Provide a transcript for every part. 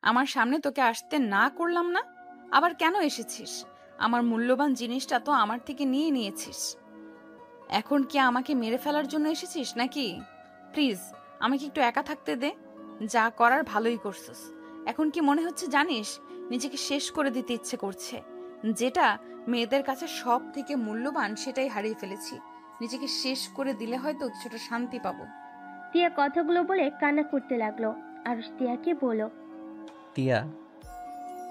আমার সামনে তোকে আসতে না করলাম না, আবার কেন এসেছিস? আমার মূল্যবান জিনিসটা তো আমার থেকে নিয়ে নিয়েছিস। এখন কি আমাকে মেরে ফেলার জন্য এসেছিস নাকি? প্লিজ আমাকে একটু একা থাকতে দে। যা করার ভালোই করছিস। এখন কি মনে হচ্ছে জানিস, নিজেকে শেষ করে দিতে ইচ্ছে করছে। যেটা মেয়েদের কাছে সব থেকে মূল্যবান সেটাই হারিয়ে ফেলেছি। নিজেকে শেষ করে দিলে হয়তো কিছুটা শান্তি পাবো। তিয়া কথাগুলো বলে কান্না করতে লাগলো। আরুষ তিয়াকে বলল, তিয়া,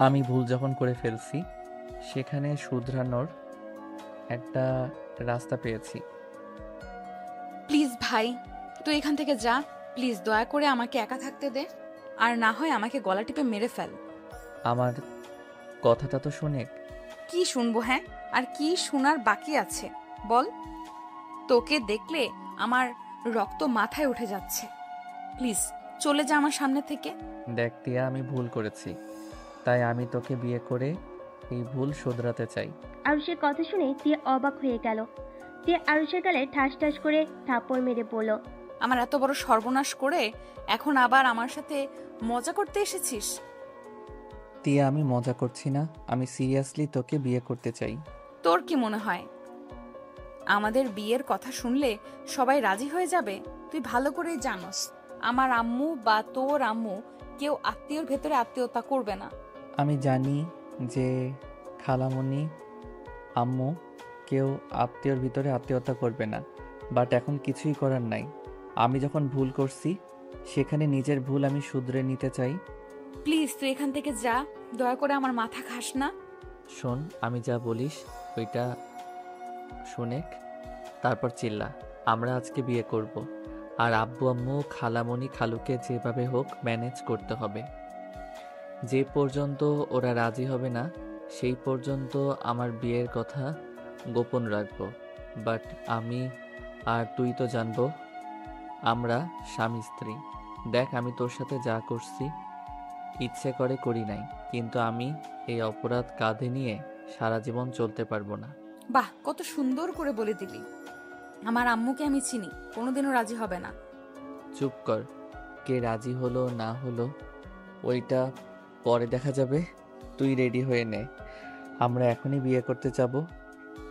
আমি ভুল যখন করে ফেলছি সেখানে শুধরানোর একটা রাস্তা পেয়েছি। প্লিজ ভাই, তুই এখান থেকে যা। প্লিজ দয়া করে আমাকে একা থাকতে দে। আর না হয় আমাকে গলা টিপে মেরে ফেল। আমার কথাটা তো শোনে। কি শুনবো? হ্যাঁ, আর কি শোনার বাকি আছে বল? তোকে দেখলে আমার রক্ত মাথায় উঠে যাচ্ছে। প্লিজ চলে যা আমার সামনে থেকে। দেখ তিয়া, আমি ভুল করেছি, তাই আমি তোকে বিয়ে করে এই ভুল শোধরাতে চাই। আরুষের কথা শুনে তিয়া অবাক হয়ে গেল। তিয়া আরুষের গালে ঠাস ঠাস করে থাপ্পড় মেরে বলল, আমার এত বড় সর্বনাশ করে এখন আবার আমার সাথে মজা করতে এসেছিস? তিয়া, আমি মজা করছি না, আমি সিরিয়াসলি তোকে বিয়ে করতে চাই। তোর কি মনে হয় আমাদের বিয়ের কথা শুনলে সবাই রাজি হয়ে যাবে? তুই ভালো করেই জানোস আমার আম্মু বা তোর আম্মু কেউ আত্মীয়র ভেতরে আত্মীয়তা করবে না। আমি জানি যে খালামণি, আম্মু কেউ আত্মীয়র ভিতরে আত্মীয়তা করবে না, বাট এখন কিছুই করার নাই। আমি যখন ভুল করছি সেখানে নিজের ভুল আমি শুধরে নিতে চাই। প্লিজ তুই এখান থেকে যা। দয়া করে আমার মাথা খাস না। শোন, আমি যা বলিস ওইটা শোনেক, তারপর চিল্লা। আমরা আজকে বিয়ে করব, আর আব্বু আম্মু খালামণি খালুকে যেভাবে হোক ম্যানেজ করতে হবে। যে পর্যন্ত ওরা রাজি হবে না সেই পর্যন্ত আমার বিয়ের কথা গোপন রাখবো। বাট আমি আর তুই তো জানবো আমরা স্বামী স্ত্রী। দেখ, আমি তোর সাথে যা করছি ইচ্ছে করে করি নাই, কিন্তু আমি এই অপরাধ কাঁধে নিয়ে সারা জীবন চলতে পারবো না। বাহ, কত সুন্দর করে বলে দিলি। আমার আম্মুকে আমি চিনি, কোনোদিনও রাজি হবে না। চুপ কর। কে রাজি হলো না হলো ওইটা পরে দেখা যাবে। তুই রেডি হয়ে নে, আমরা এখনই বিয়ে করতে যাব।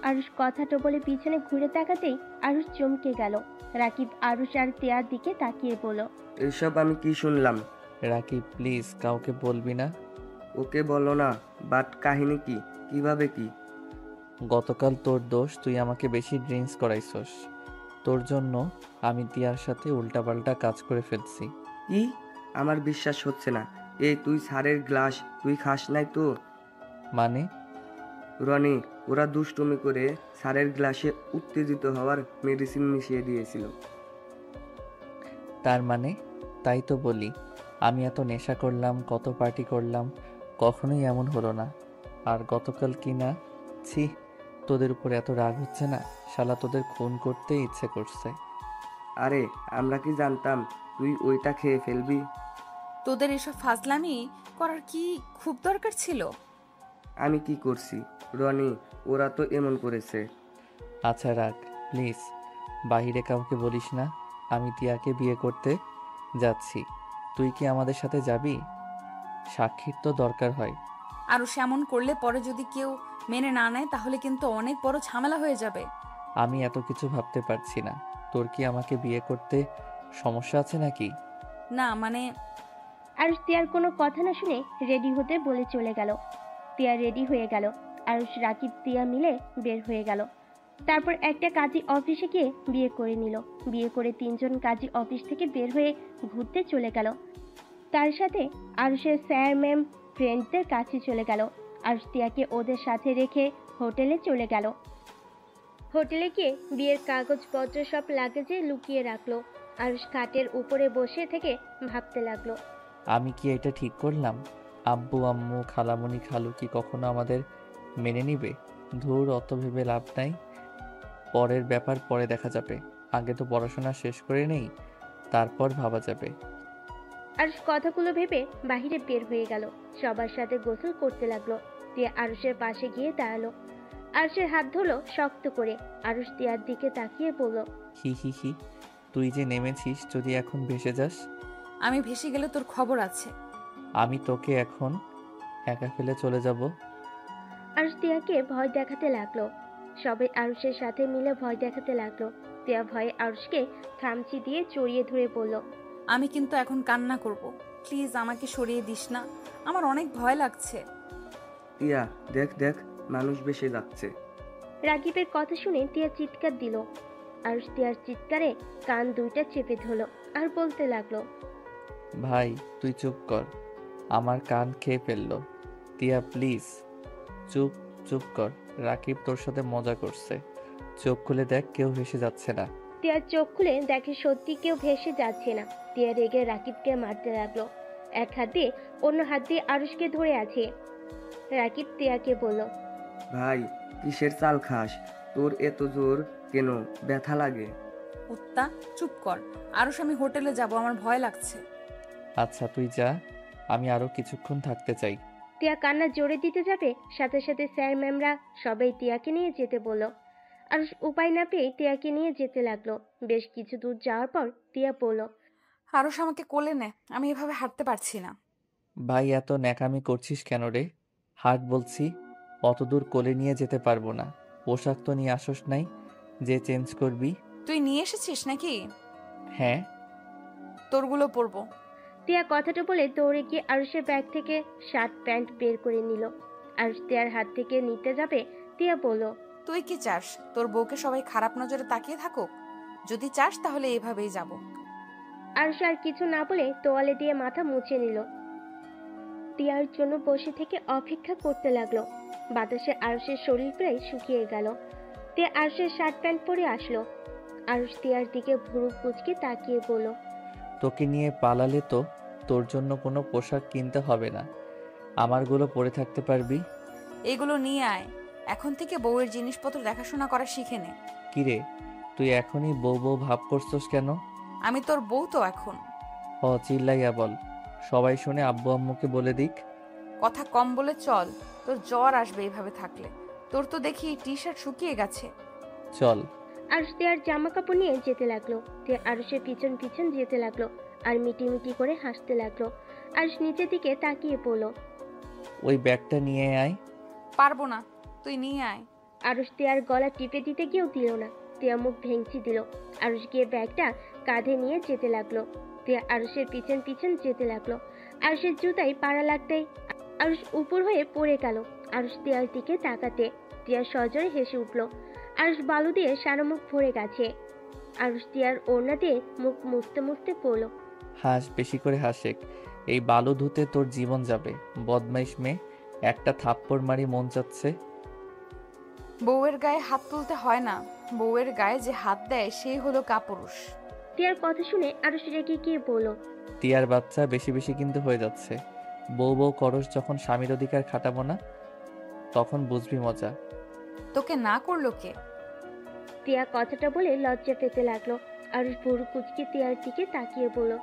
আরুষ কথাটা বলে পিছনে ঘুরে তাকাতেই আরুষ চমকে গেল। রাকিব আরুষ আর তিয়ার দিকে তাকিয়ে বলল, এসব আমি কি শুনলাম? রাকিব প্লিজ কাউকে বলবি না। ওকে বলো না, বাট কাহিনী কি, কিভাবে কি? গতকাল তোর দোষ, তুই আমাকে বেশি ড্রিঙ্কস করাইছস। তোর জন্য আমি তিয়ার সাথে উল্টাপাল্টা কাজ করে ফেলছি। কি? আমার বিশ্বাস হচ্ছে না। এই তুই সারের গ্লাস তুই খাস নাই তো? মানে? রনি, ওরা দুষ্টুমি করে সারের গ্লাসে উত্তেজিত হওয়ার মেডিসিন মিশিয়ে দিয়েছিল। তার মানে? তাই তো বলি, আমি এত নেশা করলাম, কত পার্টি করলাম, কখনোই এমন হলো না। আর গতকাল কি না, ছি, তোদের উপর এত রাগ হচ্ছে না? শালা তোদের খুন করতে ইচ্ছে করছে। আরে আমরা কি জানতাম তুই ওইটা খেয়ে ফেলবি? তোদের এসব ফাজলামি করার কি খুব দরকার ছিল? আমি কি করছি রনি? ওরা তো এমন করেছে। আচ্ছা রাখ প্লিজ, বাহিরে কাউকে বলিস না। আমি টিয়াকে বিয়ে করতে যাচ্ছি, তুই কি আমাদের সাথে যাবি? সাক্ষীর তো দরকার হয়। আর এমন করলে পরে যদি কেউ মেনে না নেয় তাহলে কিন্তু অনেক বড় ঝামেলা হয়ে যাবে। আমি এত কিছু ভাবতে পারছি না। তোর কি আমাকে বিয়ে করতে সমস্যা আছে নাকি? না মানে আরুষ তিয়ার কোনো কথা না শুনে রেডি হতে বলে চলে গেল। তিয়া রেডি হয়ে গেল। আরুষ রাকিব তিয়া মিলে বের হয়ে গেল। তারপর একটা কাজী অফিসে গিয়ে বিয়ে করে নিল। বিয়ে করে তিনজন কাজী অফিস থেকে বের হয়ে ঘুরতে চলে গেল। তার সাথে আরুষের স্যার ম্যাম ফ্রেন্ডদের কাছে চলে গেল। আরুষ তিয়াকে ওদের সাথে রেখে হোটেলে চলে গেল। হোটেলে গিয়ে বিয়ের কাগজপত্র সব লাগেজে লুকিয়ে রাখলো। আরুষ খাটের উপরে বসে থেকে ভাবতে লাগলো, আমি কি এটা ঠিক করলাম? আব্বু আম্মু খালামণি খালু কি কখনো আমাদের মেনে নিবে? ধুর, অত ভেবে লাভ নাই। পরের ব্যাপার পরে দেখা যাবে, আগে তো পড়াশোনা শেষ করে নেই, তারপর ভাবা যাবে। আরুষ কথাগুলো ভেবে বাহিরে বের হয়ে গেল। সবার সাথে গোসল করতে লাগলো। তিয়া আরুষের পাশে গিয়ে দাঁড়ালো। আরুষের হাত ধরলো শক্ত করে। আরুষ তিয়ার দিকে তাকিয়ে বলল, হি হি হি, তুই যে নেমেছিস, যদি এখন ভেসে যাস? আমি ভেসে গেলে তোর খবর আছে। আমি তোকে এখন একা ফেলে চলে যাব? আরুষ তিয়াকে ভয় দেখাতে লাগলো। সবাই আরুষের সাথে মিলে ভয় দেখাতে লাগলো। তিয়া ভয়ে আরুষকে খামচি দিয়ে জড়িয়ে ধরে বলল, আমি কিন্তু এখন কান্না করব। প্লিজ আমাকে সরিয়ে দিস না, আমার অনেক ভয় লাগছে। টিয়া, দেখ দেখ, মানুষ বেশি যাচ্ছে। রাকিবের কথা শুনে তিয়া চিৎকার দিল। আরুষ তিয়ার চিৎকারে কান দুইটা চেপে ধরল আর বলতে লাগলো, ভাই তুই চুপ কর, আমার কান খেয়ে ফেললো। টিয়া প্লিজ চুপ চুপ কর, রাকিব তোর সাথে মজা করছে, চোখ খুলে দেখ কেউ ভেসে যাচ্ছে না। তিয়ার চোখ খুলে দেখে সত্যি কেউ ভেসে যাচ্ছে না। তিয়া রেগে রাকিবকে মারতে লাগলো। এক হাত দিয়ে অন্য হাত দিয়ে আরুষকে ধরে আছে। রাকিব তিয়াকে বলল, ভাই, কিসের চাল খাস? তোর এত জোর কেন? ব্যথা লাগে? কুত্তা, চুপ কর। আরুষ, আমি হোটেলে যাব, আমার ভয় লাগছে। আচ্ছা তুই যা, আমি আরো কিছুক্ষণ থাকতে চাই। তিয়া কান্না জোরে দিতে যাবে, সাথে সাথে স্যার ম্যামরা সবাই তিয়াকে নিয়ে যেতে বলল। আরুষ উপায় না পেয়ে তিয়াকে নিয়ে যেতে লাগলো। বেশ কিছু দূর যাওয়ার পর তিয়া বলল, আরুষ, আমাকে কোলে নে, আমি এভাবে হাঁটতে পারছি না। ভাই এত ন্যাকামি করছিস কেন রে? হাট বলছি, অত দূর কোলে নিয়ে যেতে পারবো না। পোশাক তো নিয়ে আসোস নাই যে চেঞ্জ করবি? তুই নিয়ে এসেছিস নাকি? হ্যাঁ। তোরগুলো পরবো। তিয়া কথাটা বলে দৌড়ে গিয়ে আরুষের ব্যাগ থেকে শার্ট প্যান্ট বের করে নিল। আরুষ তিয়ার হাত থেকে নিতে যাবে, তিয়া বলল, তুই কি চাস তোর বউকে সবাই খারাপ নজরে তাকিয়ে থাকুক? যদি চাস তাহলে এভাবেই যাব। আরুষ আর কিছু না বলে তোয়ালে দিয়ে মাথা মুছে নিল। তিয়ার জন্য বসে থেকে অপেক্ষা করতে লাগলো। বাতাসে আরুষের শরীর প্রায় শুকিয়ে গেল। তিয়া আরুষের শার্ট প্যান্ট পরে আসলো। আরুষ তিয়ার দিকে ভুরু কুচকে তাকিয়ে বলল, তোকে নিয়ে পালালে তো তোর জন্য কোনো পোশাক কিনতে হবে না, আমারগুলো পরে থাকতে পারবি। এগুলো নিয়ে আয়, এখন থেকে বউয়ের জিনিসপত্র দেখাশোনা করা শিখে নে। কিরে, তুই এখনই বউ বউ ভাব করছস কেন? আমি তোর বউ তো এখন। চিল্লাইয়া বল, সবাই শুনে আব্বু আম্মুকে বলে দিক। কথা কম বলে চল, তোর জ্বর আসবে এইভাবে থাকলে। তোর তো দেখি টি শার্ট শুকিয়ে গেছে। চল। আরুষ তিয়ার জামা কাপড় নিয়ে যেতে লাগলো। তিয়া আরুষের পিছন পিছন যেতে লাগলো আর মিটি মিটি করে হাসতে লাগলো। আরুষ নিচের দিকে তাকিয়ে পড়ল। ওই ব্যাগটা নিয়ে আয়। পারবো না, তুই নিয়ে আয়। আরুষ তিয়ার গলা টিপে দিতে গিয়েও দিল না। তিয়া মুখ ভেঙচি দিল। আরুষ গিয়ে ব্যাগটা কাঁধে নিয়ে যেতে লাগলো। তিয়া আরুষের পিছন পিছন যেতে লাগলো। আরুষের জুতায় পাড়া লাগতেই আরুষ উপর হয়ে পড়ে গেল। আরুষ তিয়ার দিকে তাকাতে তিয়া সজোরে হেসে উঠল। আরুষ বালু দিয়ে সারা মুখ ভরে গেছে। আরুষ তিয়ার ওড়না দিয়ে মুখ মুছতে মুছতে পড়ল। হাস, বেশি করে হাসেক, এই বালু ধুতে তোর জীবন যাবে। বদমাইশ মেয়ে, একটা থাপ্পড় মারি মন চাচ্ছে। বউয়ের গায়ে হাত তুলতে হয় না, বউয়ের গায়ে যে হাত দেয় সেই হলো কাপুরুষ। তিয়ার কথা শুনে আরুষ রেগে গিয়ে বলল, টিয়ার বাচ্চা বেশি বেশি কিন্তু হয়ে যাচ্ছে। বউ বউ করস যখন স্বামীর অধিকার খাটাবো না, তখন বুঝবি মজা। তোকে না করলো কে? তিয়া কথাটা বলে লজ্জা পেতে লাগলো। আরুষ ভুরু কুচকে তিয়ার দিকে তাকিয়ে বলল,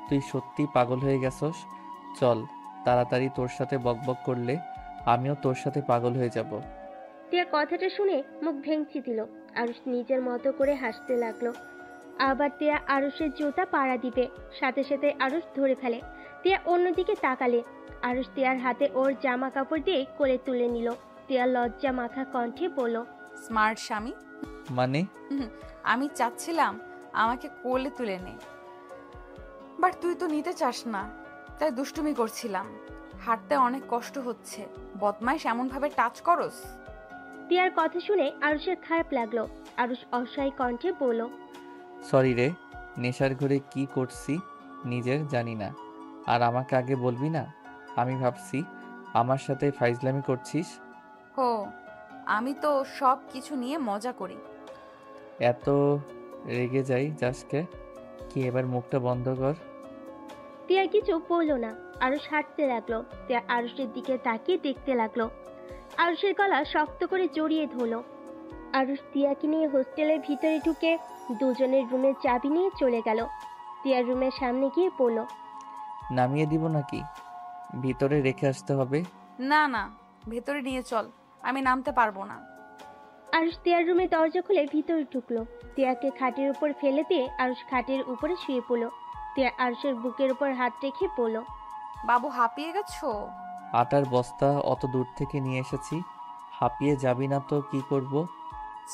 তুই সত্যি পাগল হয়ে গেছস। চল তাড়াতাড়ি, তোর সাথে বকবক করলে আমিও তোর সাথে পাগল হয়ে যাব। তিয়া কথাটা শুনে মুখ ভেঙচি দিল। আরুষ নিজের মতো করে হাসতে লাগলো। আবার তিয়া আরুষের জুতা পাড়া দিবে, সাথে সাথে আরুষ ধরে ফেলে। তিয়া অন্যদিকে তাকালে আরুষ তিয়ার হাতে ওর জামা কাপড় দিয়ে কোলে তুলে নিল। তিয়া লজ্জা মাখা কণ্ঠে বলল, স্মার্ট স্বামী। মানে? আমি চাচ্ছিলাম আমাকে কোলে তুলে নে, বাট তুই তো নিতে চাস না, তাই দুষ্টুমি করছিলাম। হাঁটতে অনেক কষ্ট হচ্ছে, বদমাইশ এমন ভাবে টাচ করস। তিয়ার কথা শুনে আরুষের খারাপ লাগলো। আরুষ অসহায় কণ্ঠে বলল, সরি রে, নেশার ঘরে কি করছি নিজের জানি না, আর আমাকে আগে বলবি না? আমি ভাবছি আমার সাথে ফাইজলামি করছিস। হো, আমি তো সব কিছু নিয়ে মজা করি। এত রেগে যাই জাসকে কি, এবার মুখটা বন্ধ কর। তিয়া কিছু বলল না। আরুষ হাঁটতে লাগলো। তিয়া আরুষের দিকে তাকিয়ে দেখতে লাগলো। আরুষের গলা শক্ত করে জড়িয়ে ধরল। আরুষ তিয়াকে নিয়ে হোস্টেলের ভিতরে ঢুকে দুজনের রুমের চাবি নিয়ে চলে গেল। তিয়ার রুমের সামনে গিয়ে পড়ল, নামিয়ে দিব নাকি ভিতরে রেখে আসতে হবে? না না, ভেতরে নিয়ে চল, আমি নামতে পারবো না। আরুষ তিয়ার রুমে দরজা খুলে ভিতরে ঢুকলো। তিয়াকে খাটের উপর ফেলে দিয়ে আরুষ খাটের উপরে শুয়ে পড়ল। তিয়া আরুষের বুকের উপর হাত রেখে পড়ল, বাবু হাঁপিয়ে গেছো? আটার বস্তা অত দূর থেকে নিয়ে এসেছি, হাঁপিয়ে যাবি না তো কি করব?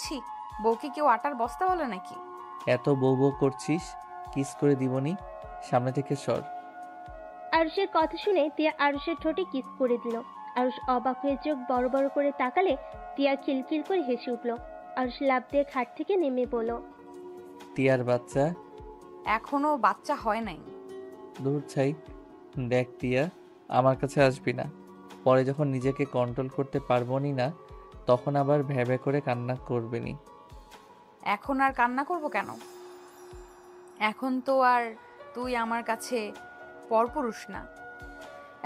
ছি, বউকে কেউ আটার বস্তা বলে নাকি? এত বউ বউ করছিস, কিস করে দিবনি, সামনে থেকে সর। আরুষের কথা শুনে তিয়া আরুষের ঠোঁটে কিস করে দিল। আরুষ অবাক হয়ে চোখ বড় বড় করে তাকালে তিয়া খিলখিল করে হেসে উঠল। আরুষ লাফ দিয়ে খাট থেকে নেমে পড়ল। টিয়ার বাচ্চা, এখনো বাচ্চা হয় নাই। দূর ছাই। দেখ টিয়া, আমার কাছে আসবি না। পরে যখন নিজেকে কন্ট্রোল করতে পারবনি না, তখন আবার ভ্যাবে করে কান্না করবেনি। এখন আর কান্না করব কেন? এখন তো আর তুই আমার কাছে পরপুরুষ না,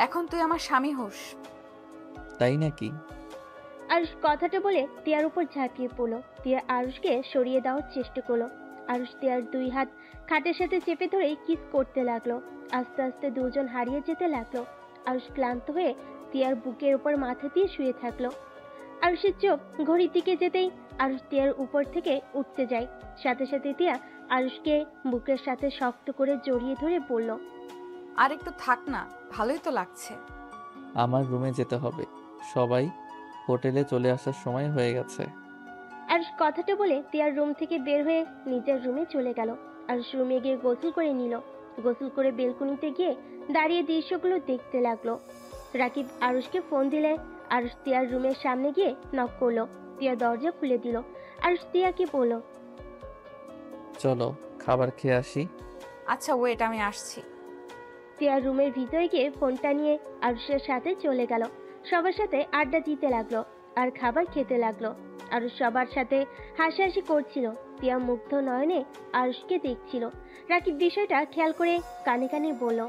এখন তুই আমার স্বামী হোস। তাই নাকি? আরুষ কথাটা বলে তিয়ার উপর ঝাঁপিয়ে পড়ল। তিয়া আরুষকে সরিয়ে দেওয়ার চেষ্টা করলো। আরুষ তিয়ার দুই হাত খাটের সাথে চেপে ধরেই কিস করতে লাগলো। আস্তে আস্তে দুজন হারিয়ে যেতে লাগলো। আরুষ ক্লান্ত হয়ে তিয়ার বুকের উপর মাথা দিয়ে শুয়ে থাকলো। আরুষের চোখ ঘড়ির দিকে যেতেই আরুষ তিয়ার উপর থেকে উঠতে যায়। সাথে সাথে তিয়া আরুষকে বুকের সাথে শক্ত করে জড়িয়ে ধরে বলল, আর একটু থাক না, ভালোই তো লাগছে। আমার রুমে যেতে হবে, সবাই হোটেলে চলে আসার সময় হয়ে গেছে। আরুষ কথাটা বলে তিয়ার রুম থেকে বের হয়ে নিজের রুমে চলে গেল। আরুষ রুমে গিয়ে গোসল করে নিল। গোসল করে বেলকুনিতে গিয়ে দাঁড়িয়ে দৃশ্যগুলো দেখতে লাগলো। রাকিব আরুষকে ফোন দিলে আরুষ তিয়ার রুমের সামনে গিয়ে নক করলো। তিয়া দরজা খুলে দিল। আরুষ তিয়াকে বলল, চলো খাবার খেয়ে আসি। আচ্ছা ওয়েট, আমি আসছি। তিয়ার রুমের ভিতরে গিয়ে ফোনটা নিয়ে আরুষের সাথে চলে গেল। সবার সাথে আড্ডা দিতে লাগলো আর খাবার খেতে লাগলো। আরুষ সবার সাথে হাসাহাসি করছিল। তিয়া মুগ্ধ নয়নে আরুষকে দেখছিল। রাকিব বিষয়টা খেয়াল করে কানে কানে বলল,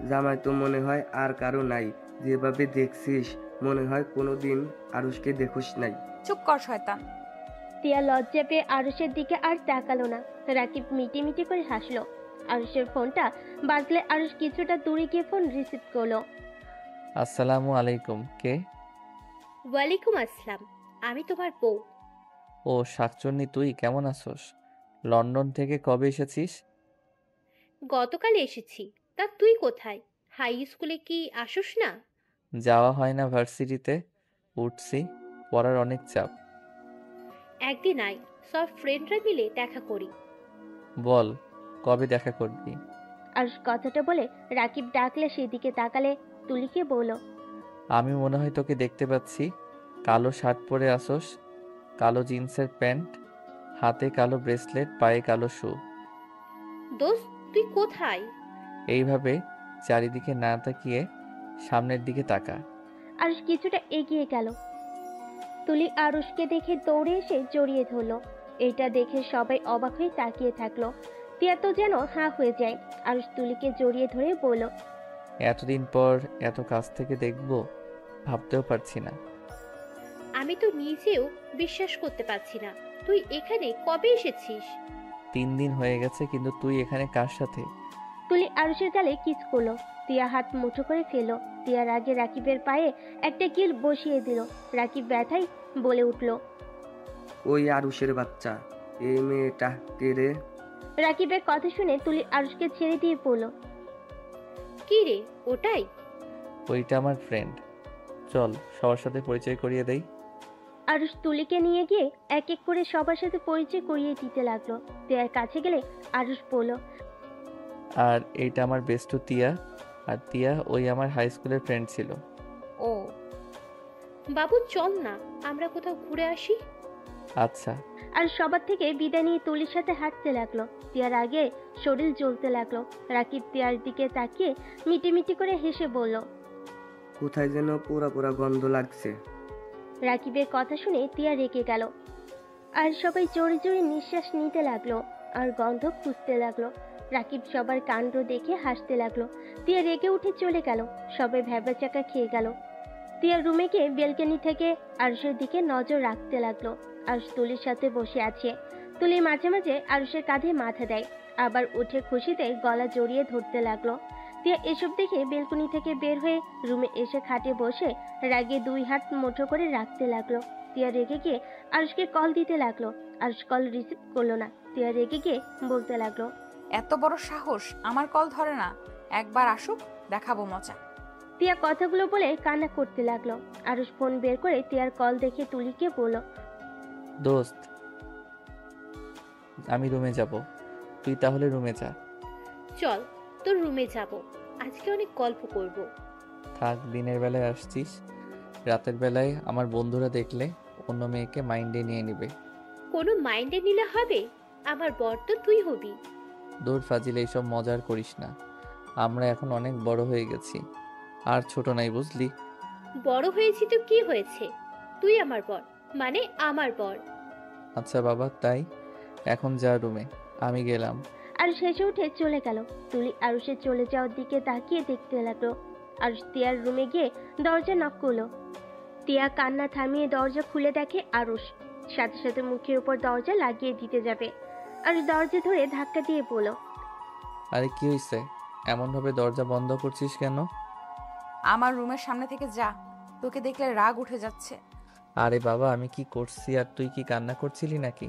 জামাই তো মনে হয় আর কারো নাই, যেভাবে দেখছিস মনে হয় কোনোদিন আরুষকে দেখোস নাই। চুপ কর শয়তান। তিয়া লজ্জা পেয়ে আরুষের দিকে আর তাকালো না। রাকিব মিটি মিটি করে হাসলো। আরুষের ফোনটা বাজলে আরুষ কিছুটা দূরে গিয়ে ফোন রিসিভ করলো। আসসালামু আলাইকুম, কে? ওয়ালাইকুম আসসালাম, আমি তোমার বউ। ও শাকচুন্নি, তুই কেমন আছোস? লন্ডন থেকে কবে এসেছিস? গতকাল এসেছি। তা তুই কোথায়? হাই স্কুলে কি আসোস না? যাওয়া হয় না ভার্সিটিতে, উঠছি, পড়ার অনেক চাপ। একদিন আয়, সব ফ্রেন্ডরা মিলে দেখা করি। বল, কবে দেখা করবি? আরুষ কথাটা বলে রাকিব ডাকলে সেদিকে তাকালে তুলিকে বলল, আমি মনে হয় তোকে দেখতে পাচ্ছি। কালো শার্ট পরে আসোস, কালো জিন্সের প্যান্ট, হাতে কালো ব্রেসলেট, পায়ে কালো শু। দোস্ত, তুই কোথায়? এইভাবে চারিদিকে না তাকিয়ে সামনের দিকে তাকা। আরুষ কিছুটা এগিয়ে গেল। তুলি আরুষকে দেখে দৌড়ে এসে জড়িয়ে ধরলো। এটা দেখে সবাই অবাক হয়ে তাকিয়ে থাকলো। তিয়া তো যেন হাঁ হয়ে যায়। আরুষ তুলিকে জড়িয়ে ধরে বলল, এতদিন পর এত কাছ থেকে দেখবো ভাবতেও পারছি না। আমি তো নিজেও বিশ্বাস করতে পারছি না। তুই এখানে কবে এসেছিস? 3 দিন হয়ে গেছে, কিন্তু তুই এখানে কার সাথে? তুলি আরুষের গালে কিস করলো। তিয়া হাত মুঠো করে ফেললো। তিয়ার আগে রাকিবের পায়ে একটা কিল বসিয়ে দিল। রাকিব ব্যথায় বলে উঠল, ওই আরুষের বাচ্চা, এই মেয়েটা কে রে? রাকিবের কথা শুনে তুলি আরুষকে ছেড়ে দিয়ে পড়ল। কি রে, ওটাই? ওইটা আমার ফ্রেন্ড, চল সবার সাথে পরিচয় করিয়ে দেই। আরুষ তুলিকে নিয়ে গিয়ে এক এক করে সবার সাথে পরিচয় করিয়ে দিতে লাগলো। তিয়ার কাছে গেলে আরুষ বলল, আর এইটা আমার বেস্টু তিয়া, আর তিয়া ওই আমার হাই স্কুলের ফ্রেন্ড ছিল। ও বাবু চল না, আমরা কোথাও ঘুরে আসি। আচ্ছা। আর সবার থেকে বিদায় নিয়ে তুলির সাথে হাঁটতে লাগলো। তিয়ার আগে শরীর জ্বলতে লাগলো। রাকিব তিয়ার দিকে তাকিয়ে মিটি মিটি করে হেসে বলল, কোথায় যেন পোড়া পোড়া গন্ধ লাগছে। রাকিবের কথা শুনে তিয়া রেগে গেল। আর সবাই জোরে জোরে নিঃশ্বাস নিতে লাগলো আর গন্ধ খুঁজতে লাগলো। রাকিব সবার কাণ্ড দেখে হাসতে লাগলো। তিয়া রেগে উঠে চলে গেল। সবাই ভ্যাবাচাকা খেয়ে গেল। তিয়া রুমে গিয়ে বেলকনি থেকে আরুষের দিকে নজর রাখতে লাগলো। আরুষ তুলির সাথে বসে আছে। তুলি মাঝে মাঝে আরুষের কাঁধে মাথা দেয়, আবার উঠে খুশিতে গলা জড়িয়ে ধরতে লাগলো। তিয়া এসব দেখে বেলকনি থেকে বের হয়ে রুমে এসে খাটে বসে রাগে দুই হাত মুঠো করে রাখতে লাগলো। তিয়া রেগে গিয়ে আরুষকে কল দিতে লাগলো। আরুষ কল রিসিভ করলো না। তিয়া রেগে গিয়ে বলতে লাগলো, এত বড় সাহস, আমার কল ধরে না। একবার আসুক, দেখাবো মজা। তিয়া কথাগুলো বলে কান্না করতে লাগলো। আরুষ ফোন বের করে তিয়ার কল দেখে তুলিকে বলল, দোস্ত, আমি রুমে যাব, তুই তাহলে রুমে যা। চল তোর রুমে যাব, আজকে অনেক গল্প করব। থাক, দিনের বেলায় আসছিস, রাতের বেলায় আমার বন্ধুরা দেখলে অন্য মেয়েকে মাইন্ডে নিয়ে নিবে। কোনো মাইন্ডে নিলে হবে? আমার বর তো তুই হবি। দূর ফাজিল, এইসব মজার করিস না, আমরা এখন অনেক বড় হয়ে গেছি, আর ছোট নাই, বুঝলি? বড় হয়েছি তো কি হয়েছে, তুই আমার বর, মানে আমার বর। আচ্ছা বাবা, তাই এখন যা রুমে, আমি গেলাম। আরুষ হেসে উঠে চলে গেল। তুলি আরুষের চলে যাওয়ার দিকে তাকিয়ে দেখতে লাগলো। আরুষ তিয়ার রুমে গিয়ে দরজা নক করলো। তিয়া কান্না থামিয়ে দরজা খুলে দেখে আরুষ। সাথে সাথে মুখের উপর দরজা লাগিয়ে দিতে যাবে। আরুষ দরজা ধরে ধাক্কা দিয়ে বলল, আরে কি হয়েছে, এমনভাবে দরজা বন্ধ করছিস কেন? আমার রুমের সামনে থেকে যা, তোকে দেখলে রাগ উঠে যাচ্ছে। আরে বাবা, আমি কি করছি আর তুই কি কান্না করছিলি নাকি?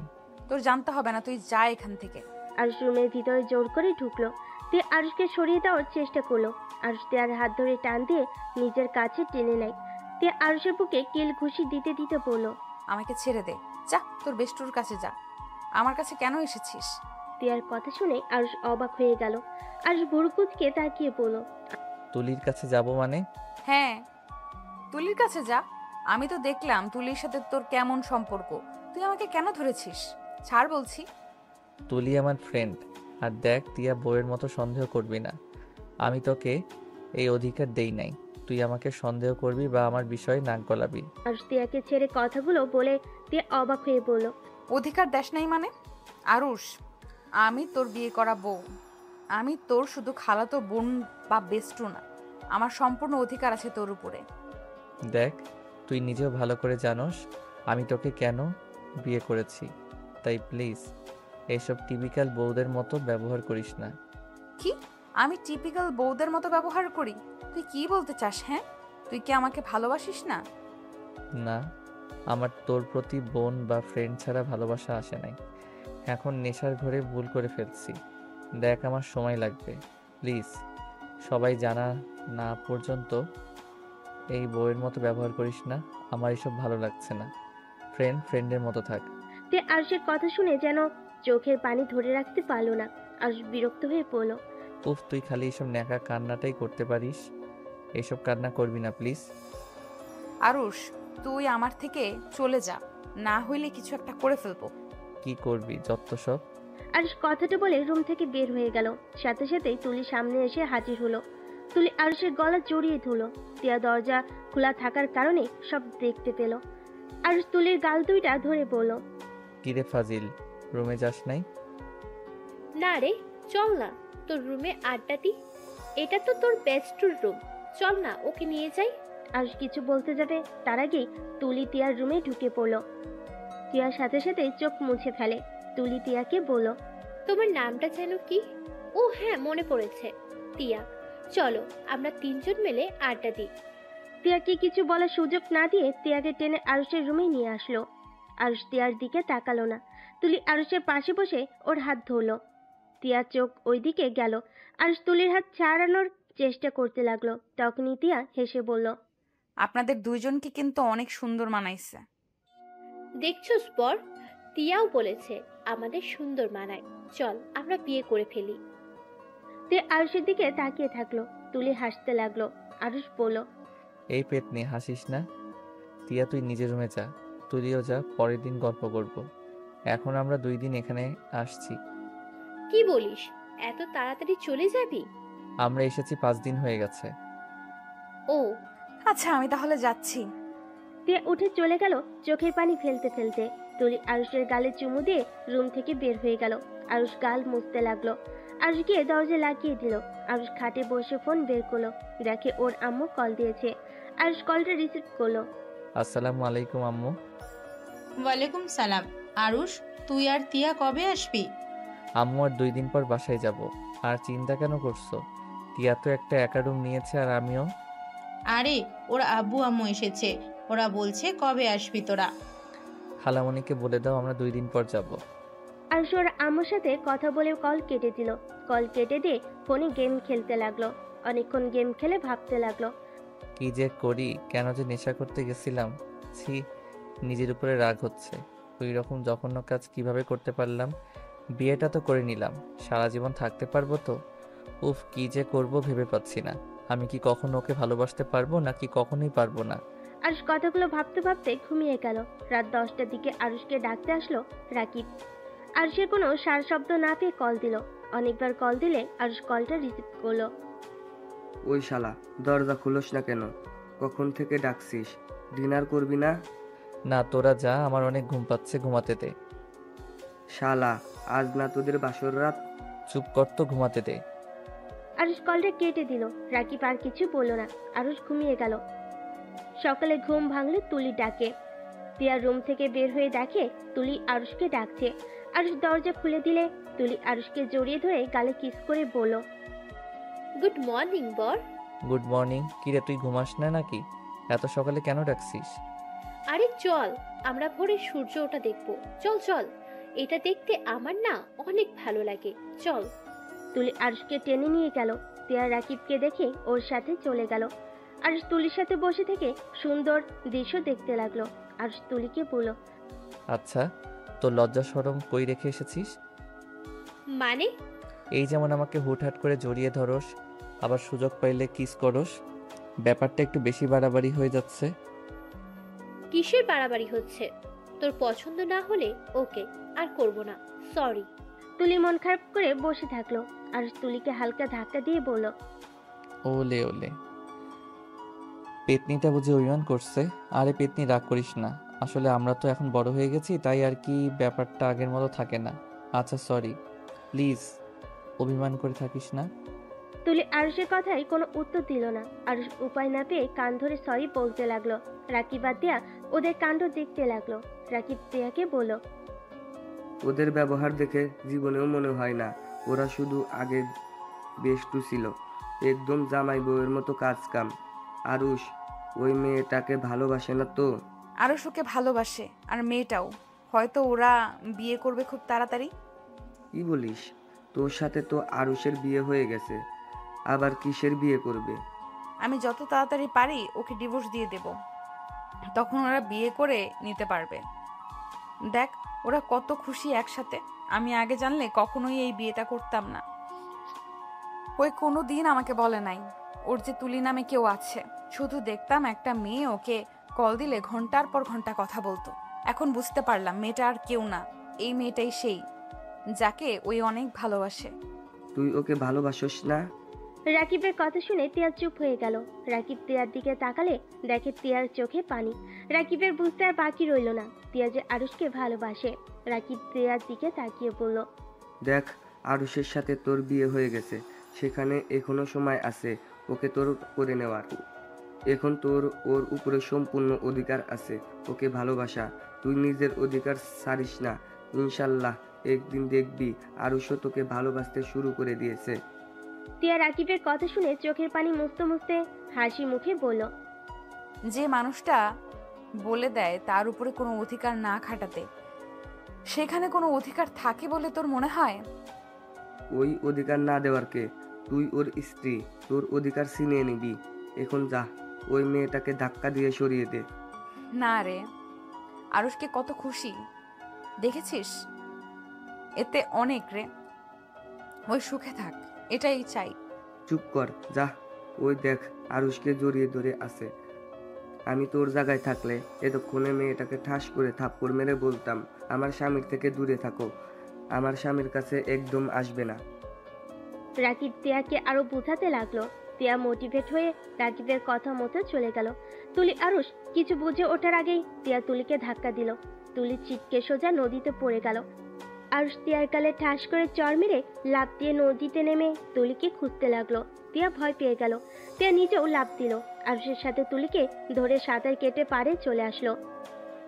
তোর জানতে হবে না, তুই যা এখান থেকে। আরুষ রুমের ভিতরে জোর করে ঢুকলো। তিয়া আরুষকে সরিয়ে দেওয়ার চেষ্টা করলো। আরুষ তিয়ার হাত ধরে টান দিয়ে নিজের কাছে টেনে নেয়। তিয়া আরুষের বুকে কিল ঘুষি দিতে দিতে বলল, আমাকে ছেড়ে দে, যা তোর বেষ্টুর কাছে যা। আমার কাছে কেন এসেছিস? তিয়ার কথা শুনে আরুষ অবাক হয়ে গেল। আরুষ ভুরুকুচকে তাকিয়ে বলল, তুলির কাছে যাব মানে? হ্যাঁ, তুলির কাছে যা। আমি তো দেখলাম তুলির সাথে তোর কেমন সম্পর্ক, তুই আমাকে কেন ধরেছিস? ছাড় বলছি। তুলি আমার ফ্রেন্ড, আর দেখ, তিয়া বউয়ের মতো সন্দেহ করবি না, আমি তোকে এই অধিকার দেই নাই তুই আমাকে সন্দেহ করবি বা আমার বিষয়ে নাক গলাবি। আরুষ তিয়াকে ছেড়ে কথাগুলো বলে তিয়া অবাক হয়ে বলল, অধিকার দেশ নাই মানে? আরুষ, আমি তোর বিয়ে করা বউ, আমি তোর শুধু খালাতো বোন বা বেস্টু না, আমার সম্পূর্ণ অধিকার আছে তোর উপরে। দেখ, তুই নিজেও ভালো করে জানোস আমি তোকে কেন বিয়ে করেছি, তাই প্লিজ এইসব টিপিক্যাল বউদের মতো ব্যবহার করিস না। কি? আমি টিপিক্যাল বউদের মতো ব্যবহার করি? তুই কি বলতে চাস? হ্যাঁ, তুই কি আমাকে ভালোবাসিস না? না, আমার তোর প্রতি বোন বা ফ্রেন্ড ছাড়া ভালোবাসা আসে নাই, এখন নেশার ঘরে ভুল করে ফেলছি। দেখ, আমার সময় লাগবে, প্লিজ সবাই জানা না পর্যন্ত এই বউয়ের মতো ব্যবহার করিস না, আমার এসব ভালো লাগছে না, ফ্রেন্ডের মতো থাক। তিয়া আরুষের কথা শুনে যেন চোখের পানি ধরে রাখতে পারলো না। আরুষ বিরক্ত হয়ে বলল, উফ, তুই খালি এইসব ন্যাকা কান্নাটাই করতে পারিস, এইসব কান্না করবি না প্লিজ। আরুষ, তুই আমার থেকে চলে যা, না হইলে কিছু একটা করে ফেলবো। কি করবি যত সব? আরুষ কথাটা বলে রুম থেকে বের হয়ে গেল। সাথে সাথেই তুলি সামনে এসে হাজির হলো। তুলি আরুষের গলা জড়িয়ে ধরল। তিয়া দরজা খোলা থাকার কারণে সব দেখতে পেল। আরুষ তুলির গাল দুইটা ধরে বলল, কিরে ফাজিল, রুমে যাস নাই? না রে, চল না তোর রুমে আড্ডা দি, এটা তো তোর বেস্টুর রুম, চল না ওকে নিয়ে যাই। আরুষ কিছু বলতে যাবে, তার আগেই তুলি তিয়ার রুমে ঢুকে পড়ল। তিয়ার সাথে সাথে চোখ মুছে ফেলে। তুলি তিয়াকে বলল, তোমার নামটা যেন কি? ও হ্যাঁ, মনে পড়েছে, তিয়া। চলো আমরা তিনজন মিলে আড্ডা দিই। তিয়াকে কিছু বলার সুযোগ না দিয়ে তিয়াকে টেনে আরুষের রুমে নিয়ে আসলো। আরুষ তিয়ার দিকে তাকালো না। তুলি আরুষের পাশে বসে ওর হাত ধরলো। তিয়ার চোখ ওই দিকে গেল। আরুষ তুলির হাত ছাড়ানোর চেষ্টা করতে লাগলো। তখনই তিয়া হেসে বলল, আপনাদের দুইজনকে কিন্তু অনেক সুন্দর মানাইছে। দেখছোস পর, তিয়াও বলেছে আমাদের সুন্দর মানায়, চল আমরা বিয়ে করে ফেলি। তিয়া আরুষের দিকে তাকিয়ে থাকলো। তুলি হাসতে লাগলো। আরুষ বলল, এই পেট নিয়ে হাসিস না, তিয়া তুই নিজের রুমে যা, তুলিও যা, পরের দিন গল্প করব, এখন আমরা 2 দিন এখানে আসছি। কি বলিস, এত তাড়াতাড়ি চলে যাবি? আমরা এসেছি 5 দিন হয়ে গেছে। ও আচ্ছা, আমি তাহলে যাচ্ছি। তিয়া উঠে চলে গেল চোখের পানি ফেলতে ফেলতে। তুলি আরুষের গালে চুমু দিয়ে রুম থেকে বের হয়ে গেল। আরুষ গাল মুছতে লাগলো। আরুষ গিয়ে দরজা লাগিয়ে দিল। আরুষ খাটে বসে ফোন বের করলো। দেখে ওর আম্মু কল দিয়েছে। আরুষ কলটা রিসিভ করলো। আসসালামু আলাইকুম আম্মু। ওয়ালাইকুম সালাম। আরুষ, তুই আর তিয়া কবে আসবি? আম্মু আর 2 দিন পর বাসায় যাব। আর চিন্তা কেন করছো? তিয়া তো একটা একা রুম নিয়েছে, আর আমিও। আরে, ওর আব্বু আম্মু এসেছে, ওরা বলছে কবে আসবি তোরা। খালামণিকে বলে দাও আমরা 2 দিন পর যাব। আরুষ ওর আম্মুর সাথে কথা বলে কল কেটে দিল। কল কেটে দিয়ে ফোনে গেম খেলতে লাগলো। অনেকক্ষণ গেম খেলে ভাবতে লাগলো। কি যে করি, কেন যে নেশা করতে গেছিলাম। ছি, নিজের উপরে রাগ হচ্ছে। ওই রকম জঘন্য কাজ কিভাবে করতে পারলাম। বিয়েটা তো করে নিলাম, সারা জীবন থাকতে পারবো তো। উফ, কি যে করব ভেবে পাচ্ছি না। আমি কি কখনো ওকে ভালোবাসতে পারবো, নাকি কখনোই পারবো না। আরুষ কথাগুলো ভাবতে ভাবতে ঘুমিয়ে গেল। রাত 10টার দিকে আরুষকে ডাকতে আসলো রাকিব। আরুষের কোনো সার শব্দ না পেয়ে কল দিল। অনেকবার কল দিলে আরুষ কলটা রিসিভ করলো। ওই শালা, দরজা খুলোস না কেন? কখন থেকে ডাকছিস? ডিনার করবি না? না, তোরা যা, আমার অনেক ঘুম পাচ্ছে, ঘুমাতে দে। শালা, আজ না তোদের বাসর রাত? চুপ কর তো, ঘুমাতে দে। আরুষ কলটা কেটে দিল। রাকিব আর কিছু বলল না। আরুষ ঘুমিয়ে গেল। সকালে ঘুম ভাঙলে তুলি ডাকে। তিয়া রুম থেকে বের হয়ে দেখে তুলি আরুষকে ডাকছে। আরুষ দরজা খুলে দিলে তুলি আরুষকে জড়িয়ে ধরে গালে কিস করে বলল, গুড মর্নিং বর। Good morning. কিরে, তুই ঘুমাস না নাকি? এত সকালে কেন ডাকছিস? আরে চল, আমরা ভোরে সূর্য ওঠা দেখবো। চল চল, এটা দেখতে আমার না অনেক ভালো লাগে, চল। তুলি আরুষকে টেনে নিয়ে গেল। তিয়া রাকিবকে দেখে ওর সাথে চলে গেল। আরুষ তুলির সাথে বসে থেকে সুন্দর দৃশ্য দেখতে লাগলো। আরুষ তুলিকে বলল, আচ্ছা, তোর লজ্জা শরম কই রেখে এসেছিস? মানে? এই যেমন আমাকে হুটহাট করে জড়িয়ে ধরস, আবার সুযোগ পাইলে কিস করস। ব্যাপারটা একটু বেশি বাড়াবাড়ি হয়ে যাচ্ছে। কিসের বাড়াবাড়ি হচ্ছে? তোর পছন্দ না হলে ওকে, আর করব না, সরি। তুলি মন খারাপ করে বসে থাকলো। আরুষ তুলিকে হালকা ধাক্কা দিয়ে বলল, ওলে ওলে, পেতনিটা বুঝে অভিমান করছে। আরে পেতনি, রাগ করিস না। আসলে আমরা তো এখন বড় হয়ে গেছি, তাই আর কি ব্যাপারটা আগের মতো থাকে না। আচ্ছা সরি, প্লিজ অভিমান করে থাকিস না। তুলি আরুষের কথায় কোনো উত্তর দিল না। আরুষ উপায় না পেয়ে কান ধরে সরি বলতে লাগলো। রাকিব আর তিয়া ওদের কাণ্ড দেখতে লাগলো। রাকিব তিয়াকে বলল, ওদের ব্যবহার দেখে জীবনেও মনে হয় না ওরা শুধু আগে বেষ্টু ছিল, একদম জামাই বউয়ের মতো কাজ কাম। আরুষ ওই মেয়েটাকে ভালোবাসে না তো? আরুষ ওকে ভালোবাসে, আর মেয়েটাও। হয়তো ওরা বিয়ে করবে খুব তাড়াতাড়ি। কি বলিস? তোর সাথে তো আরুষের বিয়ে হয়ে গেছে, আবার কিসের বিয়ে করবে? আমি যত তাড়াতাড়ি পারি ওকে ডিভোর্স দিয়ে দেব, তখন ওরা বিয়ে করে নিতে পারবে। দেখ ওরা কত খুশি একসাথে। আমি আগে জানলে কখনোই এই বিয়েটা করতাম না। ওই কোনো দিন আমাকে বলে নাই ওর যে তুলি নামে কেউ আছে। শুধু দেখতাম একটা মেয়ে ওকে কল দিলে ঘন্টার পর ঘন্টা কথা বলতো। এখন বুঝতে পারলাম মেয়েটা আর কেউ না, এই মেয়েটাই সেই যাকে ওই অনেক ভালোবাসে। তুই ওকে ভালোবাসোস না? রাকিবের কথা শুনে তিয়া চুপ হয়ে গেল। রাকিব তিয়ার দিকে তাকালে দেখে তিয়ার চোখে পানি। রাকিবের বুঝতে আর বাকি রইল না তিয়া যে আরুষকে ভালোবাসে। রাকিব তিয়ার দিকে তাকিয়ে বলল, দেখ, আরুষের সাথে তোর বিয়ে হয়ে গেছে, সেখানে এখনো সময় আছে ওকে তোর করে নেওয়ার। এখন তোর ওর উপরে সম্পূর্ণ অধিকার আছে ওকে ভালোবাসা। তুই নিজের অধিকার ছাড়িস না। ইনশাল্লাহ একদিন দেখবি আরুষও তোকে ভালোবাসতে শুরু করে দিয়েছে। তিয়া রাকিবের কথা শুনে চোখের পানি মুছতে মুছতে হাসি মুখে বলল, যে মানুষটা বলে দেয় তার উপরে কোনো অধিকার না খাটাতে, সেখানে কোনো অধিকার থাকে বলে তোর মনে হয়? ওই অধিকার না দেওয়ার কে? তুই ওর স্ত্রী, তোর অধিকার ছিনিয়ে নিবি। এখন যা, ওই মেয়েটাকে ধাক্কা দিয়ে সরিয়ে দে। না রে, আরুষকে কত খুশি দেখেছিস? এতে অনেক রে। ওই সুখে থাক, এটাই চাই। চুপ কর, যা। ওই দেখ, আরুষকে জড়িয়ে ধরে আছে। আমি তোর জায়গায় থাকলে এতক্ষণে মেয়েটাকে ঠাস করে থাপ্পড় মেরে বলতাম, আমার স্বামীর থেকে দূরে থাকো, আমার স্বামীর কাছে একদম আসবে না। রাকিব তিয়াকে আরো বোঝাতে লাগলো। তিয়া মোটিভেট হয়ে রাকিবের কথা মতো চলে গেল। তুলি আরুষ কিছু বুঝে ওঠার আগেই তিয়া তুলিকে ধাক্কা দিল। তুলি ছিটকে সোজা নদীতে পড়ে গেল। আরুষ তিয়ার গালে ঠাস করে চড় মেরে লাফ দিয়ে নদীতে নেমে তুলিকে খুঁজতে লাগলো। তিয়া ভয় পেয়ে গেল। তিয়া নিজেও লাফ দিল। আরুষের সাথে তুলিকে ধরে সাঁতার কেটে পাড়ে চলে আসলো।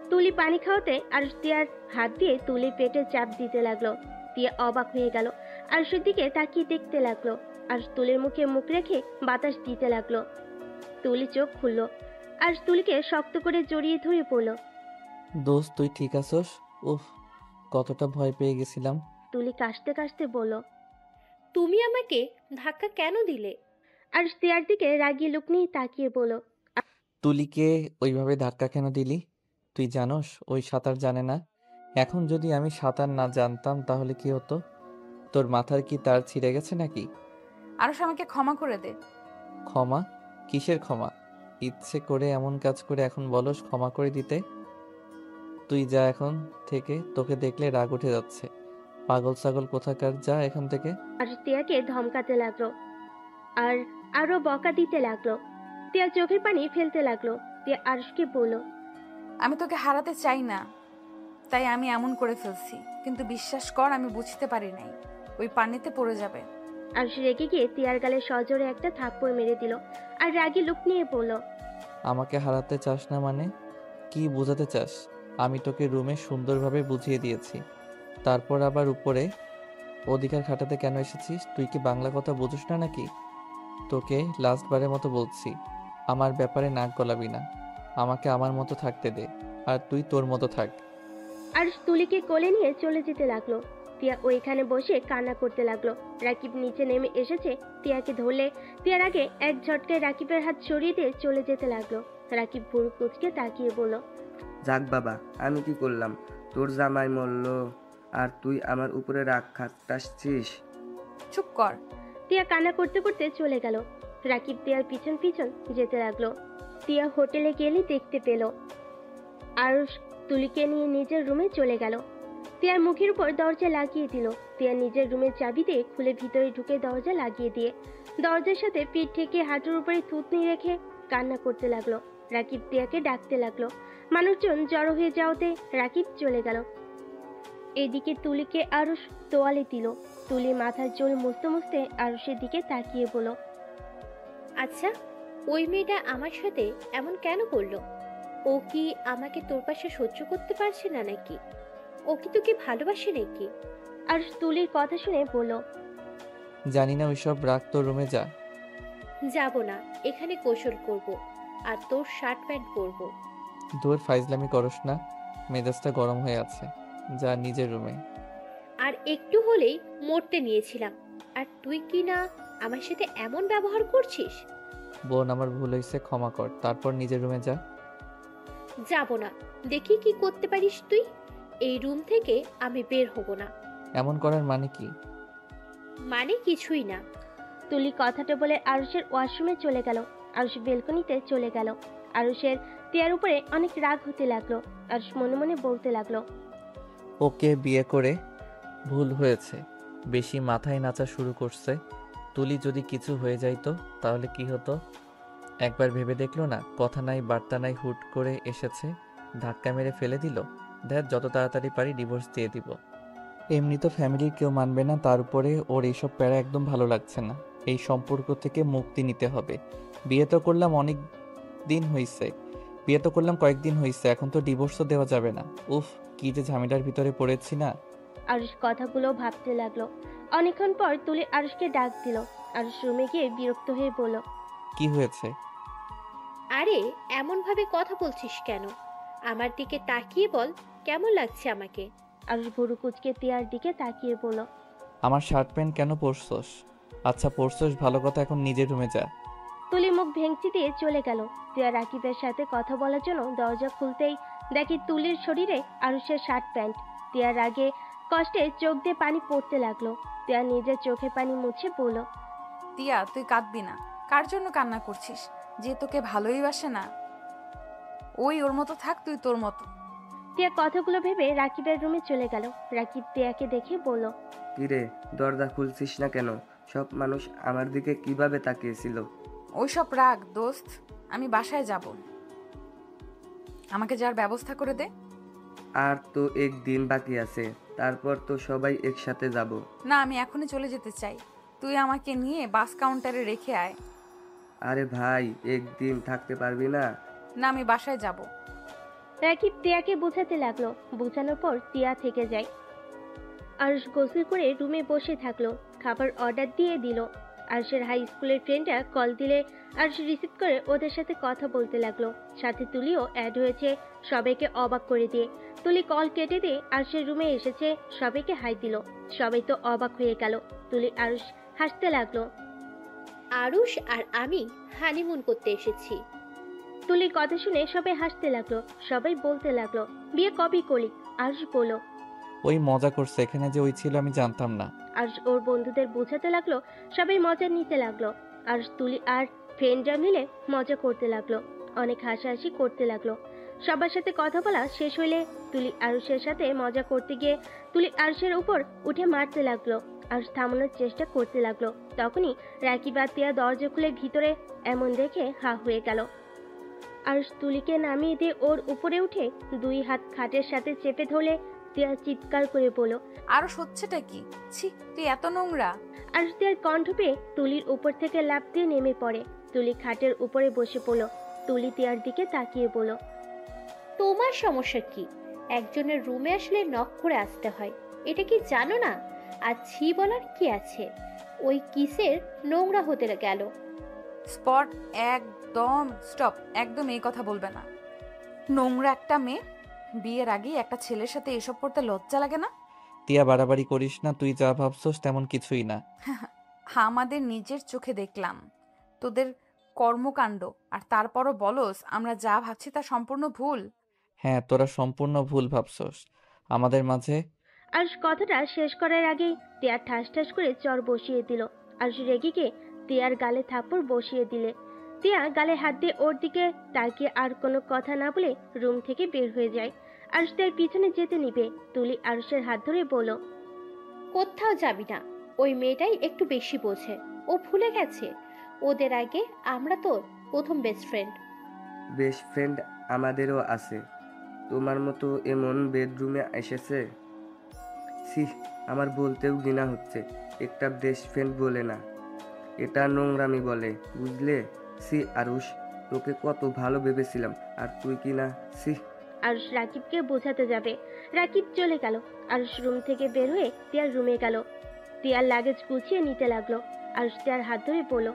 তুলি পানি খাওয়াতে আরুষ তিয়ার হাত দিয়ে তুলির পেটে চাপ দিতে লাগলো। তিয়া অবাক হয়ে গেল। আরুষের দিকে তাকিয়ে দেখতে লাগলো। আরুষ তুলির মুখে মুখ রেখে বাতাস দিতে লাগলো। তুলি চোখ খুললো। আরুষ তুলিকে শক্ত করে জড়িয়ে ধরে পড়ল। দোস্ত, তুই ঠিক আছোস? উফ, কতটা ভয় পেয়ে গেছিলাম। তুলি কাশতে কাশতে বলল, তুমি আমাকে ধাক্কা কেন দিলে? আরুষ তিয়ার দিকে রাগী লুক নিয়ে তাকিয়ে বলল, তুলিকে ওইভাবে ধাক্কা কেন দিলি? তুই জানোস ওই সাঁতার জানে না। এখন যদি আমি সাঁতার না জানতাম তাহলে কি হতো? তোর মাথার কি তার ছিঁড়ে গেছে নাকি? আরশ আমাকে ক্ষমা করে দে। ক্ষমা? কিসের ক্ষমা? ইচ্ছে করে এমন কাজ করে এখন বলস ক্ষমা করে দিতে? তুই যা এখন থেকে, তোকে দেখলে রাগ উঠে যাচ্ছে। পাগল ছাগল কোথাকার, যা এখান থেকে। আরুষ তিয়াকে ধমকাতে লাগলো আর আরো বকা দিতে লাগলো। তিয়া চোখের পানি ফেলতে লাগলো। তিয়া আরুষকে বলল, আমি তোকে হারাতে চাই না, তাই আমি এমন করে ফেলছি, কিন্তু বিশ্বাস কর আমি বুঝতে পারি নাই ওই পানিতে পড়ে যাবে। আরুষ রেগে গিয়ে তিয়ার গালে সজোরে একটা থাপ্পড় মেরে দিল আর রাগী লুক নিয়ে বলল, আমাকে হারাতে চাস না মানে? কি বোঝাতে চাস? আমি তোকে রুমে সুন্দরভাবে বুঝিয়ে দিয়েছি, তারপর আবার উপরে অধিকার খাটাতে কেন এসেছিস? তুই কি বাংলা কথা বুঝিস না নাকি? তোকে লাস্টবারের মতো বলছি, আমার ব্যাপারে নাক গলাবি না। আমাকে আমার মতো থাকতে দে, আর তুই তোর মতো থাক। আরুষ তুলিকে কোলে নিয়ে চলে যেতে লাগলো। তিয়া ওইখানে বসে কান্না করতে লাগলো। রাকিব নিচে নেমে এসেছে, তিয়াকে ধরলে তিয়ার আগে এক ঝটকায় রাকিবের হাত সরিয়ে দিয়ে চলে যেতে লাগলো। রাকিব ভুরু কুচকে তাকিয়ে বলল, যাক বাবা, আমি কি করলাম? তোর জামাই মরল আর তুই আমার উপরে রাগ খাটাচ্ছিস? চুপ কর। তিয়া কান্না করতে করতে চলে গেল। রাকিব তিয়ার পিছন পিছন যেতে লাগলো। তিয়া হোটেলে গেলে দেখতে পেল আরুষ তুলিকে নিয়ে নিজের রুমে চলে গেল। তিয়ার মুখের উপর দরজা লাগিয়ে দিল। তিয়া নিজের রুমের চাবি দিয়ে খুলে ভিতরে ঢুকে দরজা লাগিয়ে দিয়ে দরজার সাথে পিঠ থেকে হাঁটুর উপরে থুতনি রেখে কান্না করতে লাগলো। রাকিব তিয়াকে ডাকতে লাগলো। মানুষজন জড়ো হয়ে যাওয়াতে রাকিব চলে গেল। এদিকে তুলিকে আরুষ তোয়ালে দিল। তুলি মাথার চুল মুছতে মুছতে আরুষের দিকে তাকিয়ে বলল, আচ্ছা, ওই মেয়েটা আমার সাথে এমন কেন করলো? ও কি আমাকে তোর পাশে সহ্য করতে পারছে না নাকি? ও কি তোকে ভালোবাসে নাকি? আরুষ তুলির কথা শুনে বলল, জানি না, ওইসব রাখ, তোর রুমে যা। যাব না, এখানে গোসল করব আর তোর শার্ট প্যান্ট পরবো। দূর ফাইজলামি করস না, মেজাজটা গরম হয়ে আছে। যা নিজের রুমে। আর একটু হলেই মরতে নিয়েছিলাম, আর তুই কি না আমার সাথে এমন ব্যবহার করছিস? বোন, আমার ভুল হয়েছে, ক্ষমা কর। তারপর নিজের রুমে যা। যাব না, দেখি কি করতে পারিস তুই। এই রুম থেকে আমি বের হব না। এমন করার মানে কি? মানে কিছুই না। তুলি কথাটা বলে আরুষের ওয়াশরুমে চলে গেল। আরুষ বেলকনিতে চলে গেল। আরুষের তিয়ার উপরে অনেক রাগ হতে লাগলো। আরুষ মনে মনে বলতে লাগলো, ওকে বিয়ে করে ভুল হয়েছে, বেশি মাথায় নাচা শুরু করছে। তুলি যদি কিছু হয়ে যাইতো তাহলে কি হতো? একবার ভেবে দেখলো না? কথা নাই বার্তা নাই, হুট করে এসেছে, ধাক্কা মেরে ফেলে দিল। দেখ, যত তাড়াতাড়ি পারি ডিভোর্স দিয়ে দিব। এমনি তো ফ্যামিলির কেউ মানবে না, তার উপরে ওর এইসব প্যারা একদম ভালো লাগছে না। এই সম্পর্ক থেকে মুক্তি নিতে হবে। বিয়ে তো করলাম অনেক দিন হইছে, বিয়ে তো করলাম কয়েকদিন হইছে, এখন তো ডিভোর্সও দেওয়া যাবে না। উফ, কি যে ঝামেলার ভিতরে পড়েছি না। আরুষ কথাগুলো ভাবতে লাগলো। অনেকক্ষণ পর তুলি আরুষকে ডাক দিল। আরুষ রুমে গিয়ে বিরক্ত হয়ে বলল, কি হয়েছে? আরে এমন ভাবে কথা বলছিস কেন? আমার দিকে তাকিয়ে বল, কেমন লাগছে আমাকে? আরুষ ভুরু কুচকে তিয়ার দিকে তাকিয়ে বলল, আমার শার্ট প্যান্ট কেন পরছস? আচ্ছা পরছস, ভালো কথা, এখন নিজের রুমে যা। তুলি মুখ ভেঙচি দিয়ে চলে গেল। তিয়া রাকিবের সাথে কথা বলার জন্য দরজা খুলতেই দেখি তুলির শরীরে আরুষের শার্ট প্যান্ট। তিয়ার আগে কষ্টে চোখ দিয়ে পানি পড়তে লাগলো। তিয়া নিজের চোখে পানি মুছে বলল, তিয়া, তুই কাঁদবি না। কার জন্য কান্না করছিস? যে তোকে ভালোই বাসে না। ওই ওর মতো থাক, তুই তোর মতো। তিয়া কথাগুলো ভেবে রাকিবের রুমে চলে গেল। রাকিব তিয়াকে দেখে বলল, কিরে, দরজা খুলছিস না কেন? সব মানুষ আমার দিকে কিভাবে তাকিয়েছিল? ওইসব রাগ দোস্ত, আমি বাসায় যাব। আমাকে যার ব্যবস্থা করে দে। আর তো একদিন বাকি আছে, তারপর তো সবাই একসাথে যাব। না, আমি এখনই চলে যেতে চাই। তুই আমাকে নিয়ে বাস কাউন্টারে রেখে আয়। আরে ভাই, একদিন থাকতে পারবি না? না, আমি বাসায় যাব। রাকিব তিয়াকে বোঝাতে লাগলো। বোঝানোর পর তিয়া থেকে যায়। আরুষ গোসল করে রুমে বসে থাকলো। খাবার অর্ডার দিয়ে দিল। আরুষের হাই স্কুলের ফ্রেন্ডরা কল দিলে আরুষ রিসিভ করে ওদের সাথে কথা বলতে লাগলো। সাথে তুলিও অ্যাড হয়েছে, সবাইকে অবাক করে দিয়ে। তুলি কল কেটে দিয়ে আরুষের রুমে এসেছে, সবাইকে হাই দিল। সবাই তো অবাক হয়ে গেল। তুলি আরুষ হাসতে লাগলো। আরুষ আর আমি হানিমুন করতে এসেছি। তুলির কথা শুনে সবাই হাসতে লাগলো, সবাই বলতে লাগলো, বিয়ে কবে করলি? আরুষ বলল। ওই মজা করছে, এখানে যে ওই ছিল আমি জানতাম না। আরুষ ওর বন্ধুদের বোঝাতে লাগলো, সবাই মজা নিতে লাগলো। আরুষ তুলি আর ফ্রেন্ডরা মিলে মজা করতে লাগলো, অনেক হাসাহাসি করতে লাগলো। সবার সাথে কথা বলা শেষ হইলে তুলি আরুষের সাথে মজা করতে গিয়ে তুলি আরুষের উপর উঠে মারতে লাগলো। আরুষ থামানোর চেষ্টা করতে লাগলো। তখনই রাকিব আর তিয়া দরজা খুলে ভিতরে এমন দেখে হা হয়ে গেল। আরুষ তুলিকে নামিয়ে দিয়ে ওর উপরে উঠে 2 হাত খাটের সাথে চেপে ধরলে তিয়া চিৎকার করে বলল। আরো হচ্ছেটা কি? ছি, তুই এত নোংরা। আরুষ তিয়ার কণ্ঠ পেয়ে তুলির উপর থেকে লাফ দিয়ে নেমে পড়ে। তুলি খাটের উপরে বসে পড়ল। তুলি তিয়ার দিকে তাকিয়ে বলল। তোমার সমস্যা কি? একজনের রুমে আসলে নক করে আসতে হয়, এটা কি জানো না? আর ছি বলার কি আছে? ওই কিসের নোংরা হতে গেল। স্পট, একদম স্টপ, একদম এই কথা বলবে না। নোংরা একটা মেয়ে, বিয়ের আগেই একটা ছেলের সাথে এসব করতে লজ্জা লাগে না? তিয়া বাড়াবাড়ি করিস না, তুই যা ভাবছস তেমন কিছুই না। আমাদের নিজের চোখে দেখলাম তোদের কর্মকাণ্ড, আর তারপরও বলস আমরা যা ভাবছি তা সম্পূর্ণ ভুল। হ্যাঁ, তোরা সম্পূর্ণ ভুল ভাবছস। আমাদের মাঝে আরুষ কথাটা শেষ করার আগেই তিয়ার ঠাস ঠাস করে চর বসিয়ে দিল। আরুষ রেগে গিয়ে তিয়ার গালে থাপ্পড় বসিয়ে দিলে। তিয়া গালে হাত দিয়ে ওর দিকে তাকিয়ে আর কোনো কথা না বলে রুম থেকে বের হয়ে যায়। আরুষ তার পিছনে যেতে নিবে, তুলি আরুষের হাত ধরে বলল। কোথাও যাবি না, ওই মেয়েটাই একটু বেশি বোঝে। ও ভুলে গেছে ওদের আগে আমরা তোর প্রথম বেস্ট ফ্রেন্ড। বেস্ট ফ্রেন্ড আমাদেরও আছে, তোমার মতো এমন বেডরুমে এসেছে। সি, আমার বলতেও ঘৃণা হচ্ছে। একটা বেস্ট ফ্রেন্ড বলে না, এটা নোংরামি বলে, বুঝলে? সি আরুষ, তোকে কত ভালো ভেবেছিলাম, আর তুই কি না, সি। আরুষ রাকিবকে বোঝাতে যাবে, রাকিব চলে গেল। আরুষ রুম থেকে বের হয়ে তিয়ার রুমে গেল। তিয়ার লাগেজ গুছিয়ে নিতে লাগলো। আরুষ তিয়ার হাত ধরে বলল।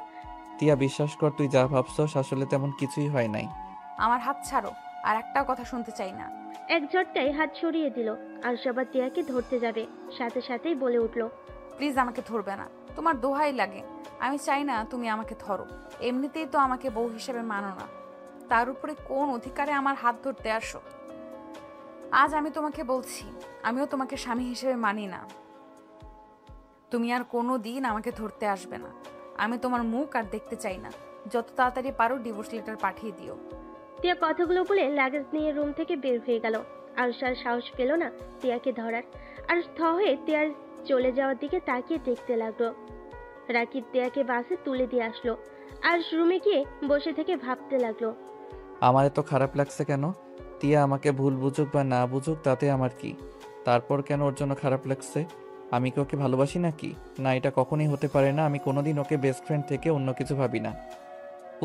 তিয়া বিশ্বাস কর, তুই যা ভাবছস আসলে তেমন কিছুই হয় নাই। আমার হাত ছাড়ো, আর একটাও কথা শুনতে চাই না। এক ঝটকায় হাত সরিয়ে দিল। আরুষ আবার তিয়াকে ধরতে যাবে, সাথে সাথেই বলে উঠল। প্লিজ আমাকে ধরবে না, তোমার দোহাই লাগে। আমি চাই না তুমি আমাকে ধরো, এমনিতেই তো আমাকে বউ হিসেবে মানো না, তার উপরে কোন অধিকারে আমার হাত ধরতে আসো? আজ আমি তোমাকে বলছি, আমিও তোমাকে স্বামী হিসেবে মানি না। তুমি আর কোনো দিন আমাকে ধরতে আসবে না। আমি তোমার মুখ আর দেখতে চাই না। যত তাড়াতাড়ি পারো ডিভোর্স লেটার পাঠিয়ে দিও। তিয়া কথাগুলো বলে লাগেজ নিয়ে রুম থেকে বের হয়ে গেল। আরুষ আর সাহস পেল না তিয়াকে ধরার। আরুষ থ হয়ে তিয়ার চলে যাওয়ার দিকে তাকিয়ে দেখতে লাগলো। রাকিব তিয়াকে বাসে তুলে দিয়ে আসলো। আরুষ রুমে গিয়ে বসে থেকে ভাবতে লাগলো। আমার এত খারাপ লাগছে কেন? তিয়া আমাকে ভুল বুঝুক বা না বুঝুক তাতে আমার কি? তারপর কেন ওর জন্য খারাপ লাগছে? আমি কি ওকে ভালোবাসি নাকি? না, এটা কখনোই হতে পারে না। আমি কোনোদিন ওকে বেস্ট ফ্রেন্ড থেকে অন্য কিছু ভাবি না।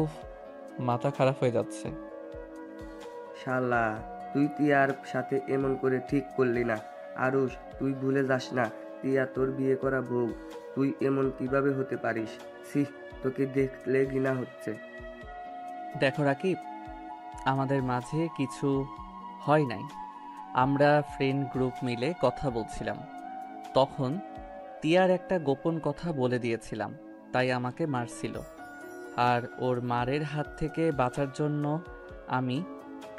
উফ, মাথা খারাপ হয়ে যাচ্ছে। শালা, তুই তিয়ার সাথে এমন করে ঠিক করলি না। আরুষ, তুই ভুলে যাস না, তিয়া তোর বিয়ে করা বউ। তুই এমন কিভাবে হতে পারিস? সি, তোকে দেখলে ঘৃণা হচ্ছে। দেখো রাকিব, আমাদের মাঝে কিছু হয় নাই। আমরা ফ্রেন্ড গ্রুপ মিলে কথা বলছিলাম, তখন তিয়ার একটা গোপন কথা বলে দিয়েছিলাম, তাই আমাকে মারছিল। আর ওর মারের হাত থেকে বাঁচার জন্য আমি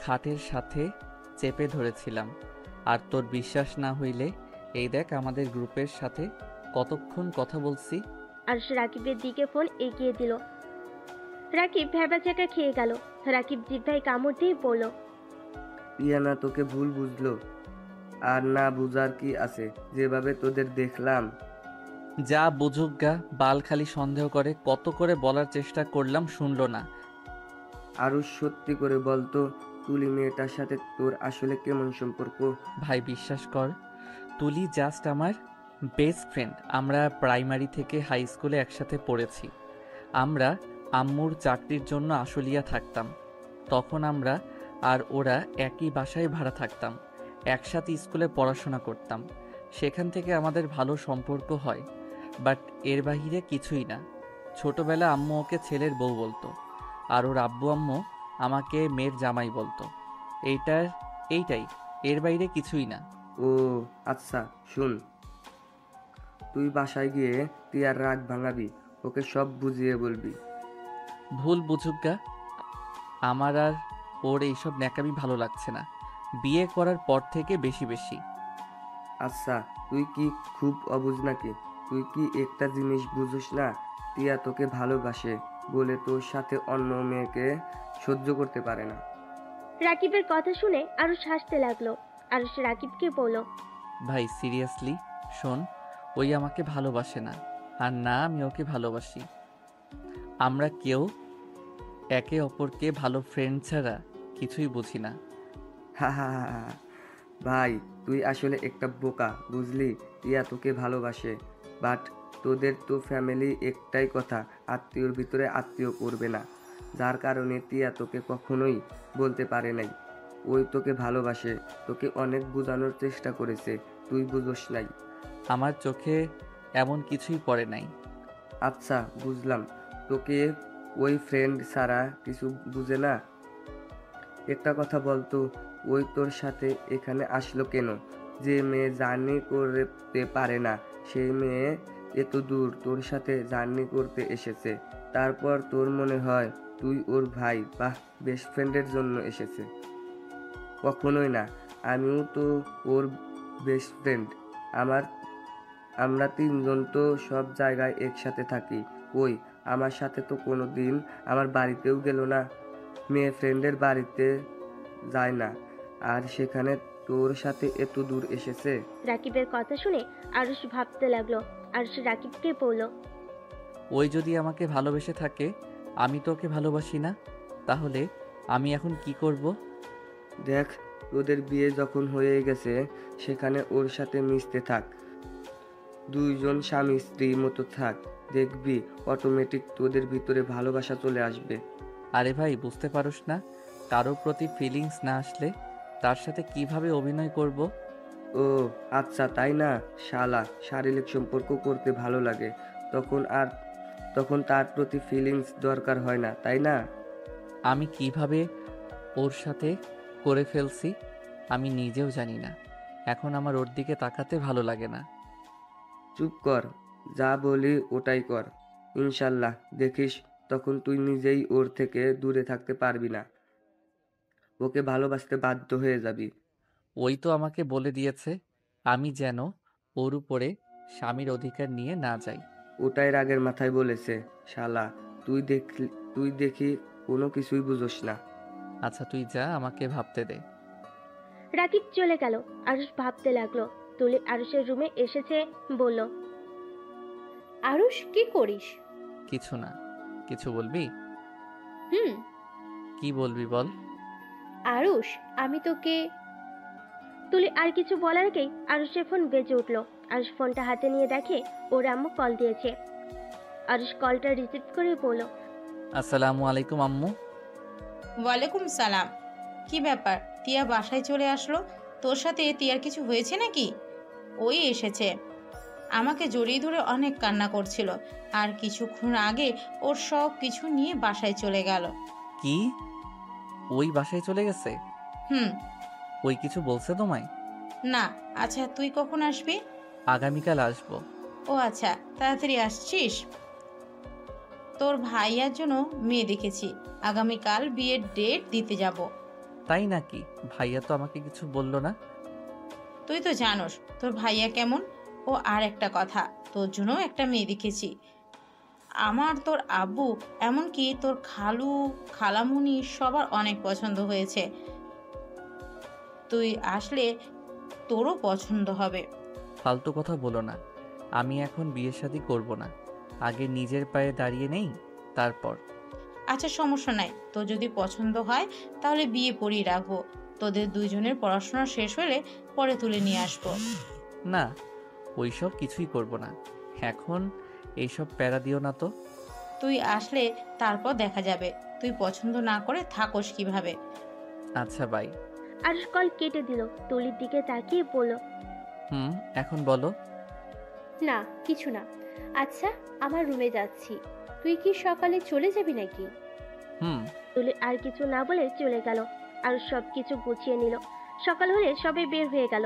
খাটের সাথে চেপে ধরেছিলাম। আর তোর বিশ্বাস না হইলে এই দেখ আমাদের গ্রুপের সাথে কতক্ষণ কথা বলছি। আরুষ রাকিবের দিকে ফোন এগিয়ে দিল। রাকিব ভ্যাবাচ্যাকা খেয়ে গেল। রাকিব জিভ্ভায় কামড় দিয়ে বলল। টিয়া না তোকে ভুল বুঝলো, আর না বুঝার কি আছে, যেভাবে তোদের দেখলাম। যা বুঝুক গা, বাল খালি সন্দেহ করে। কত করে বলার চেষ্টা করলাম, শুনলো না। আরুষ, সত্যি করে বলতো, তুলি মেয়েটার সাথে তোর আসলে কেমন সম্পর্ক? ভাই বিশ্বাস কর, তুলি জাস্ট আমার বেস্ট ফ্রেন্ড। আমরা প্রাইমারি থেকে হাই স্কুলে একসাথে পড়েছি। আমরা আম্মুর চাকরির জন্য আশুলিয়া থাকতাম। তখন আমরা আর ওরা একই বাসায় ভাড়া থাকতাম, একসাথে স্কুলে পড়াশোনা করতাম। সেখান থেকে আমাদের ভালো সম্পর্ক হয়, বাট এর বাহিরে কিছুই না। ছোটবেলা আম্মু ওকে ছেলের বউ বলতো, আর ওর আব্বু আম্মু আমাকে মেয়ের জামাই বলতো। এইটাই, এর বাইরে কিছুই না। ও আচ্ছা, শুন, তুই বাসায় গিয়ে টিয়ার রাগ ভাঙাবি। ওকে সব বুঝিয়ে বলবি। ভুল বুঝুক গা, আমার আর ওর এইসব ন্যাকামি ভালো লাগছে না, বিয়ে করার পর থেকে বেশি বেশি। আচ্ছা, তুই কি খুব অবুঝ নাকি? তুই কি একটা জিনিস বুঝিস না? টিয়া তোকে ভালোবাসে বলে তোর সাথে অন্য মেয়েকে সহ্য করতে পারে না। রাকিবের কথা শুনে আরুষ হাসতে লাগলো। আরুষ রাকিবকে বলল, ভাই সিরিয়াসলি শোন, ওই আমাকে ভালোবাসে না, আর না আমি ওকে ভালোবাসি। আমরা কেউ একে অপরকে ভালো ফ্রেন্ড ছাড়া কিছুই বুঝি না। হা হা হা হা। ভাই তুই আসলে একটা বোকা, বুঝলি? টিয়া তোকে ভালোবাসে, বাট তোদের তো ফ্যামিলি একটাই কথা, আত্মীয়র ভিতরে আত্মীয় করবে না, যার কারণে টিয়া তোকে কখনোই বলতে পারে নাই ওই তোকে ভালোবাসে। তোকে অনেক বোঝানোর চেষ্টা করেছে, তুই বুঝোস নাই। আমার চোখে এমন কিছুই পড়ে নাই। আচ্ছা বুঝলাম, তোকে ওই ফ্রেন্ড ছাড়া কিছু বুঝে না। একটা কথা বলতো, ওই তোর সাথে এখানে আসলো কেন? যে মেয়ে জার্নি করতে পারে না সেই মেয়ে এত দূর তোর সাথে জার্নি করতে এসেছে, তারপর তোর মনে হয় তুই ওর ভাই বা বেস্ট ফ্রেন্ডের জন্য এসেছে? কখনোই না, আমিও তো ওর বেস্ট ফ্রেন্ড। আমার আমরা তিনজন তো সব জায়গায় একসাথে থাকি। ওই আমার সাথে তো কোনো দিন আমার বাড়িতেও গেল না, মেয়ে ফ্রেন্ডের বাড়িতে যায় না, আর সেখানে তোর সাথে এত দূর এসেছে। রাকিবের কথা শুনে আরুষ ভাবতে লাগলো। আরুষ রাকিবকে বলল, ওই যদি আমাকে ভালোবেসে থাকে, আমি তো ওকে ভালোবাসি না, তাহলে আমি এখন কি করব? দেখ, তোদের বিয়ে যখন হয়ে গেছে সেখানে ওর সাথে মিশতে থাক, দুইজন স্বামী স্ত্রীর মতো থাক, দেখবি অটোমেটিক তোদের ভিতরে ভালোবাসা চলে আসবে। আরে ভাই বুঝতে পারোস না, কারোর প্রতি ফিলিংস না আসলে তার সাথে কিভাবে অভিনয় করব? ও আচ্ছা, তাই না? শালা, শারীরিক সম্পর্ক করতে ভালো লাগে, তখন তার প্রতি ফিলিংস দরকার হয় না, তাই না? আমি কিভাবে ওর সাথে করে ফেলছি আমি নিজেও জানি না, এখন আমার ওর দিকে তাকাতে ভালো লাগে না। চুপ কর, যা বলি ওটাই কর। ইনশাল্লাহ দেখিস তখন তুই নিজেই ওর থেকে দূরে থাকতে পারবি না, ওকে ভালোবাসতে বাধ্য হয়ে যাবি। ওই তো আমাকে বলে দিয়েছে আমি যেন ওর উপরে স্বামীর অধিকার নিয়ে না যাই। ওটাই রাগের মাথায় বলেছে। শালা, তুই দেখি কোনো কিছুই বুঝোস না। আচ্ছা তুই যা, আমাকে ভাবতে দে। রাকিব চলে গেল। আরুষ ভাবতে লাগলো। তুলি আরুষের রুমে এসেছে, বলল, আরুষ কি করিস? কিছু না। কিছু বলবি? হুম। কি বলবি বল। আরুষ, আমি তোকে তুলি আর কিছু বলার আগেই আরুষের ফোন বেজে উঠলো। আরুষ ফোনটা হাতে নিয়ে দেখে ওর আম্মু কল দিয়েছে। আরুষ কলটা রিসিভ করে বলল, আসসালামু আলাইকুম আম্মু। ওয়ালাইকুম সালাম। কি ব্যাপার, তিয়া বাসায় চলে আসলো? তোর সাথে তিয়ার কিছু হয়েছে নাকি? ওই এসেছে, আমাকে জড়িয়ে ধরে অনেক কান্না করছিল, আর কিছুক্ষণ আগে ওর সব কিছু নিয়ে বাসায় চলে গেল। কি, ওই বাসায় চলে গেছে? হুম। ওই কিছু বলছে তোমায়? না। আচ্ছা তুই কখন আসবি? আগামীকাল আসবো। ও আচ্ছা, তাড়াতাড়ি আসছিস? তোর ভাইয়ার জন্য মেয়ে দেখেছি, আগামীকাল বিয়ের ডেট দিতে যাব। তাই নাকি? ভাইয়া তো আমাকে কিছু বললো না। তুই তো জানোস তোর ভাইয়া কেমন। ও আর একটা কথা, তোর জন্য একটা মেয়ে দেখেছি। আমার, তোর আব্বু, এমনকি তোর খালু, খালামুনি সবার অনেক পছন্দ হয়েছে। তুই আসলে তোরও পছন্দ হবে। ফালতু কথা বলো না, আমি এখন বিয়ে শাদী করব না, আগে নিজের পায়ে দাঁড়িয়ে নেই তারপর। আচ্ছা সমস্যা নাই, তোর যদি পছন্দ হয় তাহলে বিয়ে পড়িয়ে রাখবো। তোদের দুইজনের পড়াশোনা শেষ হলে পরে তুলে নিয়ে আসবো। না, ওইসব কিছুই করব না, এখন এইসব প্যারা দিও না তো। তুই আসলে তারপর দেখা যাবে তুই পছন্দ না করে থাকোস কিভাবে। আচ্ছা বাই। আরুষ কল কেটে দিল। তুলির দিকে তাকিয়ে বলল, এখন বলো। না, কিছু না। আচ্ছা, আমার রুমে যাচ্ছি, তুই কি সকালে চলে যাবি নাকি? তুলি আর কিছু না বলে চলে গেল। আরুষ সবকিছু গুছিয়ে নিল। সকাল হলে সবাই বের হয়ে গেল।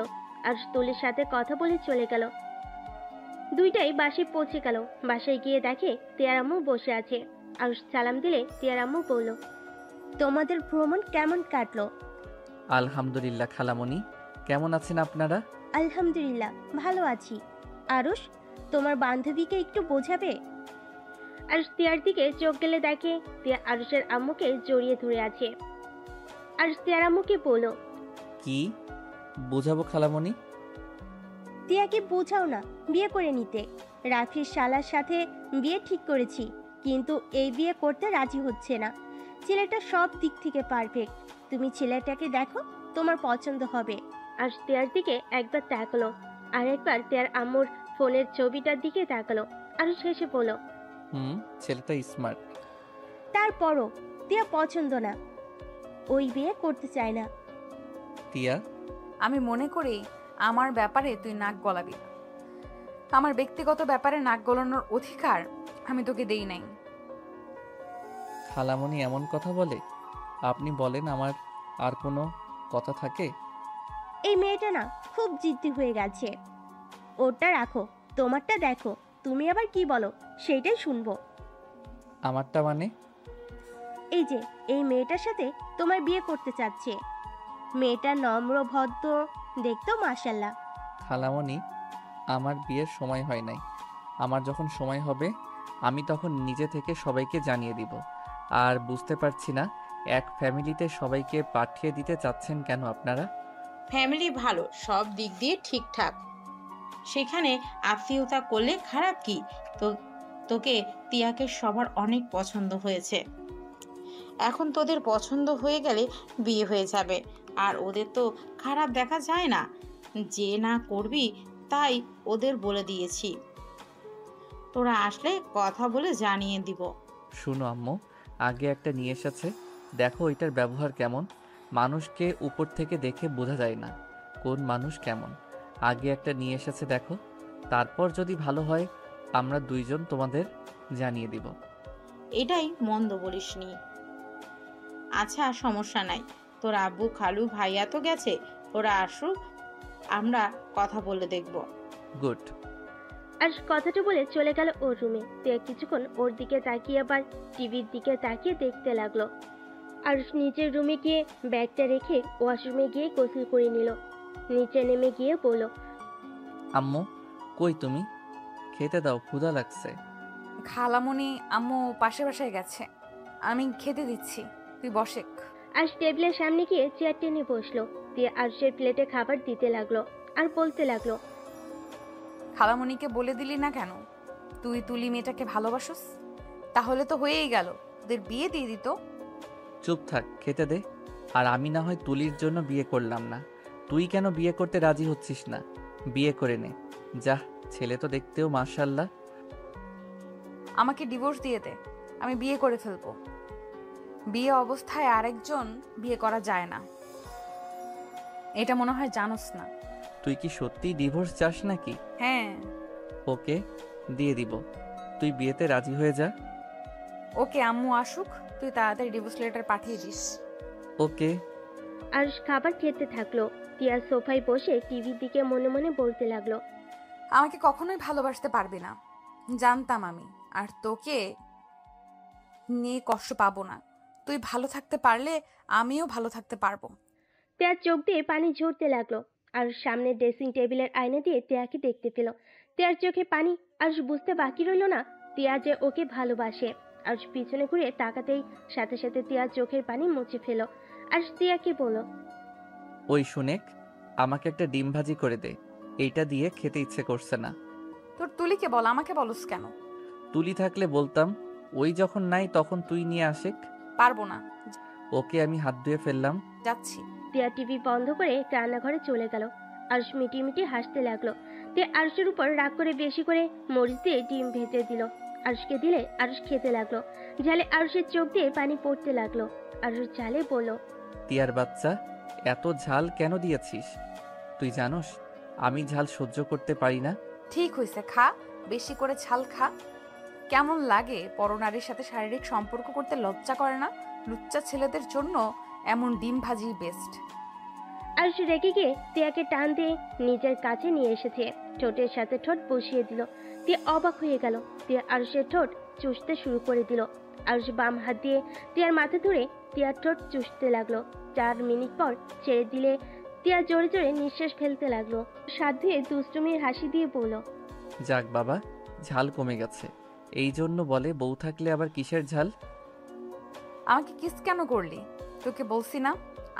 আরুষ তুলির সাথে কথা বলে চলে গেল। দুইটাই বাসায় পৌঁছে গেল। বাসায় গিয়ে দেখে তিয়ার আম্মু বসে আছে। আরুষ সালাম দিলে তিয়ার আম্মু বলল, তোমাদের ভ্রমণ কেমন কাটলো? আলহামদুলিল্লাহ খালামণি, কেমন আছেন আপনারা? আলহামদুলিল্লাহ ভালো আছি। আরুষ, তোমার বান্ধবীকে একটু বোঝাবে? আরুষ তিয়ার দিকে চোখ গেলে দেখে তিয়া আরুষের আম্মুকে জড়িয়ে ধরে আছে। আরুষ তিয়ার আম্মুকে বলল, কি বোঝাবো খালামণি? তিয়াকে বোঝাও না বিয়ে করে নিতে। রাফির শালার সাথে বিয়ে ঠিক করেছি, কিন্তু এই বিয়ে করতে রাজি হচ্ছে না। ছেলেটা সব দিক থেকে পারফেক্ট। তুমি ছেলেটাকে দেখো, তোমার পছন্দ হবে। আর তিয়ার দিকে একবার তাকালো, আর একবার তিয়ার আম্মুর ফোনের ছবিটার দিকে তাকালো। আর শেষে বলল, ছেলেটা স্মার্ট। তারপরও তিয়া পছন্দ না, ওই বিয়ে করতে চায় না। তিয়া, আমি মনে করি আমার ব্যাপারে তুই নাক গলাবি না। আমার ব্যক্তিগত ব্যাপারে নাক গলানোর অধিকার আমি তোকে দেই নাই। খালামণি এমন কথা বলে? আপনি বলেন, আমার আর কোনো কথা থাকে? এই মেয়েটা না খুব জিদ্দি হয়ে গেছে। ওটা রাখো, তোমারটা দেখো। তুমি আবার কি বলো সেটাই শুনবো। আমারটা মানে? এই যে এই মেয়েটার সাথে তোমার বিয়ে করতে চাচ্ছে। মেয়েটা নম্র ভদ্র, দেখতো মাশাল্লাহ। খালামণি, আমার বিয়ের সময় হয় নাই। আমার যখন সময় হবে আমি তখন নিজে থেকে সবাইকে জানিয়ে দিব। আর বুঝতে পারছি না, এক ফ্যামিলিতে সবাইকে পাঠিয়ে দিতে চাচ্ছেন কেন আপনারা? ফ্যামিলি ভালো, সব দিক দিয়ে ঠিকঠাক, সেখানে আত্মীয়তা করলে খারাপ কি? তো তোকে তিয়াকে সবার অনেক পছন্দ হয়েছে। এখন তোদের পছন্দ হয়ে গেলে বিয়ে হয়ে যাবে। আর ওদের তো খারাপ দেখা যায় না, যে না করবি তাই ওদের বলে দিয়েছি। তোরা আসলে কথা বলে জানিয়ে দিব। শুনো আম্মু, আগে একটা নিয়ে এসেছে, দেখো এটার ব্যবহার কেমন। মানুষকে উপর থেকে দেখে বোঝা যায় না কোন মানুষ কেমন। আগে একটা নিয়ে এসেছে দেখো, তারপর যদি ভালো হয় আমরা দুইজন তোমাদের জানিয়ে দিব। এটাই মন্দ বলিসনি। আচ্ছা সমস্যা নাই, তোর আব্বু খালু ভাইয়া তো গেছে, ওরা আসুক, আমরা কথা বলে দেখব। গুড। আর কথাটা বলে চলে গেল ওর রুমে। তিয়া কিছুক্ষণ ওর দিকে তাকিয়ে আবার টিভির দিকে তাকিয়ে দেখতে লাগলো। আর নিচের রুমে গিয়ে ব্যাগটা রেখে ওয়াশরুমে গিয়ে গোসল করে নিল। নিচে নেমে গিয়ে বলল, আম্মু কই তুমি? খেতে দাও, ক্ষুধা লাগছে। খালামণি আম্মু পাশে বাসায় গেছে, আমি খেতে দিচ্ছি, তুই বসে। আজ টেবিলের সামনে গিয়ে চেয়ার টেনে বসলো। দিয়ে আরশের প্লেটে খাবার দিতে লাগলো আর বলতে লাগলো, খালামণিকে বলে দিলি না কেন তুই তুলি মেয়েটাকে ভালোবাসোস? তাহলে তো হয়েই গেল, ওদের বিয়ে দিয়ে দিত। চুপ থাক, খেতে দে। আর আমি না হয় তুলির জন্য বিয়ে করলাম না, তুই কেন বিয়ে করতে রাজি হচ্ছিস না? বিয়ে করে নে যা, ছেলে তো দেখতেও মাশাআল্লাহ। আমাকে ডিভোর্স দিয়ে দে, আমি বিয়ে করে ফেলবো। বিয়ে অবস্থায় আরেকজন বিয়ে করা যায় না, এটা মনে হয় জানোস না। তুই কি সত্যি ডিভোর্স চাস নাকি? হ্যাঁ। ওকে, দিয়ে দিব, তুই বিয়েতে রাজি হয়ে যা। ওকে, আম্মু আসুক, তুই তাড়াতাড়ি ডিভোর্স লেটার পাঠিয়ে দিস। ওকে। আরশ খাবার খেতে থাকলো। তিয়া সোফায় বসে টিভির দিকে মনে মনে বলতে লাগলো, আমাকে কখনোই ভালোবাসতে পারবি না, জানতাম আমি। আর তোকে নিয়ে কষ্ট পাবো না, তুই ভালো থাকতে পারলে আমিও ভালো থাকতে পারবো। তিয়ার চোখ দিয়ে পানি ঝরতে লাগলো। আর সামনে ড্রেসিং টেবিলের আয়না দিয়ে তিয়াকে দেখতে পেল। তিয়ার চোখে পানি। আর বুঝতে বাকি রইল না তিয়া যে ওকে ভালোবাসে। আর পিছনে ঘুরে তাকাতেই সাথে সাথে তিয়ার চোখের পানি মুছে ফেল। আর তিয়াকে বলল, ওই শুনেক, আমাকে একটা ডিম ভাজি করে দে, এইটা দিয়ে খেতে ইচ্ছে করছে না। তোর তুলিকে বল, আমাকে বলস কেন? তুলি থাকলে বলতাম, ওই যখন নাই তখন তুই নিয়ে আসেক। পারবো না। ওকে, আমি হাত ধুয়ে ফেললাম, যাচ্ছি। তিয়া টিভি বন্ধ করে রান্নাঘরে চলে গেল। আরশ মিটি মিটি হাসতে লাগলো। তিয়া আরশের উপর রাগ করে বেশি করে মরিচ দিয়ে ডিম ভেজে দিল। আরশকে দিলে আরশ খেতে লাগলো। ঝালে আরশের চোখ দিয়ে পানি পড়তে লাগলো। আরশ ঝালে বলল, তিয়ার বাচ্চা, এত ঝাল কেন দিয়েছিস? তুই জানোস আমি ঝাল সহ্য করতে পারি না। ঠিক হয়েছে, খা, বেশি করে ঝাল খা। কেমন লাগে পরনারীর সাথে শারীরিক সম্পর্ক করতে? লজ্জা করে না? লুচ্চা ছেলেদের জন্য এমন ডিম ভাজি বেস্ট। আরুষ রেগে গিয়ে তিয়াকে টান দিয়ে নিজের কাছে নিয়ে এসেছে, ঠোঁটের সাথে ঠোঁট বসিয়ে দিল। তিয়া অবাক হয়ে গেল। তিয়া আরুষের ঠোঁট চুষতে শুরু করে দিল। আরুষ বাম হাত দিয়ে তিয়ার মাথা ধরে তিয়ার ঠোঁট চুষতে লাগলো। 4 মিনিট পর ছেড়ে দিলে তিয়া জোরে জোরে নিঃশ্বাস ফেলতে লাগলো। সাধ ধুয়ে দুষ্টুমির হাসি দিয়ে বলল, যাক বাবা, ঝাল কমে গেছে। এই জন্য বলে বউ থাকলে আবার কিসের ঝাল। আমাকে কিস কেন করলি? তোকে বলছি না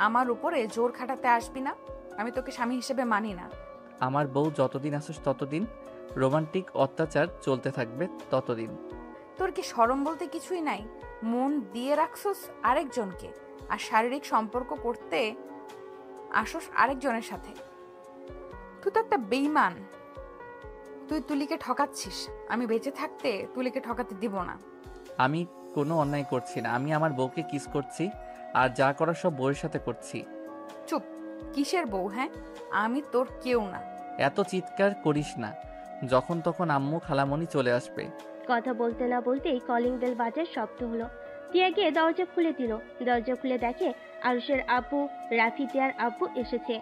আমার উপরে জোর খাটাতে আসবি না। আমি তোকে স্বামী হিসেবে মানি না। আমার বউ যতদিন আসুস ততদিন রোমান্টিক অত্যাচার চলতে থাকবে ততদিন। তোর কি শরম বলতে কিছুই নাই? মন দিয়ে রাখছস আরেকজনকে, আর শারীরিক সম্পর্ক করতে আসস আরেকজনের সাথে। তুই তো একটা বেঈমান। তুই তুলিকে ঠকাচ্ছিস। আমি বেঁচে থাকতে তুলিকে ঠকাতে দিব না। আমি কোনো অন্যায় করছি না। আমি আমার বউকে কিস করছি, আর যা করার সব বউয়ের সাথে করছি। চুপ। কিসের বউ? হ্যাঁ, আমি তোর কেউ না। এত চিৎকার করিস না, যখন তখন আম্মু খালামণি চলে আসবে। কথা বলতে না বলতেই কলিং বেল বাজার শব্দ হলো। টিয়া গিয়ে দরজা খুলে দিল। দরজা খুলে দেখে আরুষের আব্বু, রাফি টিয়ার আব্বু এসেছে।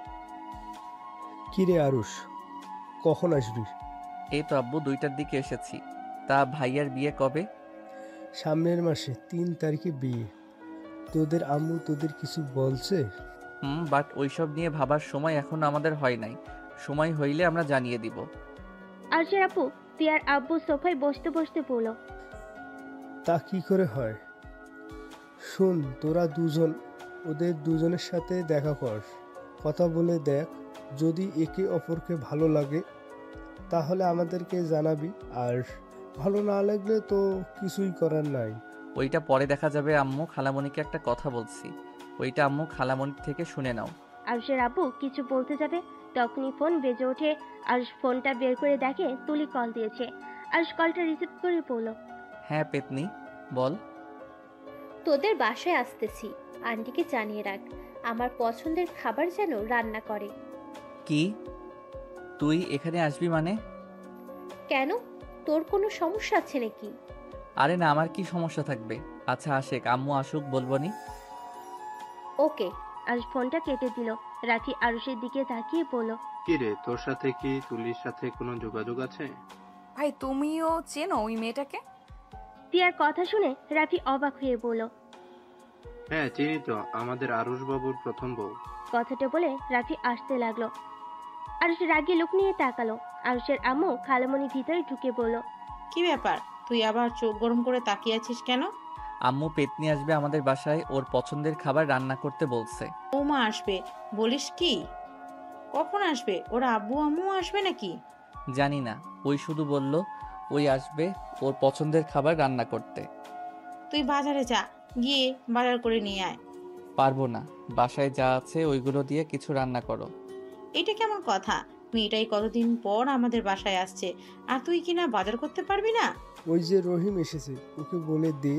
কিরে আরুষ, কখন আসবি? এই তো আব্বু 2টার দিকে এসেছি। তা ভাইয়ার বিয়ে কবে? সামনের মাসে 3 তারিখে বিয়ে। তোদের আম্মু তোদের কিছু বলছে? বাট ওইসব নিয়ে ভাবার সময় এখনো আমাদের হয় নাই। সময় হইলে আমরা জানিয়ে দিব। আরুষের আব্বু টিয়ার আব্বু সোফায় বসতে বসতে বলল, তা কি করে হয়? শোন, তোরা দুজন ওদের দুজনের সাথে দেখা কর, কথা বলে দেখ। যদি একে অপরকে ভালো লাগে তাহলে আমাদেরকে জানাবি, আর ভালো না লাগলে তো কিছুই করার নাই। ওইটা পরে দেখা যাবে আম্মু। খালামণিকে একটা কথা বলছি, ওইটা আম্মু খালামণির থেকে শুনে নাও। আরুষের আব্বু কিছু বলতে যাবে তখনই ফোন বেজে ওঠে। আরুষ ফোনটা বের করে দেখে তুলি কল দিয়েছে। আরুষ কলটা রিসিভ করে বলল, হ্যাঁ পেতনি, বল। তোদের বাসায় আসতেছি, আন্টিকে জানিয়ে রাখ আমার পছন্দের খাবার যেন রান্না করে। কি? তুই এখানে আসবি মানে? কেন, তোর কোনো সমস্যা আছে নাকি? আরে না, আমার কি সমস্যা থাকবে? আচ্ছা আশেক, আম্মু আসুক বলবনি। ওকে। আরুষ ফোনটা কেটে দিল। রাফি আরুষের দিকে তাকিয়ে বলল, কি রে, তোর সাথে কি তুলির সাথে কোনো যোগাযোগ আছে? ভাই, তুমিও চেনো ওই মেয়েটাকে? টিয়ার কথা শুনে রাফি অবাক হয়ে বলল, হ্যাঁ চিনি তো, আমাদের আরুষ বাবুর প্রথম বউ। কথাটা বলে রাফি আসতে লাগলো। আরুষ রাগে লোক নিয়ে তাকালো। আরুষের আম্মু খালামণি ভিতরে ঢুকে বলল, কি ব্যাপার, তুই আবার চোখ গরম করে তাকিয়ে আছিস কেন? আম্মু পেতনি আসবে আমাদের বাসায়, ওর পছন্দের খাবার রান্না করতে বলছে। বৌমা আসবে বলিস কি? কখন আসবে? ওরা আব্বু আম্মু আসবে নাকি? জানি না, ওই শুধু বলল ওই আসবে ওর পছন্দের খাবার রান্না করতে। তুই বাজারে যা, গিয়ে বাজার করে নিয়ে আয়। পারবো না, বাসায় যা আছে ওইগুলো দিয়ে কিছু রান্না করো। এটা কেমন কথা? মেয়েটাই কতদিন পর আমাদের বাসায় আসছে, আর তুই কিনা বাজার করতে পারবি না? ওই যে রহিম এসেছে, ওকে বলে দে।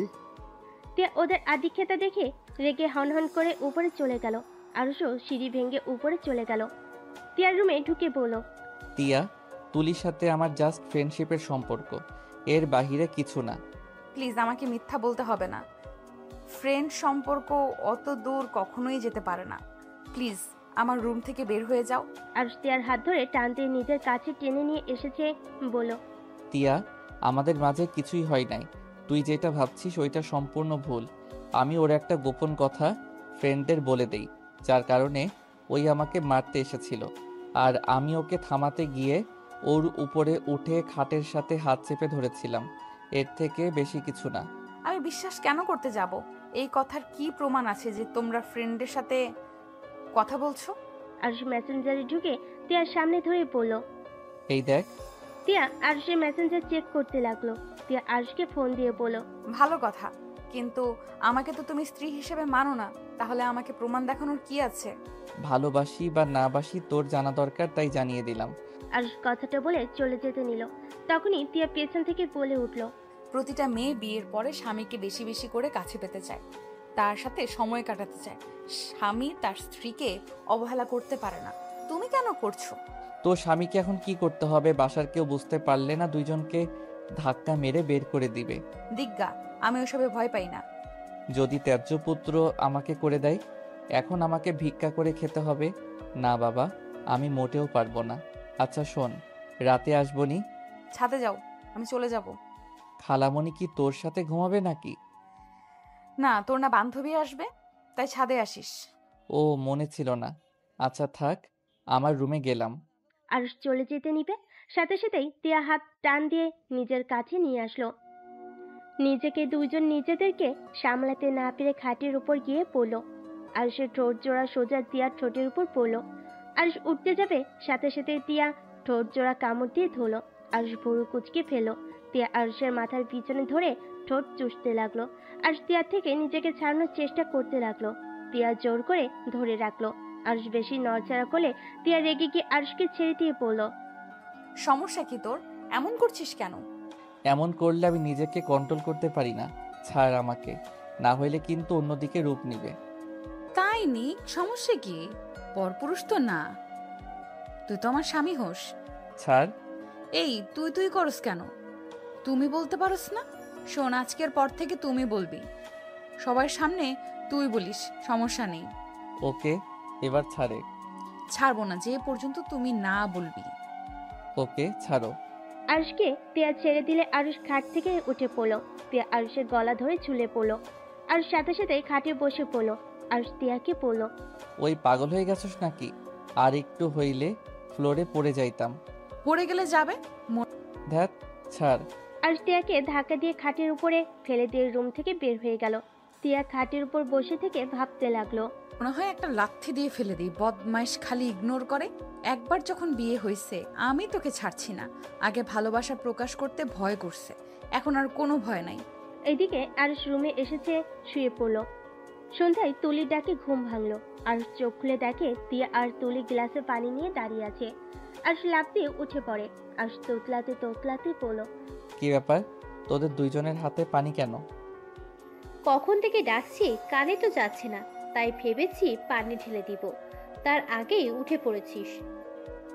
টিয়া ওদের আদিক্ষেতা দেখে রেগে হনহন করে উপরে চলে গেল। আরুষও সিঁড়ি ভেঙে উপরে চলে গেল। টিয়ার রুমে ঢুকে বলল, টিয়া, তুলির সাথে আমার জাস্ট ফ্রেন্ডশিপের সম্পর্ক, এর বাহিরে কিছু না। প্লিজ, আমাকে মিথ্যা বলতে হবে না। ফ্রেন্ড সম্পর্ক অত দূর কখনোই যেতে পারে না। প্লিজ আমার রুম থেকে বের হয়ে যাও। আরুষ টিয়ার হাত ধরে টানতে নিজের কাছে টেনে নিয়ে এসেছে। বলল, টিয়া, আমাদের মাঝে কিছুই হয় নাই। তুই যেটা ভাবছিস ওইটা সম্পূর্ণ ভুল। আমি ওর একটা গোপন কথা ফ্রেন্ডদের বলে দেই, যার কারণে ওই আমাকে মারতে এসেছিল, আর আমি ওকে থামাতে গিয়ে ওর উপরে উঠে খাটের সাথে হাত চেপে ধরেছিলাম। এর থেকে বেশি কিছু না। আমি বিশ্বাস কেন করতে যাব? এই কথার কি প্রমাণ আছে যে তোমরা ফ্রেন্ডের সাথে কথা বলছো? আরুষ মেসেঞ্জারে ঢুকে টিয়ার সামনে ধরে বলল। এই দেখ। টিয়া আরুষের মেসেঞ্জার চেক করতে লাগলো। টিয়া আরুষকে ফোন দিয়ে বলল, ভালো কথা, কিন্তু আমাকে তো তুমি স্ত্রী হিসেবে মানো না। তাহলে আমাকে প্রমাণ দেখানোর কি আছে? ভালোবাসি বা না বাসি তোর জানা দরকার, তাই জানিয়ে দিলাম। আরুষ কথাটা বলে চলে যেতে নিল। তখনই টিয়া পেছন থেকে বলে উঠল, প্রতিটা মেয়ে বিয়ের পরে স্বামীকে বেশি বেশি করে কাছে পেতে চায়, তার সাথে সময় কাটাতে চায়। স্বামী তার স্ত্রীকে অবহেলা করতে পারে না। তুমি কেন করছো? তো স্বামীকে এখন কি করতে হবে? বাসার কেউ বুঝতে পারলে না দুইজনকে ধাক্কা মেরে বের করে দিবে। দিগ্গা, আমি ওসবে ভয় পাই না। যদি ত্যায্য পুত্র আমাকে করে দেয়, এখন আমাকে ভিক্ষা করে খেতে হবে। না বাবা, আমি মোটেও পারবো না। আচ্ছা শোন, রাতে আসবনি। ছাদে যাও, আমি চলে যাব। খালামণি কি তোর সাথে ঘুমাবে নাকি? না, তোর না বান্ধবী আসবে, তাই ছাদে আসিস। ও, মনে ছিল না। আচ্ছা থাক, আমার রুমে গেলাম। আরুষ চলে যেতে নিবে, সাথে সাথেই তিয়া হাত টান দিয়ে নিজের কাছে নিয়ে আসলো। নিজেকে দুইজন নিজেদেরকে সামলাতে না পেরে খাটের উপর গিয়ে পড়লো। আরুষের ঠোঁট জোড়া সোজা তিয়ার ঠোঁটের উপর পড়লো। আরুষ উঠতে যাবে, সাথে সাথে তিয়া ঠোঁট জোড়া কামড় দিয়ে ধরলো। আরুষ ভুরু কুচকে ফেললো। তিয়া আরুষের মাথার পিছনে ধরে ঠোঁট চুষতে লাগলো। আরুষ তিয়ার থেকে নিজেকে ছাড়ানোর চেষ্টা করতে লাগলো। তিয়া জোর করে ধরে রাখলো। আরুষ বেশি নড়চড়া করলে তিয়া রেগে গিয়ে আরুষকে ছেড়ে দিয়ে পড়লো। সমস্যা কি তোর? এমন করছিস কেন? এমন করলে আমি নিজেকে কন্ট্রোল করতে পারি না। ছাড় আমাকে, না হইলে কিন্তু অন্যদিকে রূপ নিবে। তাই নি, সমস্যা কি? পরপুরুষ তো না, তুই তো আমার স্বামী হোস। ছাড়। এই তুই তুই করস কেন? তুমি বলতে পারস না? শোন, আজকের পর থেকে তুমি বলবি, সবার সামনে তুই বলিস, সমস্যা নেই। ওকে, এবার ছাড়ে। ছাড়বো না যে পর্যন্ত তুমি না বলবি। ওকে, ছাড়ো। আরুষকে তিয়া ছেড়ে দিলে আরুষ খাট থেকে উঠে পড়লো। তিয়া আরুষের গলা ধরে ঝুলে পড়লো। আরুষ সাথে সাথে খাটে বসে পড়লো। আরুষ তিয়াকে পড়লো। ওই পাগল হয়ে গেছিস নাকি? আর একটু হইলে ফ্লোরে পড়ে যাইতাম। পড়ে গেলে যাবে। ধ্যাত, ছাড়। আরুষ তিয়াকে ধাক্কা দিয়ে খাটের উপরে ফেলে দিয়ে রুম থেকে বের হয়ে গেল। তিয়া খাটের উপর বসে থেকে ভাবতে লাগলো। মনে হয় একটা লাথি দিয়ে ফেলে দিই, বদমাইশ খালি ইগনোর করে। একবার যখন বিয়ে হয়েছে আমি তোকে ছাড়ছি না। আগে ভালোবাসা প্রকাশ করতে ভয় করছে, এখন আর কোনো ভয় নাই। এদিকে আরুষ রুমে এসেছে, শুয়ে পড়লো। সন্ধ্যায় তুলির ডাকে ঘুম ভাঙলো। আরুষ চোখ খুলে দেখে তিয়া আর তুলি গ্লাসে পানি নিয়ে দাঁড়িয়ে আছে। আরুষ লাফ দিয়ে উঠে পড়ে। আরুষ তোতলাতে তোতলাতে পড়লো। কি ব্যাপার, তোদের দুইজনের হাতে পানি কেন? কখন থেকে ডাকছি, কানে তো যাচ্ছে না, তাই ভেবেছি পানি ঢেলে দিব, তার আগেই উঠে পড়েছিস।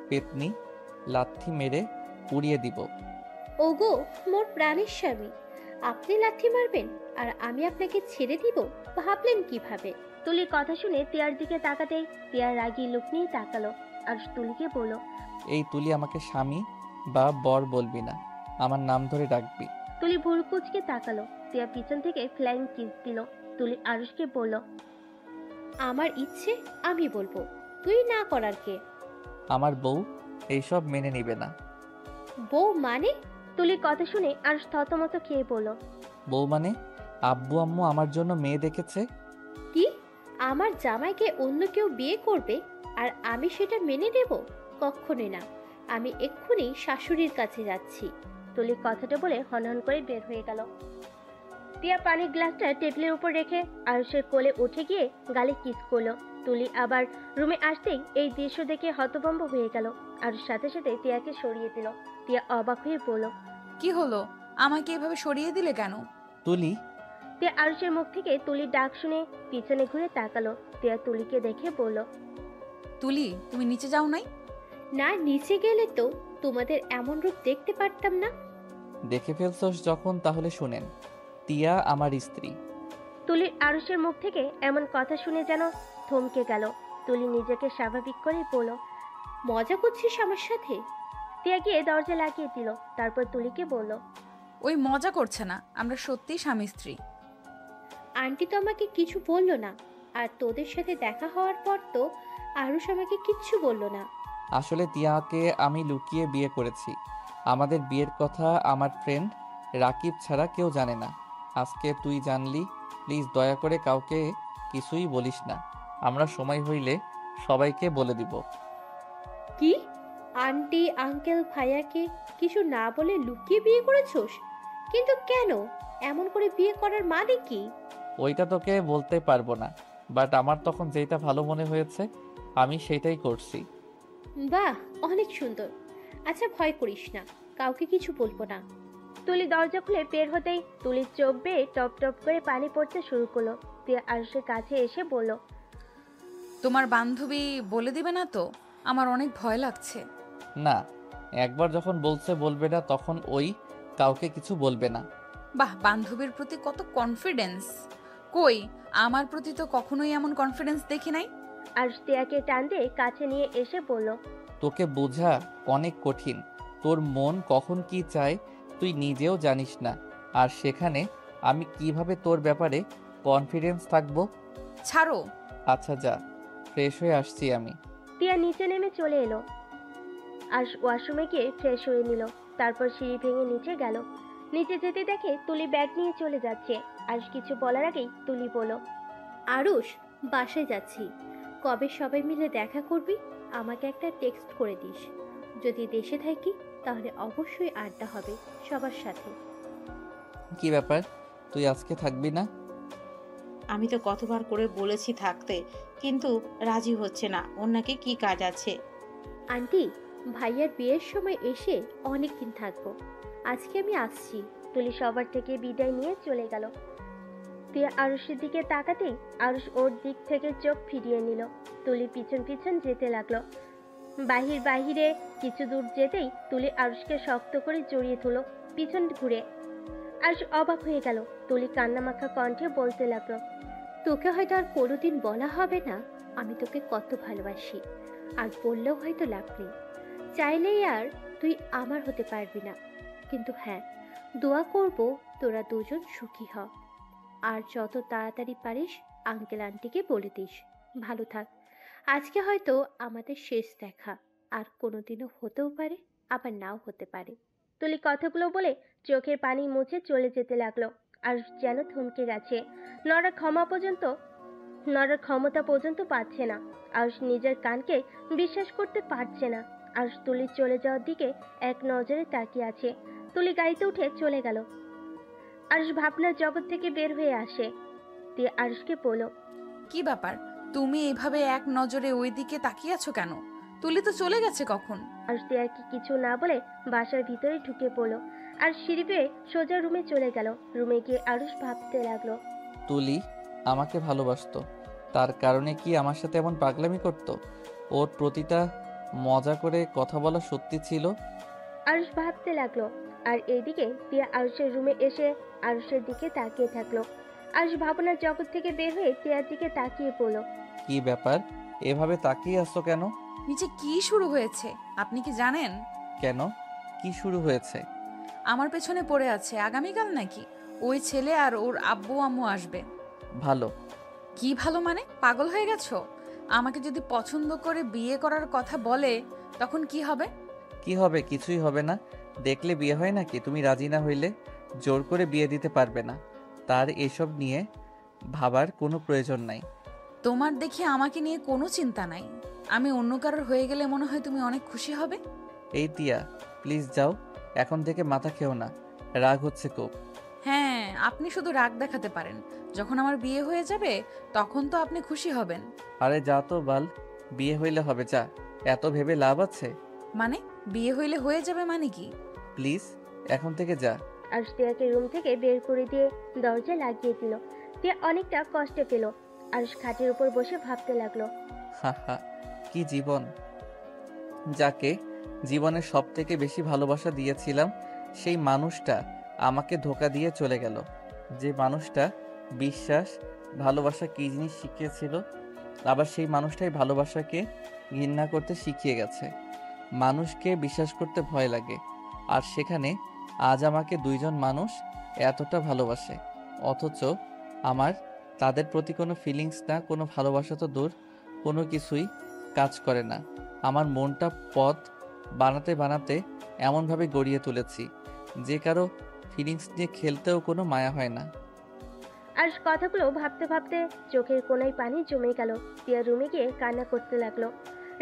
পেতনি, লাথি মেরে উড়িয়ে দিব। ওগো মোর প্রাণের স্বামী, আপনি লাথি মারবেন আর আমি আপনাকে ছেড়ে দিব, ভাবলেন কিভাবে? তুলির কথা শুনে তিয়ার দিকে তাকাতেই তিয়ার রাগী লুক নিয়ে তাকালো। আরুষ তুলিকে বলল, এই তুলি আমাকে স্বামী বা বর বলবি না, আমার নাম ধরে ডাকবি। তুলি ভুরু কুচকে তাকালো। তিয়া পিছন থেকে ফ্লাইং কিস দিল। তুলি আরুষকে বলল, আমার ইচ্ছে আমি বলবো, তুই না করার কে? আমার বউ এইসব মেনে নিবে না। বউ মানে? তুলির কথা শুনে আরুষ থতমত খেয়ে বলল, বউ মানে আব্বু আম্মু আমার জন্য মেয়ে দেখেছে। কি? আমার জামাইকে অন্য কেউ বিয়ে করবে আর আমি সেটা মেনে নেব? কখনোই না, আমি এক্ষুনি শাশুড়ির কাছে যাচ্ছি। তুলি কথাটা বলে হনহন করে বের হয়ে গেল। তিয়া পানির গ্লাসটা টেবিলের উপর রেখে আরুষের কোলে উঠে গিয়ে গালে কিস করলো। তুলি আবার রুমে আসতেই এই দৃশ্য দেখে হতভম্ব হয়ে গেল। আরুষ সাথে সাথে তিয়াকে সরিয়ে দিল। তিয়া অবাক হয়ে বলল, কি হলো? আমাকে এভাবে সরিয়ে দিলে কেন? তুলি। তিয়া আরুষের মুখ থেকে তুলির ডাক শুনে পিছনে ঘুরে তাকালো। তিয়া তুলিকে দেখে বলল, তুলি, তুমি নিচে যাও নাই? না, নিচে গেলে তো তোমাদের এমন রূপ দেখতে পারতাম না। দেখে ফেলছস যখন, তাহলে শুনেন, তিয়া আমার স্ত্রী। তুলির আরুষের মুখ থেকে এমন কথা শুনে যেন থমকে গেল। তুলি নিজেকে স্বাভাবিক করে বলল, মজা করছিস আমার সাথে? তিয়া গিয়ে দরজা লাগিয়ে দিল। তারপর তুলিকে বলল, ওই মজা করছে না, আমরা সত্যিই স্বামী স্ত্রী। আন্টি তো আমাকে কিছু বললো না, আর তোদের সাথে দেখা হওয়ার পর তো আরুষ আমাকে কিচ্ছু বললো না। আসলে তিয়াকে আমি লুকিয়ে বিয়ে করেছি। আমাদের বিয়ের কথা আমার ফ্রেন্ড রাকিব ছাড়া কেউ জানে না। আজকে তুই জানলি, প্লিজ দয়া করে কাউকে কিছুই বলিস না। আমরা সময় হইলে সবাইকে বলে দিব। কি? আন্টি আঙ্কেল ভাইয়াকে কিছু না বলে লুকিয়ে বিয়ে করেছোস? কিন্তু কেন? এমন করে বিয়ে করার মানে কি? ওইটা তোকে বলতে পারবো না, বাট আমার তখন যেটা ভালো মনে হয়েছে আমি সেটাই করছি। বাহ, অনেক সুন্দর। আচ্ছা ভয় করিস না, কাউকে কিছু বলবো না। তুলি দরজা খুলে বের হতেই তুলির চোখ বেয়ে টপ টপ করে পানি পড়তে শুরু করলো। তিয়া আরুষের কাছে এসে বলল, তোমার বান্ধবী বলে দিবে না তো? আমার অনেক ভয় লাগছে। না, একবার যখন বলছে বলবে না, তখন ওই কাউকে কিছু বলবে না। বাহ, বান্ধবীর প্রতি কত কনফিডেন্স! কই, আমার প্রতি তো কখনোই এমন কনফিডেন্স দেখি নাই। আরুষ তিয়াকে টান দিয়ে কাছে নিয়ে এসে বলল, তোকে বোঝা অনেক কঠিন। তোর মন কখন কি চায় তুই নিজেও জানিস না। আর সেখানে আমি কিভাবে তোর ব্যাপারে কনফিডেন্স থাকবো? ছাড়ো। আচ্ছা যা, ফ্রেশ হয়ে আসছি আমি। তিয়া নিচে নেমে চলে এলো। আরুষ ওয়াশরুমে গিয়ে ফ্রেশ হয়ে নিল। তারপর সিঁড়ি ভেঙে নিচে গেল। নিচে যেতে দেখে তুলি ব্যাগ নিয়ে চলে যাচ্ছে। আরুষ কিছু বলার আগেই তুলি বলল, আরুষ, বাসায় যাচ্ছি। কবে সবাই মিলে দেখা করবি? আমাকে একটা টেক্সট করে দিস। যদি দেশে থাকি তাহলে অবশ্যই আড্ডা হবে সবার সাথে। কি ব্যাপার, তুই আজকে থাকবি না? আমি তো কতবার করে বলেছি থাকতে, কিন্তু রাজি হচ্ছে না। ওর নাকি কি কাজ আছে। আন্টি, ভাইয়ার বিয়ের সময় এসে অনেক দিন থাকবো। আজকে আমি আসছি। তুলি সবার থেকে বিদায় নিয়ে চলে গেল। তিয়া আরুষের দিকে তাকাতেই আরুষ ওর দিক থেকে চোখ ফিরিয়ে নিল। তুলি পিছন পিছন যেতে লাগলো। বাহিরে কিছু দূর যেতেই তুলি আরুষকে শক্ত করে জড়িয়ে তুলো পিছন ঘুরে। আরুষ অবাক হয়ে গেল। তুলি কান্নামাখা কণ্ঠে বলতে লাগলো, তোকে হয়তো আর কোনোদিন বলা হবে না আমি তোকে কত ভালোবাসি, আর বললেও হয়তো লাভ নেই। চাইলেই আর তুই আমার হতে পারবি না, কিন্তু হ্যাঁ, দোয়া করব তোরা দুজন সুখী হ। আর যত তাড়াতাড়ি পারিস আঙ্কেল আন্টিকে বলে দিস ভালো থাক। আজকে হয়তো আমাদের শেষ দেখা, আর কোনোদিনও হতেও পারে আবার নাও হতে পারে। তুলি কথাগুলো বলে চোখের পানি মুছে চলে যেতে লাগলো। আরুষ যেন থমকে গেছে। নড়ার ক্ষমতা পর্যন্ত পাচ্ছে না। আরুষ নিজের কানকে বিশ্বাস করতে পারছে না। আরুষ তুলির চলে যাওয়ার দিকে এক নজরে তাকিয়ে আছে। তুলি গাড়িতে উঠে চলে গেল। আরুষ ভাবনার জগৎ থেকে বের হয়ে আসে। দিয়ে আরুষকে বলল, কি ব্যাপার, তুমি এভাবে এক নজরে ওই দিকে তাকিয়ে আছো কেন? তুলি তো চলে গেছে কখন। আরুষ তিয়াকে কিছু না বলে বাসার ভিতরে ঢুকে পড়লো। আর সিঁড়ি বেয়ে সোজা রুমে চলে গেল। রুমে গিয়ে আরুষ ভাবতে লাগলো, তুলি আমাকে ভালোবাসতো, তার কারণে কি আমার সাথে এমন পাগলামি করতো? ওর প্রতিটা মজা করে কথা বলা সত্যি ছিল? আরুষ ভাবতে লাগলো। আর এইদিকে তিয়া আরুষের রুমে এসে আরুষের দিকে তাকিয়ে থাকলো। আরুষ ভাবনার জগৎ থেকে বের হয়ে তিয়ার দিকে তাকিয়ে পড়লো। কি ব্যাপার, এভাবে তাকিয়ে আসছো কেন? নিচে কি শুরু হয়েছে আপনি কি জানেন? কেন, কি শুরু হয়েছে? আমার পেছনে পড়ে আছে আগামীকাল নাকি ওই ছেলে আর ওর আব্বু আম্মু আসবে। ভালো? কি ভালো মানে, পাগল হয়ে গেছো? আমাকে যদি পছন্দ করে বিয়ে করার কথা বলে তখন কি হবে? কি হবে? কিছুই হবে না। দেখলে বিয়ে হয় নাকি? তুমি রাজি না হইলে জোর করে বিয়ে দিতে পারবে না। তার এসব নিয়ে ভাবার কোনো প্রয়োজন নাই। তোমার দেখি আমাকে নিয়ে কোনো চিন্তা নাই। আমি অন্য কারোর হয়ে গেলে মনে হয় তুমি অনেক খুশি হবে। এই তিয়া, প্লিজ যাও, এখন থেকে মাথা খেও না। রাগ হচ্ছে খুব। হ্যাঁ, আপনি শুধু রাগ দেখাতে পারেন। যখন আমার বিয়ে হয়ে যাবে তখন তো আপনি খুশি হবেন। আরে যা তো বাল, বিয়ে হইলে হবে, যা। এত ভেবে লাভ আছে? মানে বিয়ে হইলে হয়ে যাবে মানে কি? প্লিজ এখন থেকে যা। আরুষ তিয়াকে রুম থেকে বের করে দিয়ে দরজা লাগিয়ে দিল। তিয়া অনেকটা কষ্টে পেল। আরুষ খাটের উপর বসে ভাবতে লাগলো, হা হা, কি জীবন! যাকে জীবনের সব থেকে বেশি ভালোবাসা দিয়েছিলাম সেই মানুষটা আমাকে ধোঁকা দিয়ে চলে গেল। যে মানুষটা বিশ্বাস ভালোবাসা কী জিনিস শিখিয়েছিল, আবার সেই মানুষটাই ভালোবাসাকে ঘৃণা করতে শিখিয়ে গেছে। মানুষকে বিশ্বাস করতে ভয় লাগে, আর সেখানে আজ আমাকে দুইজন মানুষ এতটা ভালোবাসে, অথচ আমার তাদের প্রতি কোনো ফিলিংস না, কোনো ভালোবাসা তো দূর, কোনো কিছুই কাজ করে না। আমার মনটা পথ বানাতে বানাতে এমনভাবে গড়িয়ে তুলেছি যে কারো ফিলিংস নিয়ে খেলতেও কোনো মায়া হয় না। আরুষ কথাগুলো ভাবতে ভাবতে চোখের কোনায় পানি জমে গেল। তিয়া রুমে গিয়ে কান্না করতে লাগলো।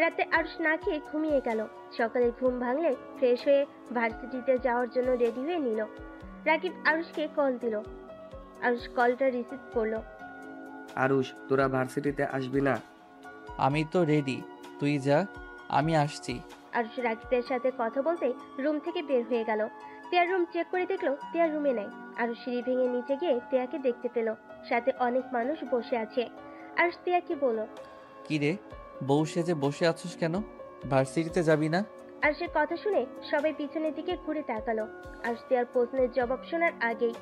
রাতে আরুষ না খেয়ে ঘুমিয়ে গেল। সকালে ঘুম ভাঙলে ফ্রেশ হয়ে ভার্সিটিতে যাওয়ার জন্য রেডি হয়ে নিল। রাকিব আরুষকে কল দিল। আরুষ কলটা রিসিভ করলো। আরুষ, তোরা ভার্সিটিতে আসবি না? আমি তো রেডি, তুই যা, আমি আসছি। আরুষ রাকিবের সাথে কথা বলতে রুম থেকে বের হয়ে গেল। তিয়ার রুম চেক করে দেখলো তিয়ার রুমে নাই। আরুষ সিঁড়ি ভেঙে নিচে গিয়ে তিয়াকে দেখতে পেল। সাথে অনেক মানুষ বসে আছে। আরুষ তিয়াকে বলল, কি রে, বউ সেজে বসে আছিস কেন? ভার্সিটিতে যাবি না? আরুষের কথা শুনে সবাই পিছনের দিকে ঘুরে তাকালো। আরুষ তিয়ার প্রশ্নের জবাব শোনার আগেই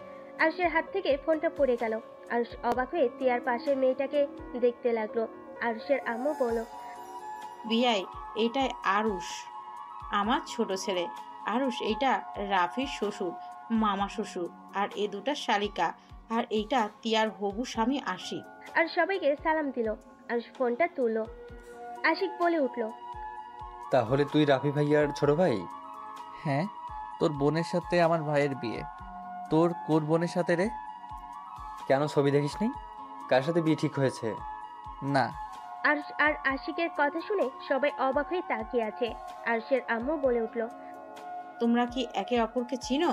আরুষের হাত থেকে ফোনটা পড়ে গেল। আরুষ অবাক হয়ে তিয়ার পাশের মেয়েটাকে দেখতে লাগলো। আরুষের আম্মু বলল, বিয়াই, এইটাই আরুষ, আমার ছোট ছেলে। আরুষ, এইটা রাফির শ্বশুর, মামা শ্বশুর, আর এ দুটা শালিকা, আর এইটা তিয়ার হবু স্বামী আশিক। আর সবাইকে সালাম দিল। আরুষ ফোনটা তুললো। আশিক বলে উঠল, তাহলে তুই রাফি ভাইয়ার ছোট ভাই? হ্যাঁ, তোর বোনের সাথে আমার ভাইয়ের বিয়ে। তোর কোন বোনের সাথে রে? কেন ছবি দেখিসনি? কার সাথে বিয়ে ঠিক হয়েছে? না। আরুষ আর আশিকের কথা শুনে সবাই অবাক হয়ে তাকিয়ে আছে। আরুষের আম্মু বলে উঠল, তোমরা কি একে অপরকে চিনো?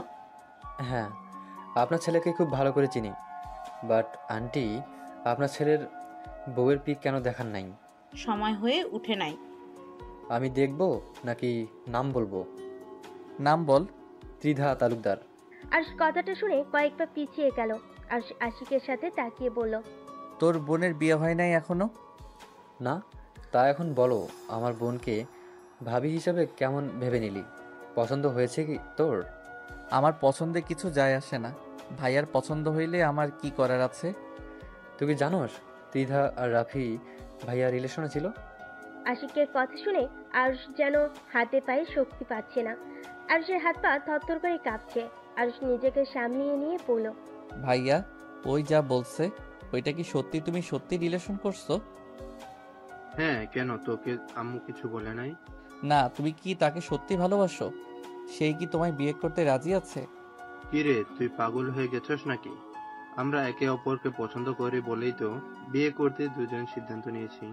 হ্যাঁ, আপনার ছেলেকে খুব ভালো করে চিনি। বাট আন্টি, আপনার ছেলের বউয়ের পিক কেন দেখান নাই? সময় হয়ে উঠে নাই। আমি দেখব নাকি নাম বলবো? নাম বল। ত্রিধা তালুকদার। আরুষ কথাটা শুনে কয়েক পা পিছিয়ে গেল। আরুষ আশিকের সাথে তাকিয়ে বলল, তোর বোনের বিয়ে হয় নাই এখনো? না, তা এখন বলো, আমার বোনকে ভাবি হিসাবে কেমন ভেবে নিলি? পছন্দ হয়েছে কি তোর? আমার পছন্দে কিছু যায় আসে না। ভাইয়ার পছন্দ হইলে আমার কি করার আছে? তুই কি জানোস ত্রিধা আর রাফি ভাইয়া রিলেশনে ছিল? আশিকের কথা শুনে আরুষ যেন হাতে পায়ে শক্তি পাচ্ছে না। আরুষের হাত পা থরথর করে কাঁপছে। আরুষ নিজেকে সামলিয়ে নিয়ে বলল, ভাইয়া, ওই যা বলছে ওইটা কি সত্যি? তুমি সত্যি রিলেশন করছো? হ্যাঁ, কেন, তোকে আম্মু কিছু বলে নাই? না, তুমি কি তাকে সত্যি ভালোবাসো? সেই কি তোমায় বিয়ে করতে রাজি আছে? কি রে, তুই পাগল হয়ে গেছস নাকি? আমরা একে অপরকে পছন্দ করি বলেই তো বিয়ে করতে দুজন সিদ্ধান্ত নিয়েছি।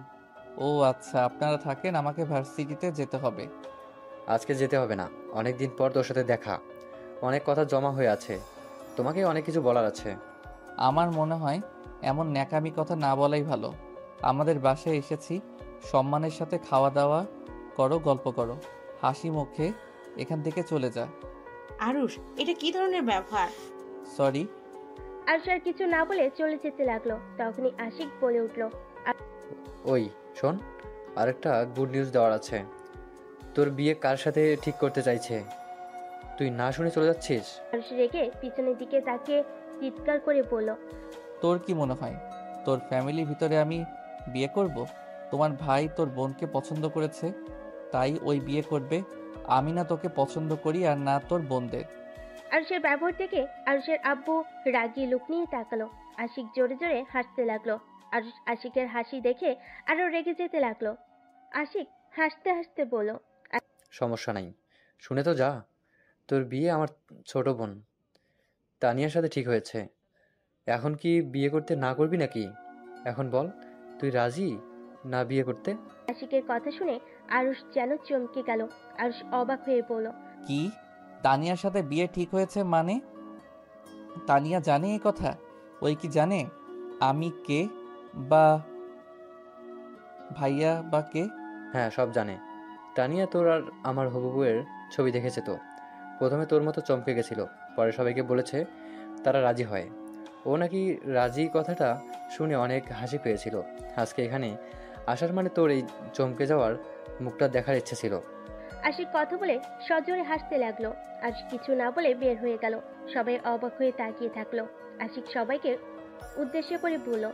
ও আচ্ছা, আপনারা থাকেন, আমাকে ভার্সিটিতে যেতে হবে। আজকে যেতে হবে না, অনেক দিন পর তোর সাথে দেখা, অনেক কথা জমা হয়ে আছে, তোমাকে অনেক কিছু বলার আছে। আমার মনে হয় এমন ন্যাকামি কথা না বলাই ভালো। আমাদের বাসায় এসেছি, সম্মানের সাথে খাওয়া দাওয়া করো, গল্প করো, হাসি মুখে এখান থেকে চলে যা। আরুষ, এটা কি ধরনের ব্যবহার? সরি। আরুষ আর কিছু না বলে চলে যেতে লাগলো। তখনই আশিক বলে উঠল, ওই শোন, আরেকটা গুড নিউজ দেওয়ার আছে। তোর বিয়ে কার সাথে ঠিক করতে চাইছে তুই না শুনে চলে যাচ্ছিস? আরুষ রেগে পিছনের দিকে তাকিয়ে চিৎকার করে বলল, তোর কি মনে হয় তোর ফ্যামিলির ভিতরে আমি বিয়ে করব? তোমার ভাই তোর বোনকে পছন্দ করেছে, তাই ওই বিয়ে করবে। আমি না তোকে পছন্দ করি, আর না তোর বোনদের। আরুষের ব্যবহার দেখে আরুষের আব্বু রাগী লুক নিয়ে তাকালো। আশিক জোরে জোরে হাসতে লাগলো। আরুষ আশিকের হাসি দেখে আরো রেগে যেতে লাগলো। আশিক হাসতে হাসতে বলল, সমস্যা নাই, শুনে তো যা। তোর বিয়ে আমার ছোট বোন তানিয়ার সাথে ঠিক হয়েছে। এখন কি বিয়ে করতে না করবি নাকি? এখন বল, তুই রাজি না বিয়ে করতে? আশিকের কথা শুনে আরুষ যেন চমকে গেল। আরুষ অবাক হয়ে বলল, কি? তানিয়ার সাথে বিয়ে ঠিক হয়েছে মানে? তানিয়া জানে এই কথা? ওই কি জানে আমি কে, বা ভাইয়া বা কে? হ্যাঁ, সব জানে। তানিয়া তোর আর আমার হবু বউয়ের ছবি দেখেছে তো। প্রথমে তোর মতো চমকে গেছিল, পরে সবাইকে বলেছে, তারা রাজি হয়। ও নাকি রাজি কথাটা শুনে অনেক হাসি পেয়েছিল। আজকে এখানে আসার মানে তোর এই চমকে যাওয়ার মুখটা দেখার ইচ্ছে ছিল। আশিক কথা বলে সজোরে হাসতে লাগলো। আশিক কিছু না বলে বের হয়ে গেল। সবাই অবাক হয়ে তাকিয়ে থাকলো। আশিক সবাইকে উদ্দেশ্য করে বলল,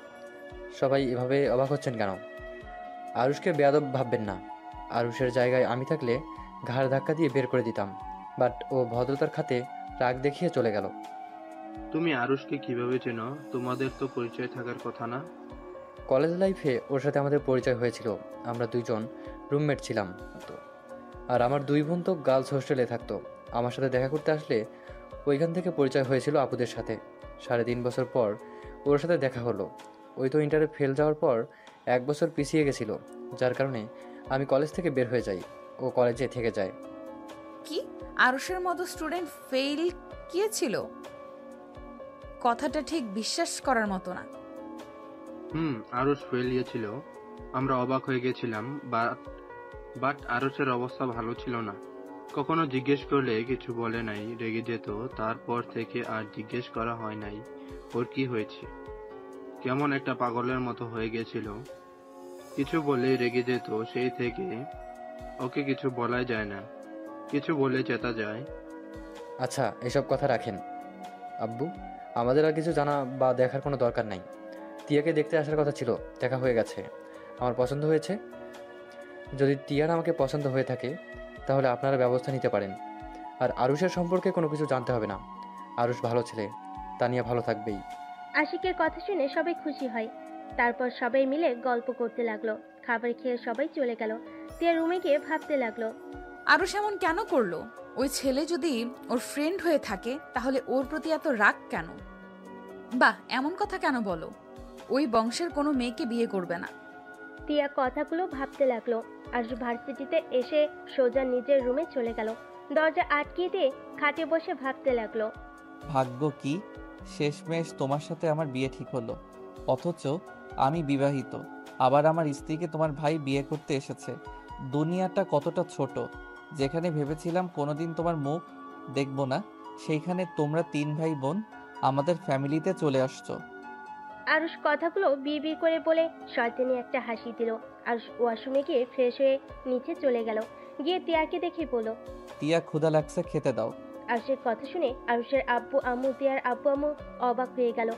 সবাই এভাবে অবাক হচ্ছেন কেন? আরুষকে বেয়াদব ভাববেন না। আরুষের জায়গায় আমি থাকলে ঘাড় ধাক্কা দিয়ে বের করে দিতাম, বাট ও ভদ্রতার খাতে রাগ দেখিয়ে চলে গেল। তুমি আরুষকে কিভাবে চেনো? তোমাদের তো পরিচয় থাকার কথা না? কলেজ লাইফে ওর সাথে আমাদের পরিচয় হয়েছিল। আমরা দুজন রুমমেট ছিলাম তো। আর আমার দুই বোন তো গার্লস হোস্টেলে থাকতো। আমার সাথে দেখা করতে আসলে ওইখান থেকে পরিচয় হয়েছিল আপুদের সাথে। 3.5 বছর পর ওর সাথে দেখা হলো। ওই তো ইন্টারে ফেল যাওয়ার পর 1 বছর পিছিয়ে গেছিল, যার কারণে আমি কলেজ থেকে বের হয়ে যাই, ও কলেজে থেকে যায়। কি আরুষের মতো স্টুডেন্ট ফেল গিয়েছিল? কথাটা ঠিক বিশ্বাস করার মতো না। আরুষ ফেল গিয়েছিল। আমরা অবাক হয়ে গেছিলাম, বাট আরুষের অবস্থা ভালো ছিল না। কখনো জিজ্ঞেস করলে কিছু বলে নাই, রেগে যেত। তারপর থেকে আর জিজ্ঞেস করা হয় নাই ওর কি হয়েছে। কেমন একটা পাগলের মতো হয়ে গেছিল, কিছু বললেই রেগে যেত। সেই থেকে ওকে কিছু বলাই যায় না, কিছু বলে চেতা যায়। আচ্ছা, এসব কথা রাখেন আব্বু, আমাদের আর কিছু জানা বা দেখার কোনো দরকার নাই। টিয়াকে দেখতে আসার কথা ছিল, দেখা হয়ে গেছে। আমার পছন্দ হয়েছে। যদি টিয়ার আমাকে পছন্দ হয়ে থাকে তাহলে আপনারা ব্যবস্থা নিতে পারেন। আর আরুষের সম্পর্কে কোনো কিছু জানতে হবে না। আরুষ ভালো ছেলে, তানিয়া ভালো থাকবেই। আশিকের কথা শুনে সবাই খুশি হয়। তারপর সবাই মিলে গল্প করতে লাগলো। খাবার খেয়ে সবাই চলে গেল। টিয়া রুমে গিয়ে ভাবতে লাগলো, আরুষ এমন কেন করলো? ওই ছেলে যদি ওর ফ্রেন্ড হয়ে থাকে তাহলে ওর প্রতি এত রাগ কেন? বাহ, এমন কথা কেন বলো? ওই বংশের কোনো মেয়েকে বিয়ে করবে না। টিয়া কথাগুলো ভাবতে লাগলো। আর ভার্সিটিতে এসে সোজা নিজের রুমে চলে গেল। দরজা আটকিয়ে দিয়ে খাটে বসে ভাবতে লাগলো। ভাগ্য কি, শেষমেশ তোমার সাথে আমার বিয়ে ঠিক হলো। অথচ আমি বিবাহিত, আবার আমার স্ত্রীকে তোমার ভাই বিয়ে করতে এসেছে। দুনিয়াটা কতটা ছোট। যেখানে ভেবেছিলাম কোনোদিন তোমার মুখ দেখব না, সেইখানে তোমরা 3 ভাই বোন আমাদের ফ্যামিলিতে চলে আসছো। আরুষ কথাগুলো বিড়বিড় করে বলে শয়তানি একটা হাসি দিল। আরুষ ওয়াশরুমে গিয়ে ফ্রেশ হয়ে নিচে চলে গেল। গিয়ে টিয়াকে দেখে বলল, টিয়া ক্ষুধা লাগছে, খেতে দাও। আরুষের কথা শুনে আরুষের আব্বু আম্মু, টিয়ার আব্বু আম্মু অবাক হয়ে গেল।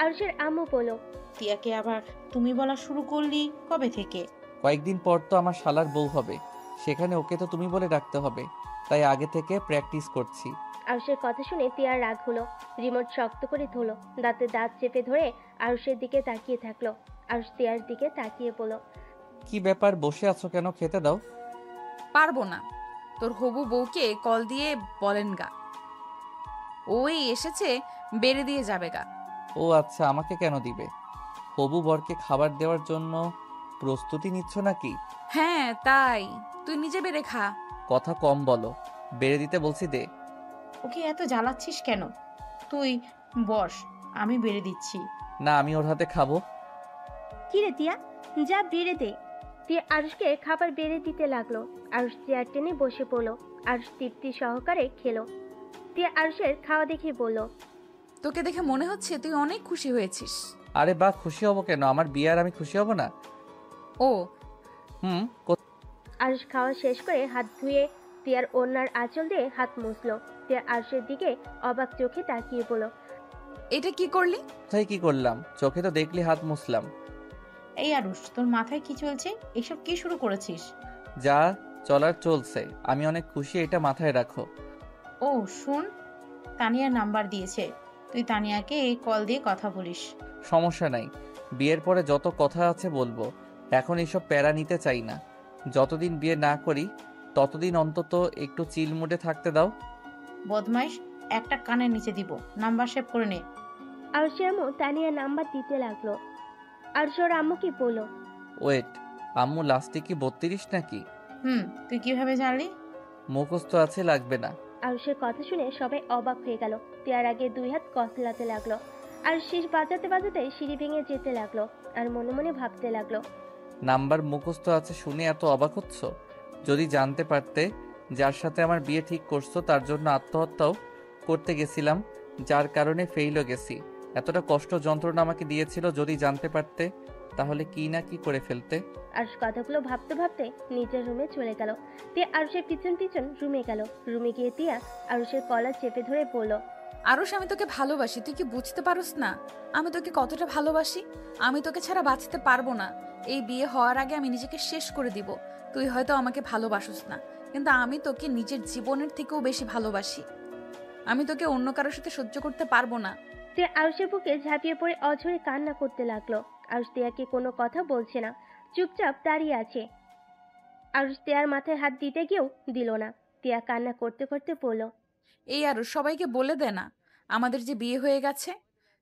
আরুষের আম্মু বলল, টিয়াকে আবার তুমি বলা শুরু করলি কবে থেকে? কয়েকদিন পর তো আমার শালার বউ হবে, সেখানে ওকে তো তুমি বলে ডাকতে হবে, তাই আগে থেকে প্র্যাকটিস করছি। আরুষের কথা শুনে টিয়ার রাগ হলো। রিমোট শক্ত করে ধরল। দাঁতে দাঁত চেপে ধরে আরুষের দিকে তাকিয়ে থাকলো। আরুষ টিয়ার দিকে তাকিয়ে বলল, কি ব্যাপার, বসে আছো কেন? খেতে দাও। পারবো না। তোর হবু বউকে কল দিয়ে বলেন গা, ওই এসেছে, বেড়ে দিয়ে যাবে গা। ও আচ্ছা, আমাকে কেন দিবে? হবু বরকে খাবার দেওয়ার জন্য প্রস্তুতি নিচ্ছ নাকি? হ্যাঁ তাই, তুই নিজে বেড়ে খা। কথা কম বলো, বেড়ে দিতে বলছি দে। ওকে এত জ্বালাচ্ছিস কেন? তুই বস, আমি বেড়ে দিচ্ছি। না, আমি ওর হাতে খাবো। কি রে টিয়া, যা বেড়ে দে। টিয়া আরুষকে খাবার বেড়ে দিতে লাগলো। আরুষ চেয়ার টেনে বসে পড়লো। আরুষ তৃপ্তি সহকারে খেলো। টিয়া আরুষের খাওয়া দেখে বলল, তোকে দেখে মনে হচ্ছে তুই অনেক খুশি হয়েছিস। আরে বাহ, খুশি হব কেন? আমার বিয়ে আর আমি খুশি হব না? ও হুম। আরুষ খাওয়া শেষ করে হাত ধুয়ে টিয়ার ওড়নার আঁচল দিয়ে হাত মুছলো। টিয়া আরুষের দিকে অবাক চোখে তাকিয়ে বলল, এটা কি করলি? কোথায় কি করলাম? চোখে তো দেখলি হাত মুছলাম। এই আরুষ, তোর মাথায় কি চলছে? এসব কি শুরু করেছিস? যা চলার চলছে, আমি অনেক খুশি, এটা মাথায় রাখো। ও শোন, তানিয়ার নাম্বার দিয়েছে, তুই তানিয়াকে এই কল দিয়ে কথা বলিস। সমস্যা নাই, বিয়ের পরে যত কথা আছে বলবো, এখন এইসব প্যারা নিতে চাই না। যতদিন বিয়ে না করি ততদিন অন্তত একটু চিল মুডে থাকতে দাও। বদমাইশ, একটা কানের নিচে দিব, নাম্বার সেভ করে নে। আরুষের আম্মু তানিয়ার নাম্বার দিতে লাগলো। আরুষ ওর আম্মুকে বলল, ওয়েট, আম্মু লাস্টে কি 32 নাকি? তুই কিভাবে জানলি? মুখস্থ আছে, লাগবে না। আরুষের কথা শুনে সবাই অবাক হয়ে গেল। টিয়ার আগে 2 হাত কসলাতে লাগলো। আর শেষ বাজাতে বাজাতে সিঁড়ি ভেঙে যেতে লাগলো। আর মনে মনে ভাবতে লাগলো, নাম্বার মুখস্থ আছে শুনে এত অবাক হচ্ছ? যদি জানতে পারতে যার সাথে আমার বিয়ে ঠিক করছো তার জন্য আত্মহত্যাও করতে গেছিলাম, যার কারণে ফেইলও গেছি, এতটা কষ্ট যন্ত্রণা আমাকে দিয়েছিল, যদি জানতে পারতে তাহলে কি না কি করে ফেলতে। আরুষ কথাগুলো ভাবতে ভাবতে নিজের রুমে চলে গেল। টিয়া আরুষের পিছন পিছন রুমে গেল। রুমে গিয়ে টিয়া আরুষের কলার চেপে ধরে বলল, আরুষ, আমি তোকে ভালোবাসি, তুই কি বুঝতে পারোস না? আমি তোকে কতটা ভালোবাসি। আমি তোকে ছাড়া বাঁচতে পারবো না। এই বিয়ে হওয়ার আগে আমি নিজেকে শেষ করে দিব। তুই হয়তো আমাকে ভালোবাসোস না, কিন্তু আমি তোকে নিজের জীবনের থেকেও বেশি ভালোবাসি। আমি তোকে অন্য কারোর সাথে সহ্য করতে পারবো না। টিয়া আরুষের বুকে ঝাঁপিয়ে পড়ে অঝরে কান্না করতে লাগলো। আরুষ টিয়াকে কোনো কথা বলছে না, চুপচাপ দাঁড়িয়ে আছে। আরুষ টিয়ার মাথায় হাত দিতে গিয়েও দিল না। টিয়া কান্না করতে করতে বলল, এই আরুষ, সবাইকে বলে দে না আমাদের যে বিয়ে হয়ে গেছে।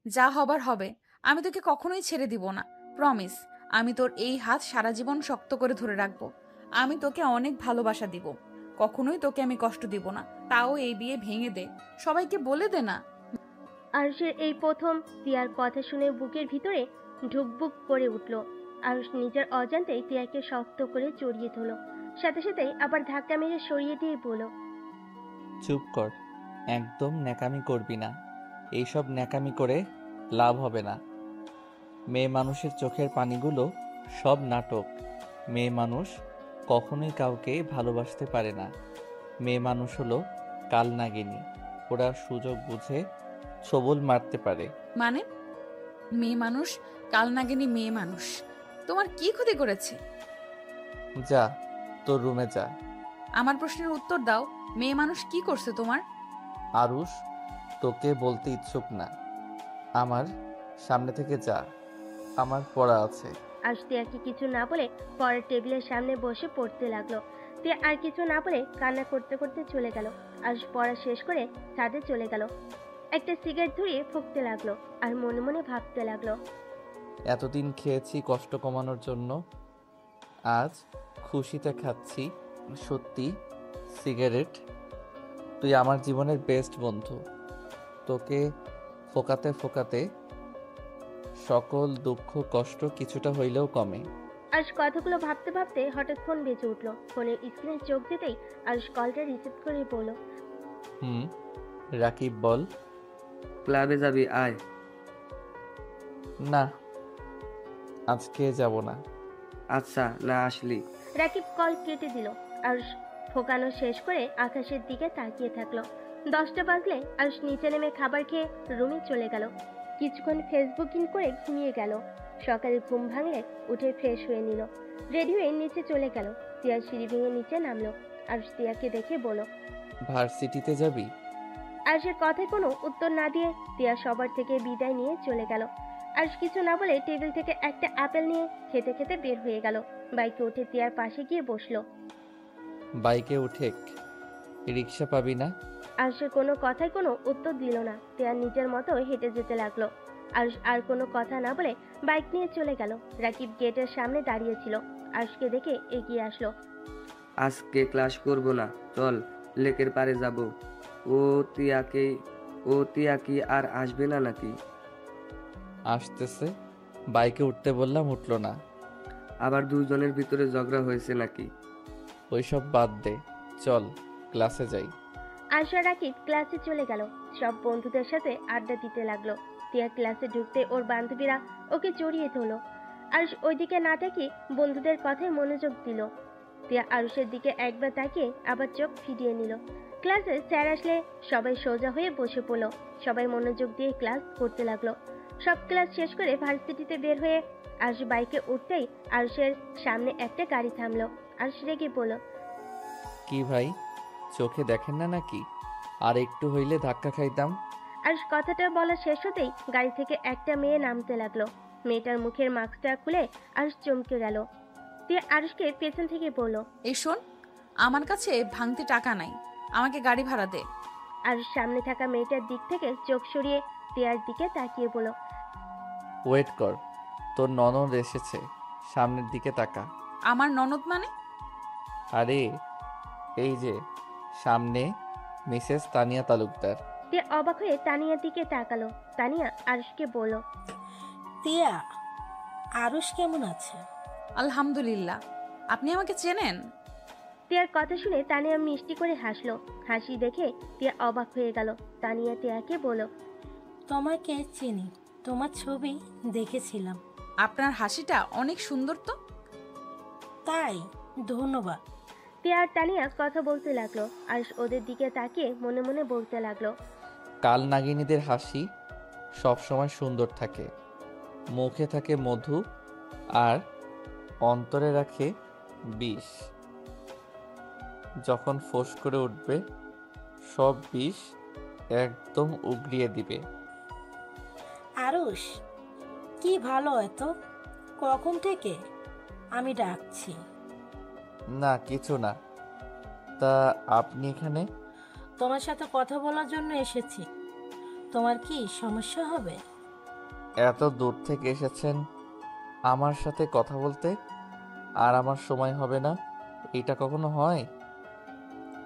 যা হবার হবে, আমি তোকে কখনোই ছেড়ে দিব না, প্রমিস। আমি তোর এই হাত সারা জীবন শক্ত করে ধরে রাখবো। আমি তোকে অনেক ভালোবাসা দিব, কখনোই তোকে আমি কষ্ট দিব না। তাও এই বিয়ে ভেঙে দে, সবাইকে বলে দে না। আরুষের এই প্রথম টিয়ার কথা শুনে বুকের ভিতরে ঢুকবুক করে উঠল। আরুষ নিজের অজান্তেই টিয়াকে শক্ত করে জড়িয়ে ধরল। সাথে সাথেই আবার ধাক্কা মেরে সরিয়ে দিয়ে বলল, চুপ কর, একদম ন্যাকামি করবি না। এইসব ন্যাকামি করে লাভ হবে না। মেয়ে মানুষের চোখের পানিগুলো সব নাটক। মেয়ে মানুষ কখনোই কাউকে ভালোবাসতে পারে না। মেয়ে মানুষ হলো কালনাগিনী, ওরা সুযোগ বুঝে ছবল মারতে পারে। মানে মেয়ে মানুষ কাল নাগিনী মেয়ে মানুষ? তোমার কি ক্ষতি করেছে? যা, তোর রুমে যা। আমার প্রশ্নের উত্তর দাও। মেয়ে মানুষ কি করছে তোমার? আরুষ, তোকে বলতে ইচ্ছুক না। আমার সামনে থেকে যা, আমার পড়া আছে। আজ তিয়াকে কিছু না বলে পরের টেবিলের সামনে বসে পড়তে লাগলো। তিয়া আর কিছু না বলে কান্না করতে করতে চলে গেল। আজ পড়া শেষ করে ছাদে চলে গেল। একটা সিগারেট ধরিয়ে ফুঁকতে লাগলো আর মনে মনে ভাবতে লাগলো, এতদিন খেয়েছি কষ্ট কমানোর জন্য, আজ খুশিতে খাচ্ছি। সত্যি সিগারেট, তুই আমার জীবনের বেস্ট বন্ধু। তোকে ফোকাতে ফোকাতে সকল দুঃখ কষ্ট কিছুটা হইলেও কমে। আজ কথাগুলো ভাবতে ভাবতে হঠাৎ ফোন বেজে উঠলো। ফোনের স্ক্রিনে চোখ যেতেই আজ কলটা রিসিভ করে বলল, রাকিব বল। ক্লাবে যাবি? আয়। না, আজকে যাব না। আচ্ছা, না আসলি? রাকিব কল কেটে দিল। আর ফোকানো শেষ করে আকাশের দিকে তাকিয়ে থাকলো। 10টা বাজলে আজ নিচে নেমে খাবার খেয়ে রুমে চলে গেল। কিছুক্ষণ ফেসবুকিং করে ঘুমিয়ে গেল। সকালে ঘুম ভাঙলে উঠে ফ্রেশ হয়ে নিল। রেডি হয়ে নিচে চলে গেল। তিয়া সিঁড়ি ভেঙে নিচে নামলো। আর তিয়াকে দেখে বলল, ভার্সিটিতে যাবি? আর সে কথায় কোনো উত্তর না দিয়ে তিয়া সবার থেকে বিদায় নিয়ে চলে গেল। আর কিছু না বলে টেবিল থেকে একটা আপেল নিয়ে খেতে খেতে বের হয়ে গেল। বাইকে উঠে তিয়ার পাশে গিয়ে বসলো। বাইকে উঠে রিক্সা পাবি না? আর সে কোনো কথায় কোনো উত্তর দিল না। তিয়া নিজের মতো হেঁটে যেতে লাগলো। আর কোনো কথা না বলে বাইক নিয়ে চলে গেল। রাকিব গেটের সামনে দাঁড়িয়েছিল। আরশকে দেখে এগিয়ে আসলো। আজকে ক্লাস করব না, চল লেকের পাড়ে যাব। ও তিয়া কি আর আসবে না নাকি? আসতেছে। বাইকে উঠতে বললাম, উঠলো না। আবার দুজনের ভিতরে ঝগড়া হয়েছে নাকি? ওইসব বাদ দে, চল ক্লাসে যাই। আরশা রাকিব ক্লাসে চলে গেল। সব বন্ধুদের সাথে আড্ডা দিতে লাগলো। তিয়া ক্লাসে ঢুকতে ওর বান্ধবীরা ওকে জড়িয়ে ধরলো। আরশ ওইদিকে না তাকিয়ে বন্ধুদের কথায় মনোযোগ দিল। তিয়া আরুষের দিকে একবার তাকিয়ে আবার চোখ ফিরিয়ে নিল। ক্লাসে স্যার আসলে সবাই সোজা হয়ে বসে পড়লো। সবাই মনোযোগ দিয়ে ক্লাস করতে লাগলো। সব ক্লাস শেষ করে ভার্সিটিতে বের হয়ে আরশ বাইকে উঠতেই আরুষের সামনে একটা গাড়ি থামলো। আরশ রেগে বলল, কি ভাই, চোখে দেখেন না নাকি? আর একটু হইলে ধাক্কা খাইতাম। আর কথাটা বলা শেষ হতেই গাড়ি থেকে একটা মেয়ে নামতে লাগলো। মেয়েটার মুখের মাস্কটা খুলে আরশ চমকে গেল। তিয়া আরশকে পেছন থেকে বলল, এই শোন, আমার কাছে ভাঙতি টাকা নাই, আমাকে গাড়ি ভাড়া দে। আর সামনে থাকা মেয়েটার দিক থেকে চোখ সরিয়ে তিয়ার দিকে তাকিয়ে বলল, ওয়েট কর, তোর ননদ এসেছে, সামনের দিকে তাকা। আমার ননদ মানে? আরে এই যে সামনে মিসেস তানিয়া তালুকদার। তিয়া অবাক হয়ে তানিয়ার দিকে তাকালো। তানিয়া আরশকে বলল, তিয়া, আরুষ কেমন আছে? আলহামদুলিল্লাহ। আপনি আমাকে চেনেন? তিয়ার কথা শুনে তানিয়া মিষ্টি করে হাসলো। হাসি দেখে তিয়া অবাক হয়ে গেল। তানিয়া তিয়াকে বলল, তোমাকে চিনি, তোমার ছবি দেখেছিলাম। আপনার হাসিটা অনেক সুন্দর তো। তাই? ধন্যবাদ। তিয়া আর তানিয়া কথা বলতে লাগলো। আর ওদের দিকে তাকিয়ে মনে মনে বলতে লাগলো, কাল নাগিনীদের হাসি সব সময় সুন্দর থাকে, মুখে থাকে মধু আর অন্তরে রাখে বিষ। যখন ফোঁস করে উঠবে সব বিষ একদম উগরিয়ে দিবে। আরুষ কি ভালো এত, কখন থেকে? আমি ডাকছি। না কিছু না। তা আপনি এখানে? তোমার সাথে কথা বলার জন্য এসেছি। তোমার কি সমস্যা হবে? এত দূর থেকে এসেছেন আমার সাথে কথা বলতে, আর আমার সময় হবে না, এটা কখনো হয়?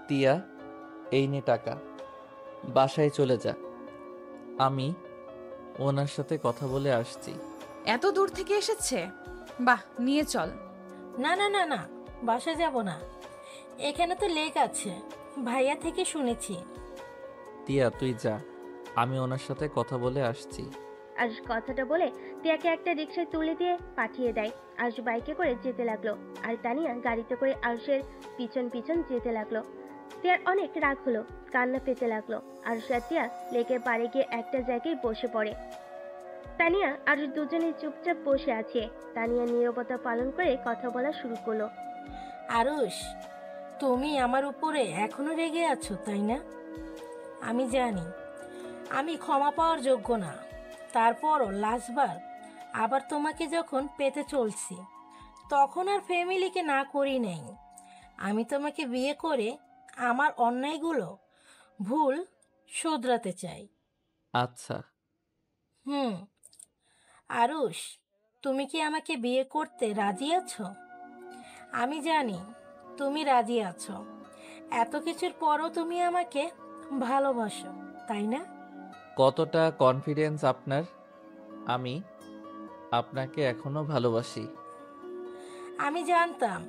তিয়া, এই নে টাকা, বাসায় চলে যা, আমি ওনার সাথে কথা বলে আসছি। এত দূর থেকে এসেছে, বাহ, নিয়ে চল। না না না না, বাসা যাব না, এখানে তো লেক আছে, ভাইয়া থেকে শুনেছি। তিয়া তুই যা, আমি ওনার সাথে কথা বলে আসছি। আর কথাটা বলে তিয়াকে একটা রিক্সায় তুলে দিয়ে পাঠিয়ে দেয়। আরশ বাইকে করে যেতে লাগলো। আর তানিয়া গাড়িতে করে আরশের পিছন পিছন যেতে লাগলো। তিয়ার অনেক রাগ হলো, কান্না পেতে লাগলো। আরশ আর তিয়া লেকের পাড়ে গিয়ে একটা জায়গায় বসে পড়ে। তানিয়া আর দুজনে চুপচাপ বসে আছে। তানিয়া নীরবতা পালন করে কথা বলা শুরু করলো। আরুষ, তুমি আমার উপরে এখনো রেগে আছো, তাই না? আমি জানি আমি ক্ষমা পাওয়ার যোগ্য না, তারপরও লাস্টবার আবার তোমাকে যখন পেতে চলছি তখন আর ফ্যামিলিকে না করি নাই। আমি তোমাকে বিয়ে করে আমার অন্যায়গুলো ভুল শোধরাতে চাই। আচ্ছা। হুম। আরুষ, তুমি কি আমাকে বিয়ে করতে রাজি আছো? আমি জানি তুমি রাজি আছো। এত কিছুর পরও তুমি আমাকে ভালোবাসো, তাই না? কতটা কনফিডেন্স আপনার? আমি আপনাকে এখনো ভালোবাসি। আমি জানতাম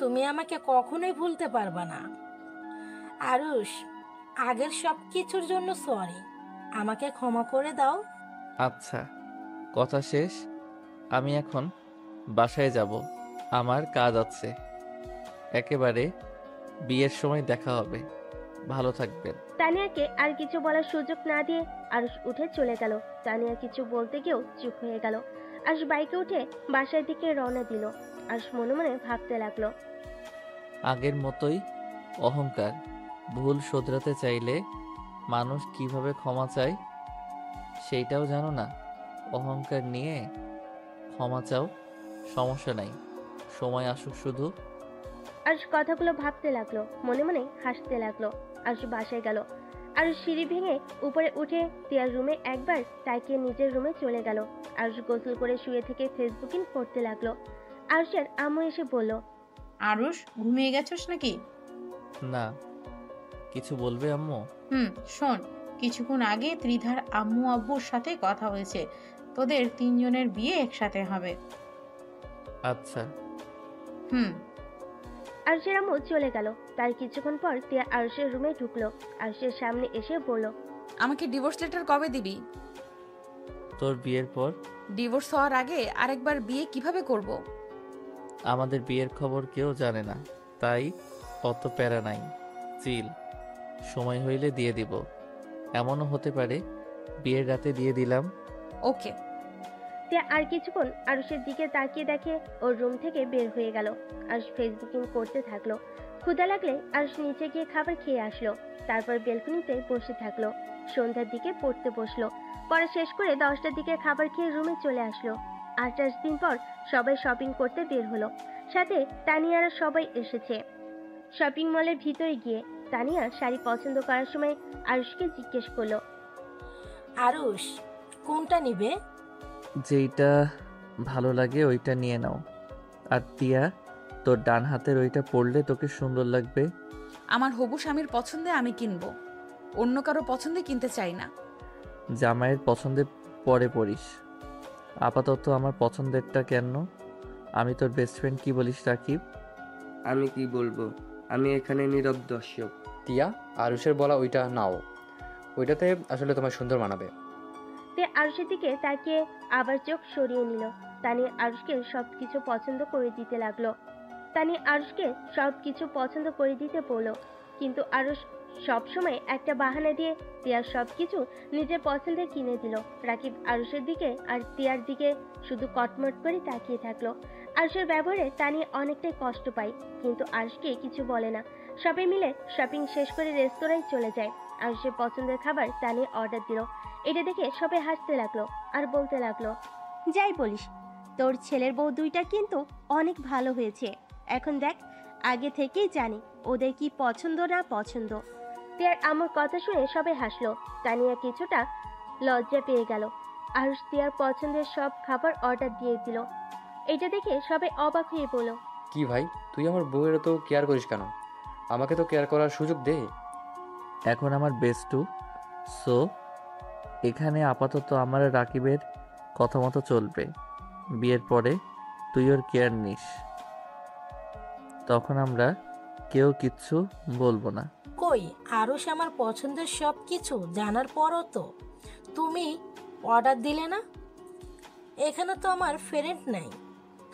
তুমি আমাকে কখনোই ভুলতে পারবা না। আরুষ, আগের সব কিছুর জন্য সরি, আমাকে ক্ষমা করে দাও। আচ্ছা, কথা শেষ। আমি এখন বাসায় যাব, আমার কাজ আছে। একেবারে বিয়ের সময় দেখা হবে। ভালো থাকবেন। তানিয়াকে আর কিছু বলার সুযোগ না দিয়ে আরুষ উঠে চলে গেল। তানিয়া কিছু বলতে গিয়েও চুপ হয়ে গেল। আরুষ বাইকে উঠে বাসার দিকে রওনা দিল। আরুষ মনে মনে ভাবতে লাগলো, আগের মতোই অহংকার। ভুল শোধরাতে চাইলে মানুষ কিভাবে ক্ষমা চায় সেইটাও জানো না। অহংকার নিয়ে ক্ষমা চাও, সমস্যা নাই, সময় আসুক শুধু। আরুষ কথাগুলো ভাবতে লাগলো, মনে মনে হাসতে লাগলো। আরুষ বাসায় গেল। আরুষ সিঁড়ি ভেঙে উপরে উঠে তিয়ার রুমে একবার তাকিয়ে নিজের রুমে চলে গেল। আরুষ গোসল করে শুয়ে থেকে ফেসবুকিং করতে লাগলো। আরুষের আম্মু এসে বলল, আরুষ, ঘুমিয়ে গেছোস নাকি? না, কিছু বলবে আম্মু? শোন, কিছুক্ষণ আগে ত্রিধার আম্মু আব্বুর সাথে কথা হয়েছে, তোদের তিনজনের বিয়ে একসাথে হবে। আচ্ছা। আরুষের আম্মু চলে গেল। তার কিছুক্ষণ পর তিয়া আরুষের রুমে ঢুকলো। আরুষের সামনে এসে বলল, আমাকে ডিভোর্স লেটার কবে দিবি? তোর বিয়ের পর। ডিভোর্স হওয়ার আগে আরেকবার বিয়ে কিভাবে করব? আমাদের বিয়ের খবর কেউ জানে না, তাই অত প্যারা নাই। চিল, সময় হইলে দিয়ে দিব। এমনও হতে পারে বিয়ের রাতে দিয়ে দিলাম। ওকে। তিয়া আর কিছুক্ষণ আরুষের দিকে তাকিয়ে দেখে ওর রুম থেকে বের হয়ে গেল। আরুষ ফেসবুকিং করতে থাকলো। ক্ষুধা লাগলে আরুষ নিচে গিয়ে খাবার খেয়ে আসলো। তারপর বেলকনিতে বসে থাকলো। সন্ধ্যার দিকে পড়তে বসলো। পড়া শেষ করে 10টার দিকে খাবার খেয়ে রুমে চলে আসলো। 8 দিন পর সবাই শপিং করতে বের হলো। সাথে তানিয়ারা সবাই এসেছে। শপিং মলের ভিতরে গিয়ে তানিয়া শাড়ি পছন্দ করার সময় আরুষকে জিজ্ঞেস করলো, আরুষ, কোনটা নিবে? যেইটা ভালো লাগে ওইটা নিয়ে নাও। আর তিয়া, তোর ডান হাতের ওইটা পরলে তোকে সুন্দর লাগবে। আমার হবু স্বামীর পছন্দে আমি কিনবো, অন্য কারো পছন্দে কিনতে চাই না। জামাইয়ের পছন্দে পরে পড়িস। আপাতত আমার পছন্দেরটা কেন? আমি তোর বেস্ট ফ্রেন্ড, কি বলিস রাকিব? আমি কি বলবো, আমি এখানে নীরব দর্শক। টিয়া, আরুষের বলা ওইটা নাও, ওইটাতে আসলে তোমার সুন্দর মানাবে। তে আরুষের দিকে তাকিয়ে আবার চোখ সরিয়ে নিল। তানিয়া আরুষকে সবকিছু পছন্দ করে দিতে লাগলো। তানিয়া আরুষকে সবকিছু পছন্দ করে দিতে বলল, কিন্তু আরুষ সবসময় একটা বাহানা দিয়ে তিয়ার সবকিছু নিজের পছন্দের কিনে দিল। রাকিব আরুষের দিকে আর তিয়ার দিকে শুধু কটমট করে তাকিয়ে থাকলো। আরুষের ব্যবহারে তানিয়া অনেকটাই কষ্ট পায়, কিন্তু আরুষকে কিছু বলে না। সবাই মিলে শপিং শেষ করে রেস্তোরাঁয় চলে যায়। আরুষের পছন্দের খাবার তানিয়া অর্ডার দিল। এটা দেখে সবাই হাসতে লাগলো আর বলতে লাগলো, যাই বলিস, তোর ছেলের বউ দুইটা কিন্তু অনেক ভালো হয়েছে। এখন দেখ, আগে থেকেই জানি ওদের কি পছন্দ না পছন্দ। তিয়ার আমার কথা শুনে সবাই হাসলো। তানিয়া কিছুটা লজ্জা পেয়ে গেল। আরুষ তিয়ার পছন্দের সব খাবার অর্ডার দিয়ে দিল। এটা দেখে সবাই অবাক হয়ে বলল, কি ভাই, তুই আমার বউয়ের তো কেয়ার করিস কেন? আমাকে তো কেয়ার করার সুযোগ দে। এখন আমার বেস্টু, সো এখানে আপাতত আমার রাকিবের কথা মতো চলবে। বিয়ের পরে তুই ওর কেয়ার নিস, তখন আমরা কেউ কিচ্ছু বলবো না। কই, আরুষ আমার পছন্দের সব কিছু জানার পরও তো তুমি অর্ডার দিলে না। এখানে তো আমার ফ্রেন্ড নাই,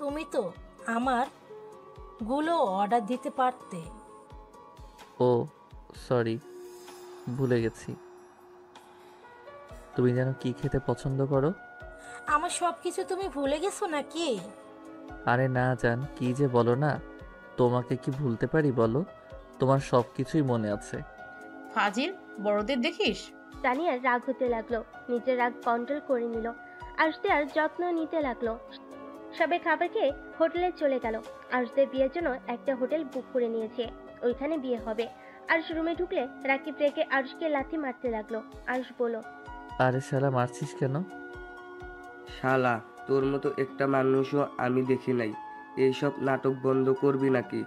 তুমি তো আমার গুলো অর্ডার দিতে পারতে। ও সরি, ভুলে গেছি। তুমি যেন কি খেতে পছন্দ করো? আমার সব কিছু তুমি ভুলে গেছো নাকি? আরে না জান, কি যে বলো না। তোমাকে কি ভুলতে পারি বলো? তোমার সব কিছুই মনে আছে। ফাজিল, বড়দের দেখিস। তানিয়ার রাগ হতে লাগলো, নিজের রাগ কন্ট্রোল করে নিল। আরশদের যত্ন নিতে লাগলো। সবে খাবার খেয়ে হোটেলে চলে গেল। আরশদের বিয়ের জন্য একটা হোটেল বুক করে নিয়েছে, ওইখানে বিয়ে হবে। আরশ রুমে ঢুকলে রাকিব রেগে আরশকে লাথি মারতে লাগলো। আরশ বলল, আরে শালা মারছিস কেন? শালা, তোর মতো একটা মানুষও আমি দেখি নাই। এইসব নাটক বন্ধ করবি নাকি?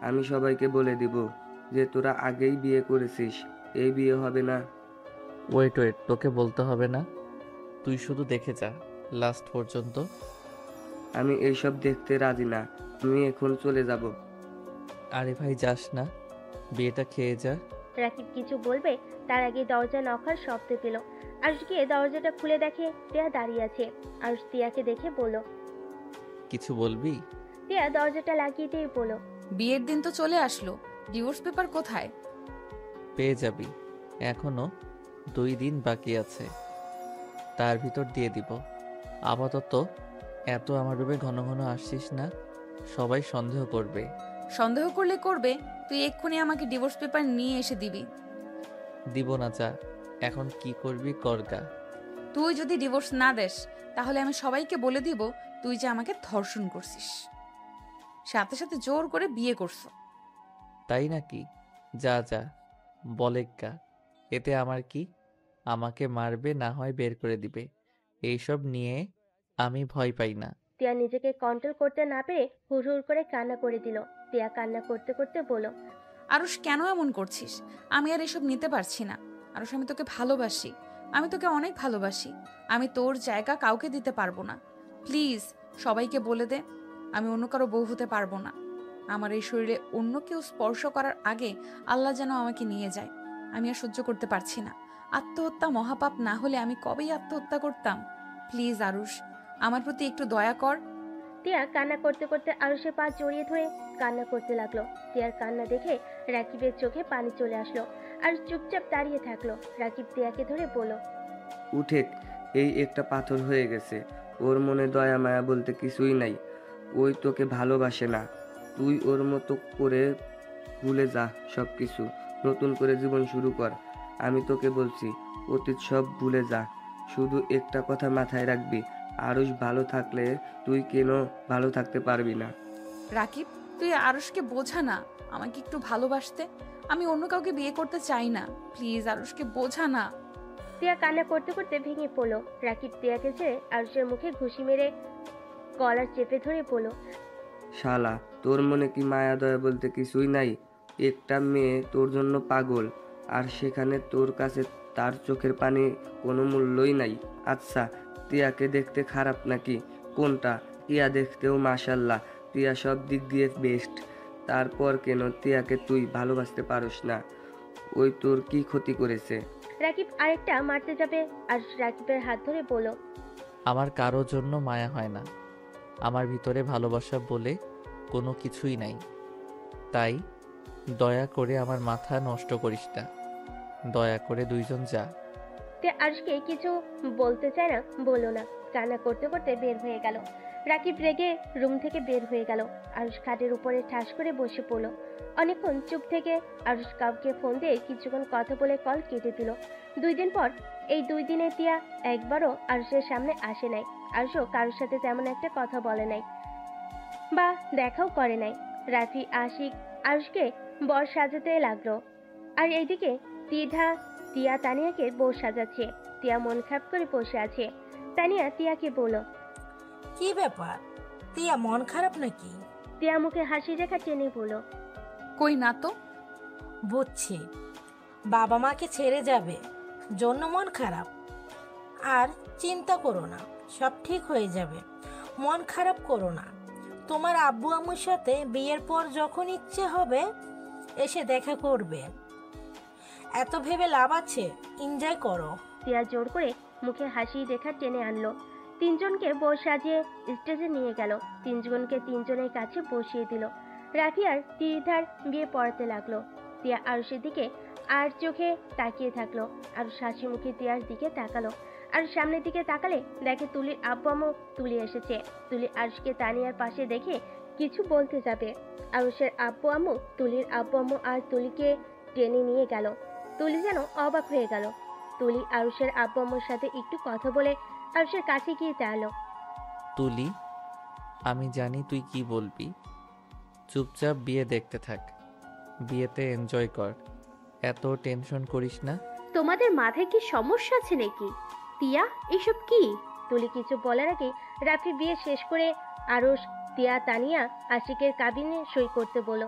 আমি সবাইকে বলে দিব যে তোরা আগেই বিয়ে করেছিস, এই বিয়ে হবে না। ওয়েট ওয়েট, তোকে বলতে হবে না, তুই শুধু দেখে যা লাস্ট পর্যন্ত। আমি এইসব দেখতে রাজি না, আমি এখন চলে যাব। আরে ভাই যাস না, বিয়েটা খেয়ে যা। রাকিব কিছু বলবে তার আগে দরজা নখার শব্দ পেল। আরশ গিয়ে দরজাটা খুলে দেখে টিয়া দাঁড়িয়ে আছে। আরশ টিয়াকে দেখে বলল, কিছু বলবি? টিয়া দরজাটা লাগিয়ে দিয়ে বলল, বিয়ের দিন তো চলে আসলো, ডিভোর্স পেপার কোথায়? পেয়ে যাবি, এখনো 2 দিন বাকি আছে, তার ভিতর দিয়ে দিব। আপাতত এত আমার রুমে ঘন ঘন আসছিস না, সবাই সন্দেহ করবে। সন্দেহ করলে করবে, তুই এক্ষুনি আমাকে ডিভোর্স পেপার নিয়ে এসে দিবি। দিব না, যা এখন কি করবি করগা। তুই যদি ডিভোর্স না দেস তাহলে আমি সবাইকে বলে দিব তুই যে আমাকে ধর্ষণ করছিস, সাথে সাথে জোর করে বিয়ে করছো। তাই নাকি? যা যা বলেগা, এতে আমার কি? আমাকে মারবে, না হয় বের করে দিবে, এইসব নিয়ে আমি ভয় পাই না। টিয়া নিজেকে কন্ট্রোল করতে না পেরে হুড় হুড় করে কান্না করে দিল। টিয়া কান্না করতে করতে বলল, আরুষ কেন এমন করছিস? আমি আর এসব নিতে পারছি না। আরুষ, আমি তোকে ভালোবাসি, আমি তোকে অনেক ভালোবাসি। আমি তোর জায়গা কাউকে দিতে পারবো না। প্লিজ সবাইকে বলে দে আমি অন্য কারো বউ হতে পারবো না। আমার এই শরীরে অন্য কেউ স্পর্শ করার আগে আল্লাহ যেন আমাকে নিয়ে যায়। আমি আর সহ্য করতে পারছি না। আত্মহত্যা মহাপাপ না হলে আমি কবেই আত্মহত্যা করতাম। প্লিজ আরুষ, আমার প্রতি একটু দয়া কর। টিয়া কান্না করতে করতে আরুষের পা জড়িয়ে ধরে কান্না করতে লাগলো। টিয়ার কান্না দেখে রাকিবের চোখে পানি চলে আসলো। আর চুপচাপ দাঁড়িয়ে থাকলো। রাকিব টিয়াকে ধরে বলল, উঠে, এই একটা পাথর হয়ে গেছে, ওর মনে দয়া মায়া বলতে কিছুই নাই। ওই তোকে ভালোবাসে না। তুই ওর মতো করে ভুলে যা সব কিছু, নতুন করে জীবন শুরু কর। আমি তোকে বলছি, অতীত সব ভুলে যা। শুধু একটা কথা মাথায় রাখবি, আরুষ ভালো থাকলে তুই কেন ভালো থাকতে পারবি না? রাকিব, তুই আরুষকে বোঝা না আমাকে একটু ভালোবাসতে। আমি অন্য কাউকে বিয়ে করতে চাই না। প্লিজ আরুষকে বোঝা না। টিয়া কান্না করতে করতে ভেঙে পড়লো। রাকিব টিয়াকে ছেড়ে আরুষের মুখে ঘুষি মেরে কলার চেপে ধরে বলল, শালা, তোর মনে কি মায়া দয়া বলতে কিছুই নাই? একটা মেয়ে তোর জন্য পাগল, আর সেখানে তোর কাছে তার চোখের পানি কোনো মূল্যই নাই। আচ্ছা, টিয়াকে দেখতে খারাপ নাকি? কোনটা? টিয়া দেখতেও মাশাল্লাহ, টিয়া সব দিক দিয়ে বেস্ট। তারপর কেন টিয়াকে তুই ভালোবাসতে পারস না? ওই তোর কি ক্ষতি করেছে? রাকিব আরেকটা মারতে যাবে আর রাকিবের হাত ধরে বলল, আমার কারোর জন্য মায়া হয় না, আমার ভিতরে ভালোবাসা বলে কোনো কিছুই নাই। তাই দয়া করে আমার মাথা নষ্ট করিস না, দয়া করে দুইজন যা। টিয়া আরুষকে কিছু বলতে চায় না, বলল না। কান্না করতে করতে বের হয়ে গেল। রাকিব রেগে রুম থেকে বের হয়ে গেল। আরুষ খাটের উপরে ঠাস করে বসে পড়ল। অনেকক্ষণ চুপ থেকে আরুষ কাউকে ফোন দিয়ে কিছুক্ষণ কথা বলে কল কেটে দিল। 2 দিন পর, এই 2 দিনে টিয়া একবারও আরুষের সামনে আসে নাই। আরুষও কারোর সাথে তেমন একটা কথা বলে নাই বা দেখাও করে নাই। রাফি আশিক আরুষকে বর সাজাতে লাগলো। আর এইদিকে টিয়া তানিয়াকে বউ সাজাচ্ছে। টিয়া মন খারাপ করে বসে আছে। তানিয়া টিয়াকে বলল, কি ব্যাপার, তিয়া মন খারাপ নাকি? টিয়া মুখে হাসি রেখা টেনে বলল, কই না তো। বুঝছি, বাবা মাকে ছেড়ে যাবে জন্য মন খারাপ। আর চিন্তা করো না, সব ঠিক হয়ে যাবে। মন খারাপ করো না। তোমার আব্বু আম্মুর সাথে বিয়ের পর যখন ইচ্ছে হবে এসে দেখা করবে। এত ভেবে লাভ আছে, এনজয় করো। টিয়া জোর করে মুখে হাসি রেখা টেনে আনলো। 3 জনকে বউ সাজিয়ে স্টেজে নিয়ে গেল। 3 জনকে 3 জনের কাছে বসিয়ে দিল। রাফি আর ত্রিধার বিয়ে পড়াতে লাগলো। টিয়া আরুষের দিকে আর চোখে তাকিয়ে থাকলো। আরুষ হাসি মুখে টিয়ার দিকে তাকালো। আর সামনের দিকে তাকালে দেখে তুলির আব্বু আম্মু। তুলি এসেছে। তুলি আরুষকে তানিয়ার পাশে দেখে কিছু বলতে যাবে, আরুষের আব্বু আম্মু, তুলির আব্বু আম্মু আর তুলিকে টেনে নিয়ে গেল। তুলি যেন অবাক হয়ে গেল। তুলি আরুষের আব্বু আম্মুর সাথে একটু কথা বলে আরুষের কাছে গিয়ে দাঁড়ালো। তুলি, আমি জানি তুই কি বলবি। চুপচাপ বিয়ে দেখতে থাক, বিয়েতে এনজয় কর, এত টেনশন করিস না। তোমাদের মাথায় কি সমস্যা আছে নাকি? তিয়া, এসব কি? তুলি কিছু বলার আগে রাফি বিয়ে শেষ করে আরুষ, তিয়া, তানিয়া আশিকের কাবিনে সই করতে বলো।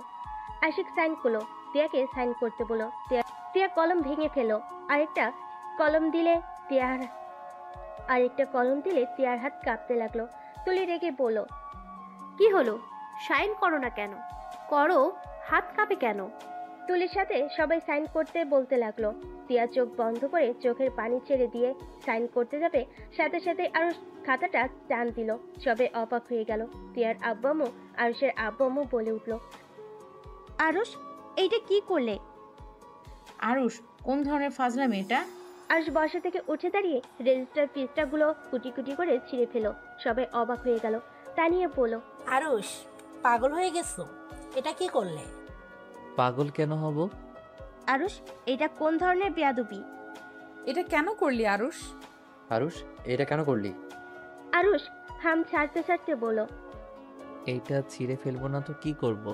আশিক সাইন করলো, তিয়াকে সাইন করতে বলো। তিয়া কলম ভেঙে ফেলো। আরেকটা কলম দিলে তিয়ার হাত কাঁপতে লাগলো। তুলি রেগে বলল, কি হলো? সাইন করো না কেন? করো, হাত কাঁপে কেন? তুলির সাথে সবাই সাইন করতে বলতে লাগলো। তিয়া চোখ বন্ধ করে চোখের পানি ছেড়ে দিয়ে সাইন করতে যাবে, সাথে সাথে আরুষ খাতাটা টান দিল। সবাই অবাক হয়ে গেল। তিয়ার আব্বু আম্মু, আরুষের আব্বু আম্মু বলে উঠল, আরুষ, এইটা কি করলে? আরুষ, কোন ধরনের ফাজলামি এটা? আরুষ বসা থেকে উঠে দাঁড়িয়ে রেজিস্টার পৃষ্ঠাগুলো কুটি কুটি করে ছিঁড়ে ফেলো। সবাই অবাক হয়ে গেল। তানিয়া বলল, আরুষ, পাগল হয়ে গেছো? এটা কি করলে? পাগল কেন হব? আরুষ, এটা কোন ধরনের বেয়াদবি? এটা কেন করলি আরুষ? আরুষ, এটা কেন করলি? আরুষ হাম ছাড়তে ছাড়তে বলল, এইটা ছিঁড়ে ফেলবো না তো কি করব?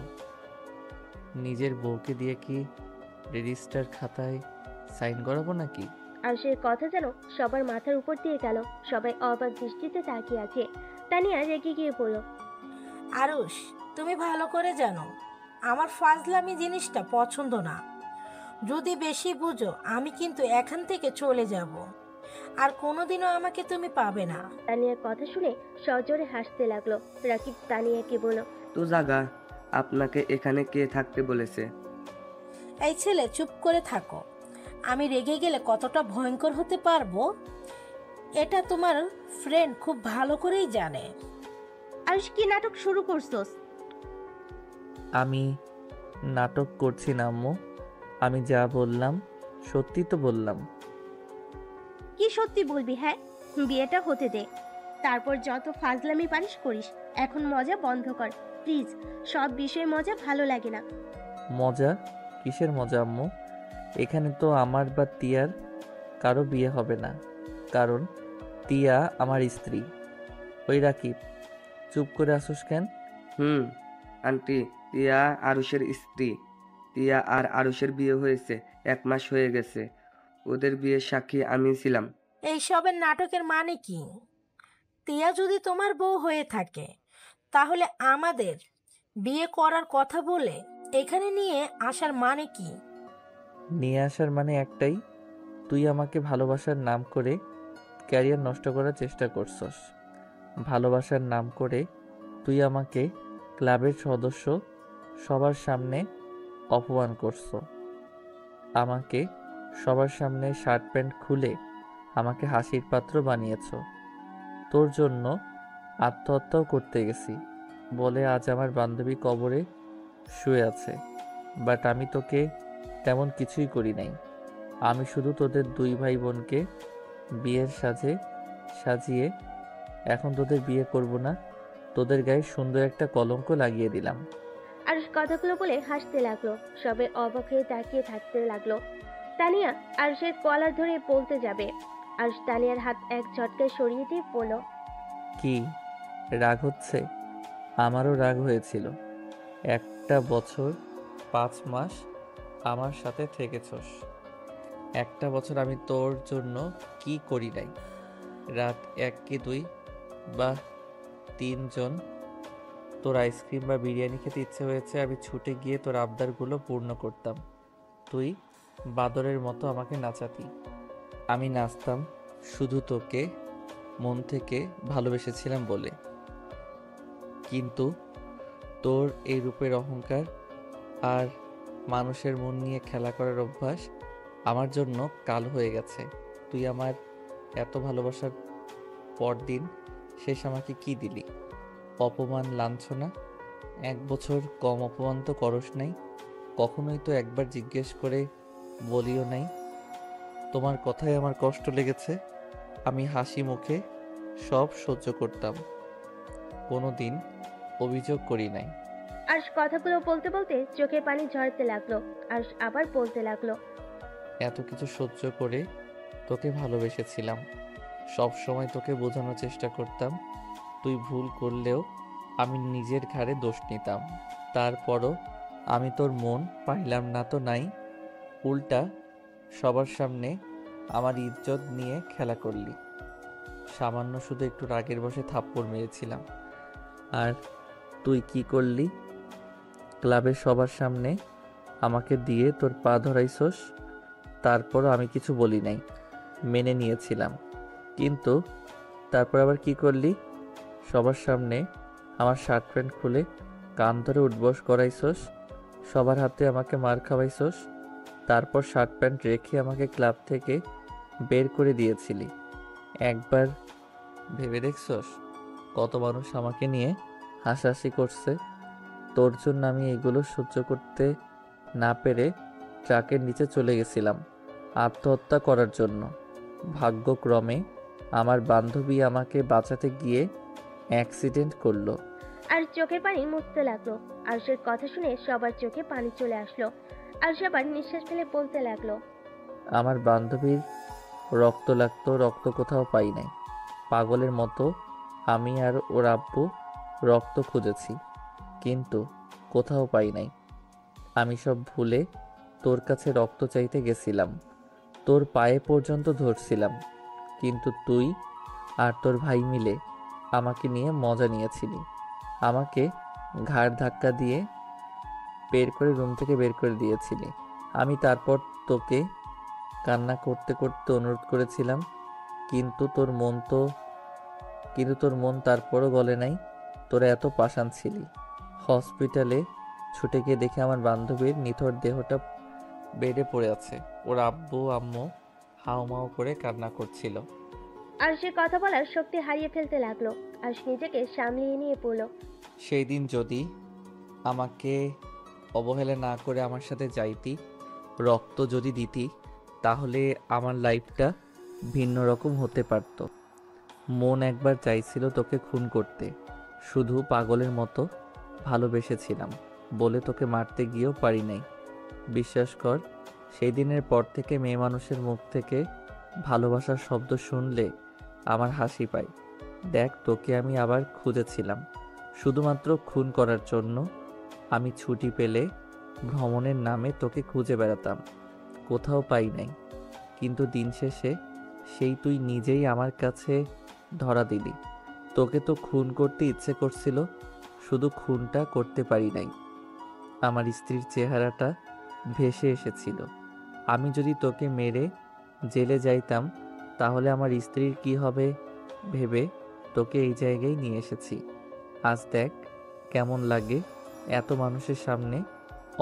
নিজের বউকে দিয়ে কি রেজিস্টার খাতায় সাইন করাবো নাকি? আরুষের কথা যেন সবার মাথার উপর দিয়ে গেল। সবাই অবাক দৃষ্টিতে তাকিয়ে আছে। তানিয়া রেগে গিয়ে বলল, আরুষ, তুমি ভালো করে জানো আমার ফাজলামি জিনিসটা পছন্দ না। যদি বেশি বুঝো আমি কিন্তু এখান থেকে চলে যাব, আর কোনোদিনও আমাকে তুমি পাবে না। তানিয়ার কথা শুনে সজোরে হাসতে লাগলো। রাকিব তানিয়াকে বলল, তো জাগা, আপনাকে এখানে কে থাকতে বলেছে? এই ছেলে, চুপ করে থাকো। আমি রেগে গেলে কতটা ভয়ঙ্কর হতে পারবো এটা তোমার ফ্রেন্ড খুব ভালো করেই জানে। আরুষ, কি নাটক শুরু করছস? আমি নাটক করছি না আম্মু, আমি যা বললাম সত্যি তো বললাম। কি সত্যি বলবি? হ্যাঁ, বিয়েটা হতে দে, তারপর যত ফাজলামি পারিস করিস। এখন মজা বন্ধ কর প্লিজ। সব বিষয়ে মজা ভালো লাগে না। মজা? কিসের মজা আম্মু? এখানে তো আমার বা তিয়ার কারো বিয়ে হবে না, কারণ তিয়া আমার স্ত্রী। ওই রাকিব, চুপ করে আসোস কেন? আন্টি, তিয়া আরুষের স্ত্রী। তিয়া আর আরুষের বিয়ে হয়েছে 1 মাস হয়ে গেছে। ওদের বিয়ের সাক্ষী আমি ছিলাম। এইসবের নাটকের মানে কি? তিয়া যদি তোমার বউ হয়ে থাকে তাহলে আমাদের বিয়ে করার কথা বলে এখানে নিয়ে আসার মানে কি? নিয়ে আসার মানে একটাই, তুই আমাকে ভালোবাসার নাম করে ক্যারিয়ার নষ্ট করার চেষ্টা করছস। ভালোবাসার নাম করে তুই আমাকে ক্লাবের সদস্য সবার সামনে অপমান করছ। আমাকে সবার সামনে শার্ট প্যান্ট খুলে আমাকে হাসির পাত্র বানিয়েছ। তোর জন্য আত্মহত্যাও করতে গেছি বলে আজ আমার বান্ধবী কবরে শুয়ে আছে। বাট আমি তোকে তেমন কিছুই করি নাই। আমি শুধু তোদের 2 ভাই বোনকে বিয়ের সাজে সাজিয়ে এখন তোদের বিয়ে করব না, তোদের গায়ে সুন্দর একটা কলঙ্ক লাগিয়ে দিলাম। আরুষ কথাগুলো বলে হাসতে লাগলো। সবাই অবাক হয়ে তাকিয়ে থাকতে লাগলো। তানিয়া আরুষের কলার ধরে বলতে যাবে, আরুষ তানিয়ার হাত এক ঝটকায় সরিয়ে দিয়ে বলল, কি রাগ হচ্ছে? আমারও রাগ হয়েছিল। 1 বছর 5 মাস আমার সাথে থেকেছস। 1 বছর আমি তোর জন্য কি করি নাই? রাত 1 কি 2 বা 3 জন তোর আইসক্রিম বা বিরিয়ানি খেতে ইচ্ছে হয়েছে, আমি ছুটে গিয়ে তোর আবদারগুলো পূর্ণ করতাম। তুই বাদরের মতো আমাকে নাচাতি। আমি নাচতাম শুধু তোকে মন থেকে ভালোবেসেছিলাম বলে। কিন্তু তোর এই রূপের অহংকার আর মানুষের মন নিয়ে খেলা করার অভ্যাস আমার জন্য কাল হয়ে গেছে। তুই আমার এত ভালোবাসার পরদিন শেষ আমাকে কি দিলি? অপমান, লাঞ্ছনা। 1 বছর কম অপমান তো করস নাই। কখনোই তো একবার জিজ্ঞেস করে বলিও নাই তোমার কথায় আমার কষ্ট লেগেছে। আমি হাসি মুখে সব সহ্য করতাম, কোনো দিন অভিযোগ করি নাই। আরশ কথাগুলো বলতে বলতে চোখে পানি ঝরতে লাগলো। আরশ আবার বলতে লাগলো, এত কিছু সহ্য করে তোকে ভালোবেসেছিলাম, সব সময় তোকে বোঝানোর চেষ্টা করতাম। তুই ভুল করলেও আমি নিজের ঘাড়ে দোষ নিতাম। তারপরও আমি তোর মন পাইলাম না তো নাই, উল্টা সবার সামনে আমার ইজ্জত নিয়ে খেলা করলি। সামান্য শুধু একটু রাগের বশে থাপ্পড় মেরেছিলাম, আর তুই কি করলি? ক্লাবের সবার সামনে আমাকে দিয়ে তোর পা ধরাইছস। তারপরও আমি কিছু বলি নাই, মেনে নিয়েছিলাম। কিন্তু তারপর আবার কি করলি? সবার সামনে আমার শার্ট প্যান্ট খুলে কান ধরে উঠবস করাইছস, সবার হাতে আমাকে মার খাওয়াইছস। তারপর শার্ট প্যান্ট রেখে আমাকে ক্লাব থেকে বের করে দিয়েছিলি। একবার ভেবে দেখছস কত মানুষ আমাকে নিয়ে হাসাহাসি করছে? তোর জন্য আমি এগুলো সহ্য করতে না পেরে ট্রাকের নিচে চলে গেছিলাম আত্মহত্যা করার জন্য। ভাগ্যক্রমে আমার বান্ধবী আমাকে বাঁচাতে গিয়ে অ্যাক্সিডেন্ট করলো। আর চোখের পানি মুছতে লাগলো। আরশের কথা শুনে সবার চোখে পানি চলে আসলো। আরশ আবার নিঃশ্বাস ফেলে বলতে লাগলো, আমার বান্ধবীর রক্ত লাগতো, রক্ত কোথাও পাই নাই। পাগলের মতো আমি আর ওর আব্বু রক্ত খুঁজেছি, কিন্তু কোথাও পাই নাই। আমি সব ভুলে তোর কাছে রক্ত চাইতে গেছিলাম, তোর পায়ে পর্যন্ত ধরছিলাম, কিন্তু তুই আর তোর ভাই মিলে আমাকে নিয়ে মজা নিয়েছিলি। আমাকে ঘাড় ধাক্কা দিয়ে বের করে রুম থেকে বের করে দিয়েছিলি। আমি তারপর তোকে কান্না করতে করতে অনুরোধ করেছিলাম, কিন্তু তোর মন তারপরও গলে নাই। তোরা এত পাষাণ ছিলি। হসপিটালে ছুটে গিয়ে দেখে আমার বান্ধবীর নিথর দেহটা বেডে পড়ে আছে। ওর আব্বু আম্মু হাউমাউ করে কান্না করছিল। আরশের কথা বলার শক্তি হারিয়ে ফেলতে লাগলো। আরশ নিজেকে সামলিয়ে নিয়ে পড়ল, সেই দিন যদি আমাকে অবহেলা না করে আমার সাথে যাইতি, রক্ত যদি দিতি, তাহলে আমার লাইফটা ভিন্ন রকম হতে পারত। মন একবার চাইছিল তোকে খুন করতে, শুধু পাগলের মতো ভালোবেসেছিলাম বলে তোকে মারতে গিয়েও পারি নাই। বিশ্বাস কর, সেই দিনের পর থেকে মেয়ে মানুষের মুখ থেকে ভালোবাসার শব্দ শুনলে আমার হাসি পায়। দেখ, তোকে আমি আবার খুঁজেছিলাম শুধুমাত্র খুন করার জন্য। আমি ছুটি পেলে ভ্রমণের নামে তোকে খুঁজে বেড়াতাম, কোথাও পাই নাই। কিন্তু দিন শেষে সেই তুই নিজেই আমার কাছে ধরা দিলি। তোকে তো খুন করতে ইচ্ছে করছিল, শুধু খুনটা করতে পারি নাই। আমার স্ত্রীর চেহারাটা ভেসে এসেছিল। আমি যদি তোকে মেরে জেলে যাইতাম, তাহলে আমার স্ত্রীর কি হবে ভেবে তোকে এই জায়গায় নিয়ে এসেছি। আজ দেখ কেমন লাগে এত মানুষের সামনে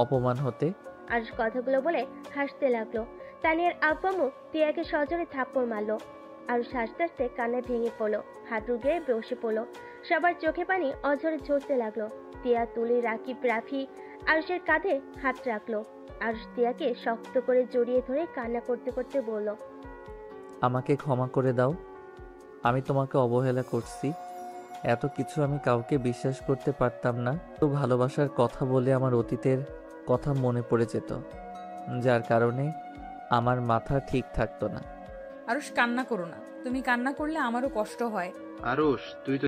অপমান হতে। আরশ কথাগুলো বলে হাসতে লাগলো। তানিয়ার আব্বু আম্মু টিয়াকে সজোরে থাপ্পড় মারলো। আরশ হাসতে হাসতে কান্নায় ভেঙে পড়লো, হাঁটু গেড়ে বসে পড়লো। সবার চোখে পানি অঝরে ঝরতে লাগলো। টিয়া, তুলি, রাকিব, রাফি আরশের কাঁধে হাত রাখলো। আরশ টিয়াকে শক্ত করে জড়িয়ে ধরে কান্না করতে করতে বলল, আমাকে ক্ষমা করে দাও, আমি তোমাকে অবহেলা করছি। এত কিছু আমি কাউকে বিশ্বাস করতে পারতাম না। তো ভালোবাসার কথা বলে আমার অতীতের কথা মনে পড়ে যেত, যার কারণে আমার মাথা ঠিক থাকতো না। আরুষ, কান্না করো না। তুমি কান্না করলে আমারও কষ্ট হয়। আরুষ, তুই তো